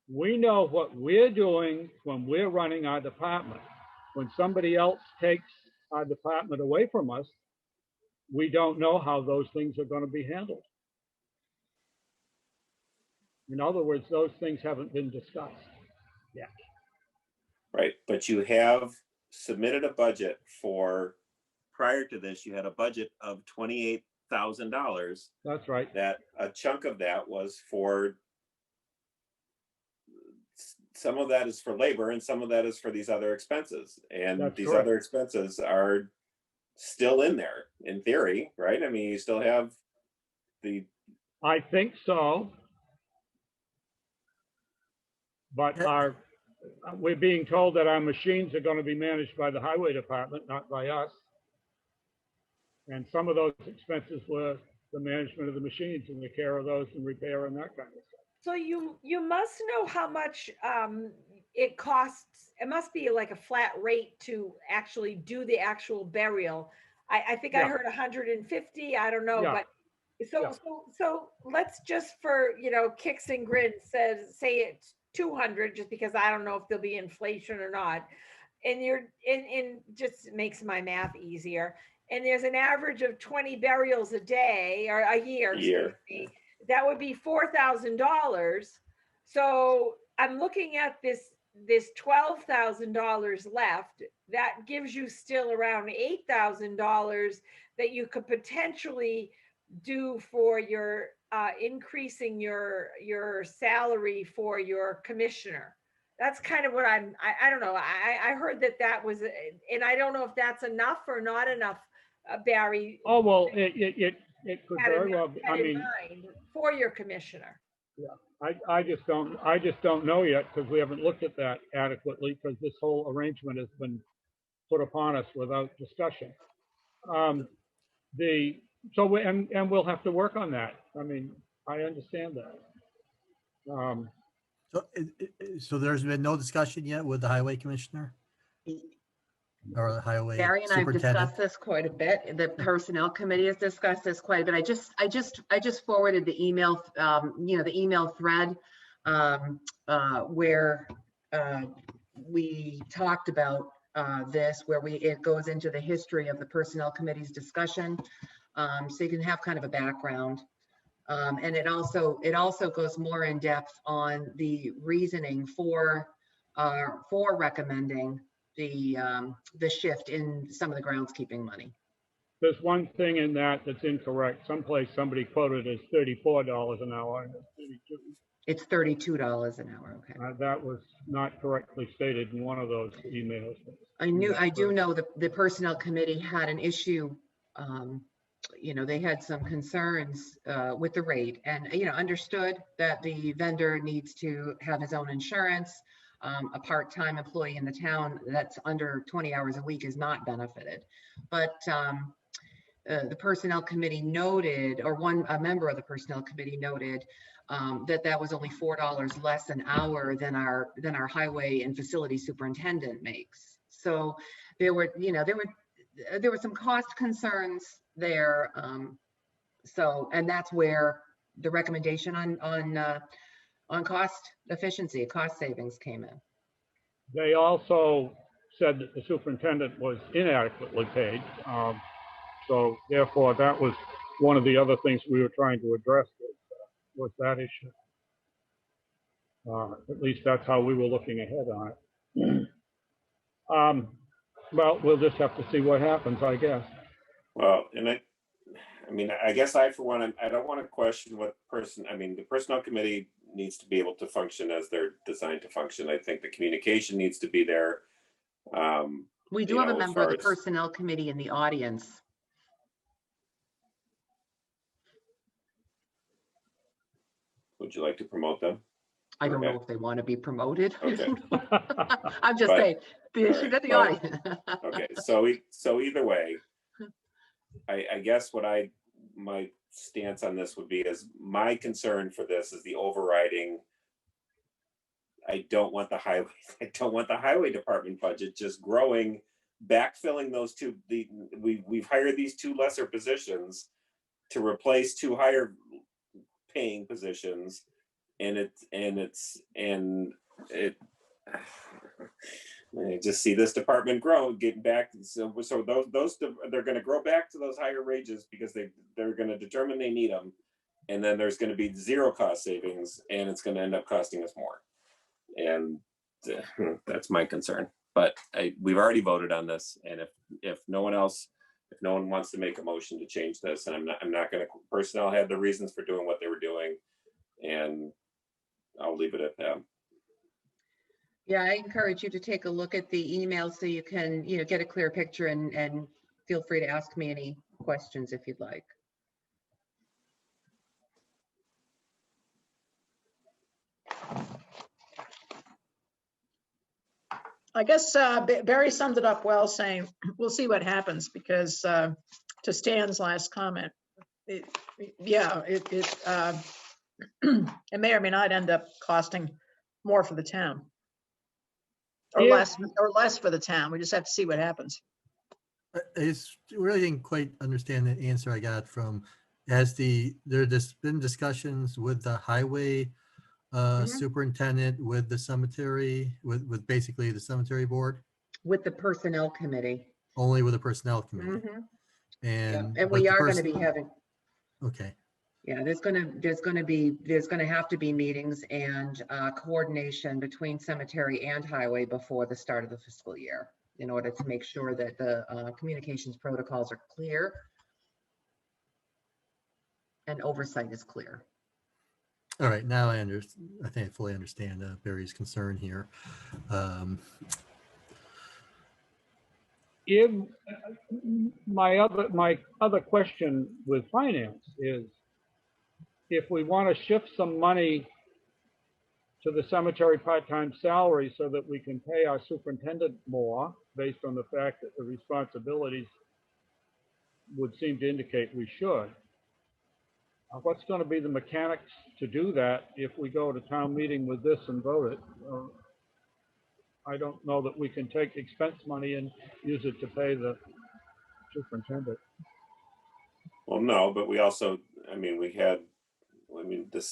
we know what we're doing when we're running our department. When somebody else takes our department away from us, we don't know how those things are going to be handled. In other words, those things haven't been discussed yet. right, but you have submitted a budget for, prior to this, you had a budget of $28,000. That's right. That a chunk of that was for, some of that is for labor and some of that is for these other expenses. And That's these correct. other expenses are still in there in theory, right? I mean, you still have I think so. But we're being told that our machines are going to be managed by the highway department, not by us. And some of those expenses were the management of the machines and the care of those and repair and that kind of stuff. So you must know how much it costs. It must be like a flat rate to actually do the actual burial. I think I heard 150. I don't know, but so let's just, for kicks and grins, say it's 200, just because I don't know if there'll be inflation or not. And just makes my math easier. And there's an average of 20 burials a day or a year. Excuse me. That would be $4,000. So I'm looking at this $12,000 left. That gives you still around $8,000 that you could potentially do for your increasing your salary for your commissioner. That's kind of what I don't know. I heard that was, and I don't know if that's enough or not enough, Barry. Oh, well, it could had in- very well, had in I mean, mind for your commissioner. I just don't know yet because we haven't looked at that adequately because this whole arrangement has been put upon us without discussion. And we'll have to work on that. I mean, I understand that. So there's been no discussion yet with the highway commissioner? Or the highway Barry and I have superintendent? discussed this quite a bit. The personnel committee has discussed this quite a bit. I just forwarded the email, the email thread where we talked about this, where it goes into the history of the personnel committee's discussion. So you can have kind of a background. And it also goes more in depth on the reasoning for recommending the shift in some of the groundskeeping money. There's one thing in that that's incorrect. Someplace somebody quoted as $34 an hour. And it's $32. It's $32 an hour. Okay. That was not correctly stated in one of those emails. I do know the personnel committee had an issue. They had some concerns with the rate, and understood that the vendor needs to have his own insurance. A part-time employee in the town that's under 20 hours a week is not benefited. But the personnel committee noted, or a member of the personnel committee noted, that was only $4 less an hour than our highway and facility superintendent makes. So there were some cost concerns there. And that's where the recommendation on cost efficiency, cost savings came in. They also said that the superintendent was inadequately paid. So therefore, that was one of the other things we were trying to address was that issue. At least that's how we were looking ahead on it. Well, we'll just have to see what happens, I guess. Well, and I guess for one, I don't want to question the personnel committee needs to be able to function as they're designed to function. I think the communication needs to be there. We do have a member of the personnel committee in the audience. Would you like to promote them? I don't know if they want to be promoted. Okay. I'm just saying, she's in the audience. Okay, so either way, I guess my stance on this would be is my concern for this is the overriding. I don't want the highway department budget just growing, backfilling those two. We've hired these two lesser positions to replace two higher paying positions, and I just see this department grow, getting back. So those they're going to grow back to those higher wages because they're going to determine they need them, and then there's going to be zero cost savings, and it's going to end up costing us more. And that's my concern. But we've already voted on this, and if no one wants to make a motion to change this, and I'm not going to. Personnel had the reasons for doing what they were doing, and I'll leave it at that. Yeah, I encourage you to take a look at the email so you can, get a clear picture, and feel free to ask me any questions if you'd like. I guess Barry summed it up well, saying we'll see what happens, because to Stan's last comment, it may or may not end up costing more for the town, or less for the town. We just have to see what happens. I really didn't quite understand the answer I got from, there's been discussions with the highway superintendent, with the cemetery, with basically the cemetery board? With the personnel committee. Only with the personnel committee. And we are going to be having. Okay. Yeah, there's going to have to be meetings and coordination between cemetery and highway before the start of the fiscal year, in order to make sure that the communications protocols are clear and oversight is clear. All right, now I think I fully understand Barry's concern here. If my other question with finance is, if we want to shift some money to the cemetery part-time salary so that we can pay our superintendent more, based on the fact that the responsibilities would seem to indicate we should. What's going to be the mechanics to do that if we go to town meeting with this and vote it? I don't know that we can take expense money and use it to pay the superintendent. Well, no, but we also,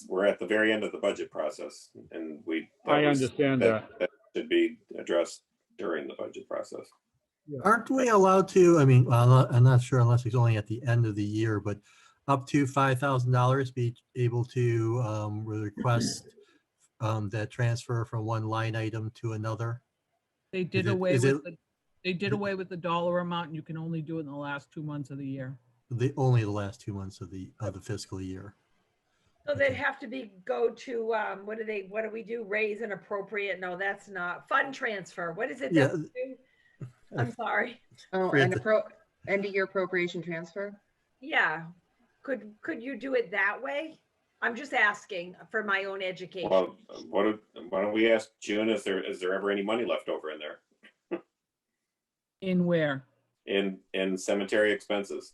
we're at the very end of the budget process, and I understand that. That should be addressed during the budget process. Aren't we allowed to, well, I'm not sure unless it's only at the end of the year, but up to $5,000 be able to request that transfer from one line item to another? They did away with the dollar amount, and you can only do it in the last 2 months of the year. Only the last 2 months of the fiscal year. So they'd have to go to, what do we do? Raise and appropriate? No, that's not. Fund transfer. What is it? Yeah. That we do? I'm sorry. Oh, and end of year appropriation transfer? Yeah. Could you do it that way? I'm just asking for my own education. Well, why don't we ask June, is there ever any money left over in there? In where? In cemetery expenses.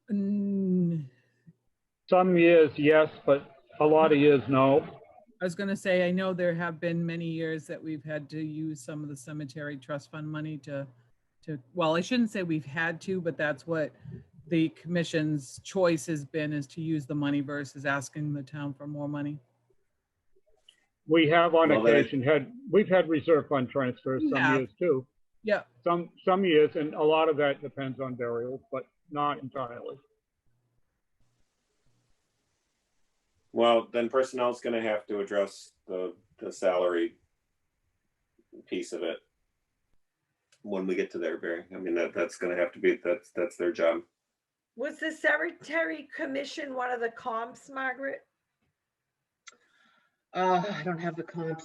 Some years, yes, but a lot of years, no. I was going to say, I know there have been many years that we've had to use some of the cemetery trust fund money to, well, I shouldn't say we've had to, but that's what the commission's choice has been, is to use the money versus asking the town for more money. We have on occasion we've had reserve fund transfers some years too. Yeah. Some years, and a lot of that depends on burials, but not entirely. Well, then personnel is going to have to address the salary piece of it when we get to there, Barry. That's going to have to be, that's their job. Was the Cemetery Commission one of the comps, Margaret? I don't have the comp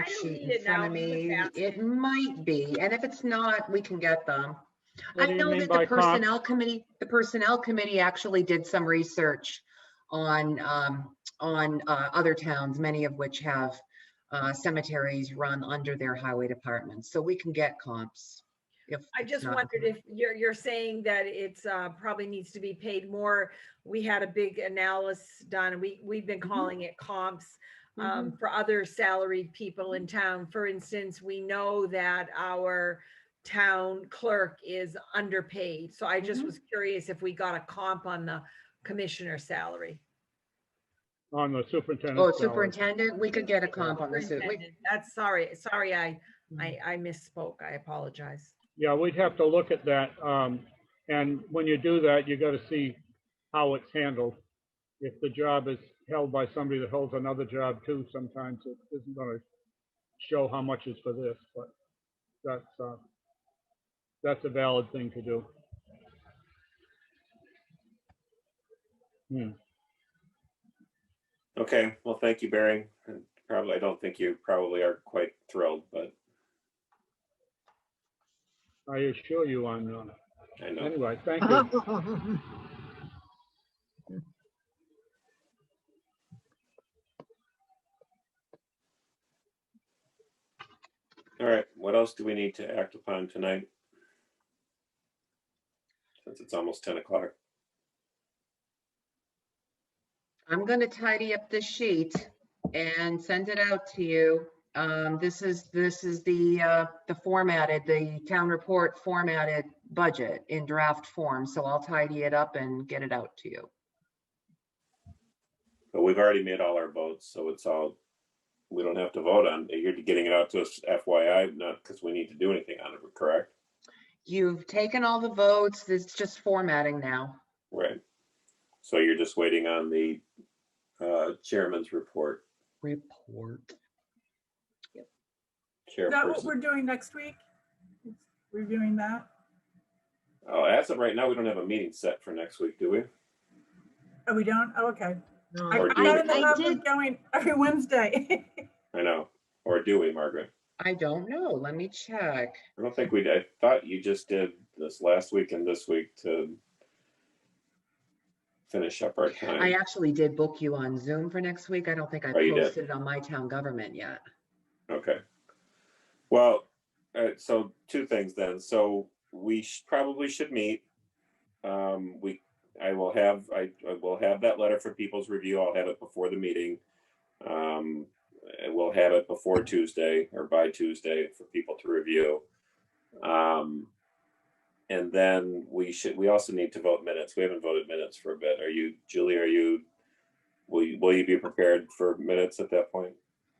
sheet in front of me. It might be, and if it's not, we can get them. I know that the personnel committee actually did some research on other towns, many of which have cemeteries run under their highway departments, so we can get comps. I just wondered if you're saying that it's probably needs to be paid more. We had a big analysis done, and we've been calling it comps for other salaried people in town. For instance, we know that our town clerk is underpaid. So I just was curious if we got a comp on the commissioner salary. On the superintendent. Oh, superintendent, we could get a comp on this. That's sorry, I misspoke. I apologize. Yeah, we'd have to look at that. And when you do that, you got to see how it's handled. If the job is held by somebody that holds another job too, sometimes it isn't going to show how much is for this, but that's a valid thing to do. Okay, well, thank you, Barry. And I don't think you probably are quite thrilled, but I assure you I'm not. I know. Anyway, thank you. All right, what else do we need to act upon tonight? Since it's almost 10 o'clock. I'm going to tidy up this sheet and send it out to you. This is the formatted, the town report formatted budget in draft form. So I'll tidy it up and get it out to you. But we've already made all our votes, so it's all, we don't have to vote on. You're getting it out to us FYI, not because we need to do anything on it, correct? You've taken all the votes. It's just formatting now. Right. So you're just waiting on the chairman's report. Yep. Is that what we're doing next week? Reviewing that? Oh, as of right now, we don't have a meeting set for next week, do we? Oh, we don't? Oh, okay. No, I Or I do got we? in the I habit did, of going every Wednesday. I know. Or do we, Margaret? I don't know. Let me check. I don't think we did. I thought you just did this last week and this week to finish up our I time. actually did book you on Zoom for next week. I don't think I Oh, you did? posted it on my town government yet. Okay. Well, so two things then. So we probably should meet. I will have that letter for people's review. I'll have it before the meeting. We'll have it before Tuesday or by Tuesday for people to review. And then we also need to vote minutes. We haven't voted minutes for a bit. Julie, will you be prepared for minutes at that point?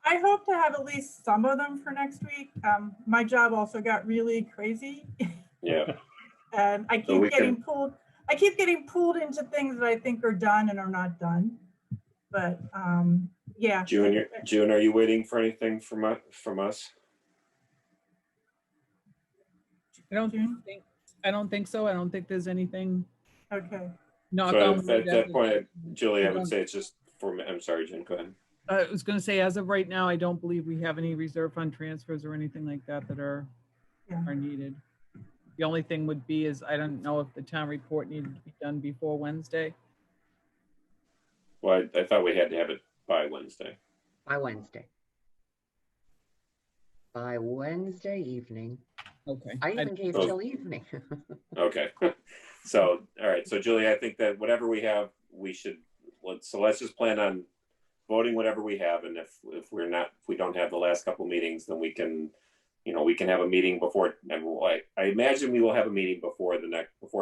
I hope to have at least some of them for next week. My job also got really crazy. Yeah. And I So we keep getting pulled into things that I think are done and are not done. But yeah. June, are you waiting for anything from us? I don't think so. I don't think there's anything. Okay. Knock So on at wood, that point, Julie, I I would don't- say it's just for me. I'm sorry, June, go ahead. I was gonna say, as of right now, I don't believe we have any reserve fund transfers or anything like that that are Yeah. needed. The only thing would be is, I don't know if the town report needed to be done before Wednesday. Well, I thought we had to have it by Wednesday. By Wednesday. By Wednesday evening. Okay. I even gave Oh. till evening. Okay. So, all right. So Julie, I think that whatever we have, let's just plan on voting whatever we have. And if we don't have the last couple meetings, then we can have a meeting before, and I imagine we will have a meeting before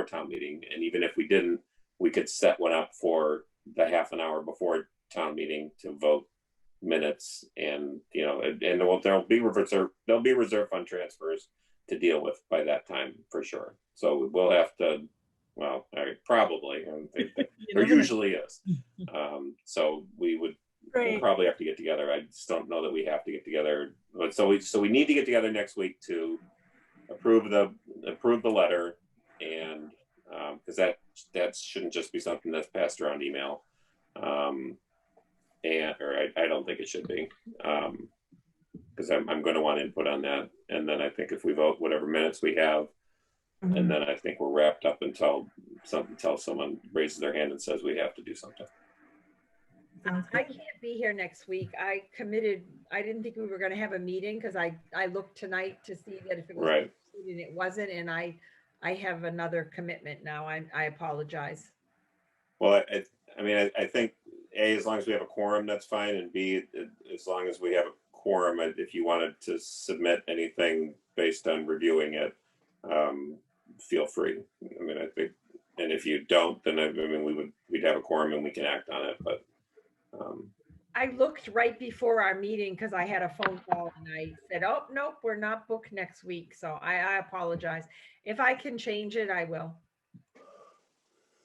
town meeting. And even if we didn't, we could set one up for the half an hour before town meeting to vote minutes, and there'll be reserve fund transfers to deal with by that time for sure. So we'll have to, well, probably, there usually is. So we'll Great. probably have to get together. I just don't know that we have to get together. But so we need to get together next week to approve the letter, and because that shouldn't just be something that's passed around email. I don't think it should be, because I'm going to want input on that. And then I think if we vote whatever minutes we have, and then I think we're wrapped up until someone raises their hand and says we have to do something. I can't be here next week. I committed, I didn't think we were going to have a meeting because I looked tonight to see that if it was Right. and it wasn't, and I have another commitment now. I apologize. Well, I think A, as long as we have a quorum, that's fine, and B, as long as we have a quorum, if you wanted to submit anything based on reviewing it, feel free. I mean, I think, and if you don't, then we'd have a quorum and we can act on it. But I looked right before our meeting because I had a phone call and I said, oh, nope, we're not booked next week. So I apologize. If I can change it, I will.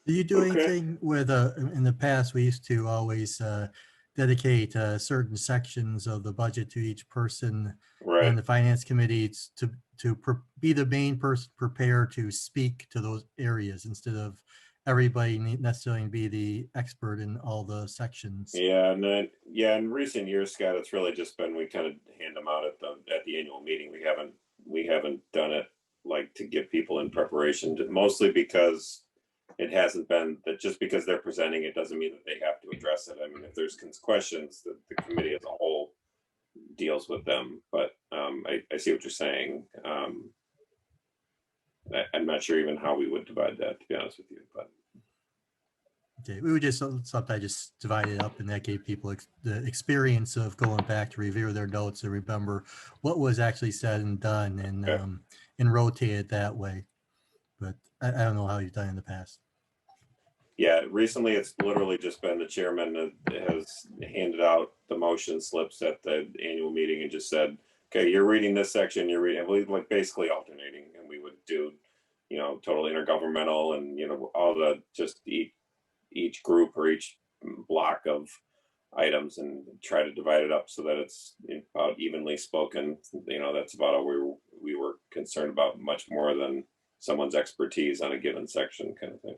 Do you do Okay. anything with, in the past, we used to always dedicate certain sections of the budget to each person right. on the finance committee to be the main person prepared to speak to those areas instead of everybody necessarily be the expert in all the sections. Yeah, and then in recent years, Scott, it's really just been we kind of hand them out at the annual meeting. We haven't done it like to give people in preparation, mostly because it hasn't been that just because they're presenting it doesn't mean that they have to address it. I mean, if there's questions, the committee as a whole deals with them. But I see what you're saying. I'm not sure even how we would divide that, to be honest with you. But okay, we would just sometimes just divide it up, and that gave people the experience of going back to review their notes and remember what was actually said and done, and okay. And rotate it that way. But I don't know how you've done in the past. Yeah, recently it's literally just been the chairman that has handed out the motion slips at the annual meeting and just said, okay, you're reading this section, you're reading, like basically alternating, and we would do, total intergovernmental and, all the, just each group or each block of items and try to divide it up so that it's about evenly spoken. That's about all we were concerned about, much more than someone's expertise on a given section kind of thing.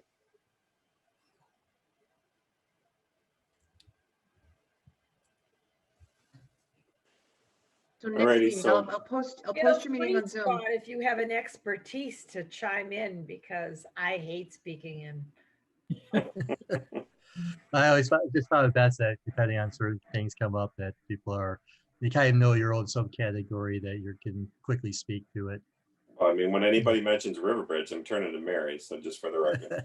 So next Alrighty, meeting, so- I'll post Feel your meeting on free, Zoom. Scott, if you have an expertise to chime in, because I hate speaking in. I always just thought it best that depending on certain things come up that people are, you kind of know your own subcategory that you can quickly speak to it. Well, I mean, when anybody mentions River Bridge, I'm turning to Mary, so just for the record.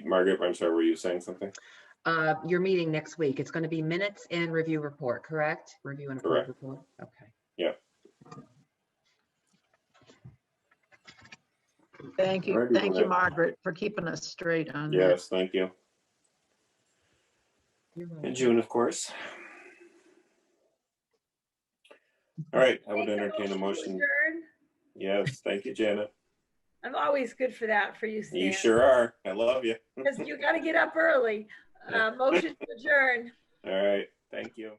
Margaret, I'm sorry, were you saying something? Your meeting next week, it's going to be minutes and review report, correct? Review and approve Correct. report. Okay. Yeah. Thank you. Alrighty, Thank you, well, Margaret, for keeping us straight on that. Yes, thank you. You're And welcome. June, of course. All right, I would Make entertain a to motion. adjourn. Yes, thank you, Janet. I'm always good for that for you, You Stan. sure are. I love you. Because you got to get up early. Motion to adjourn. All right, thank you.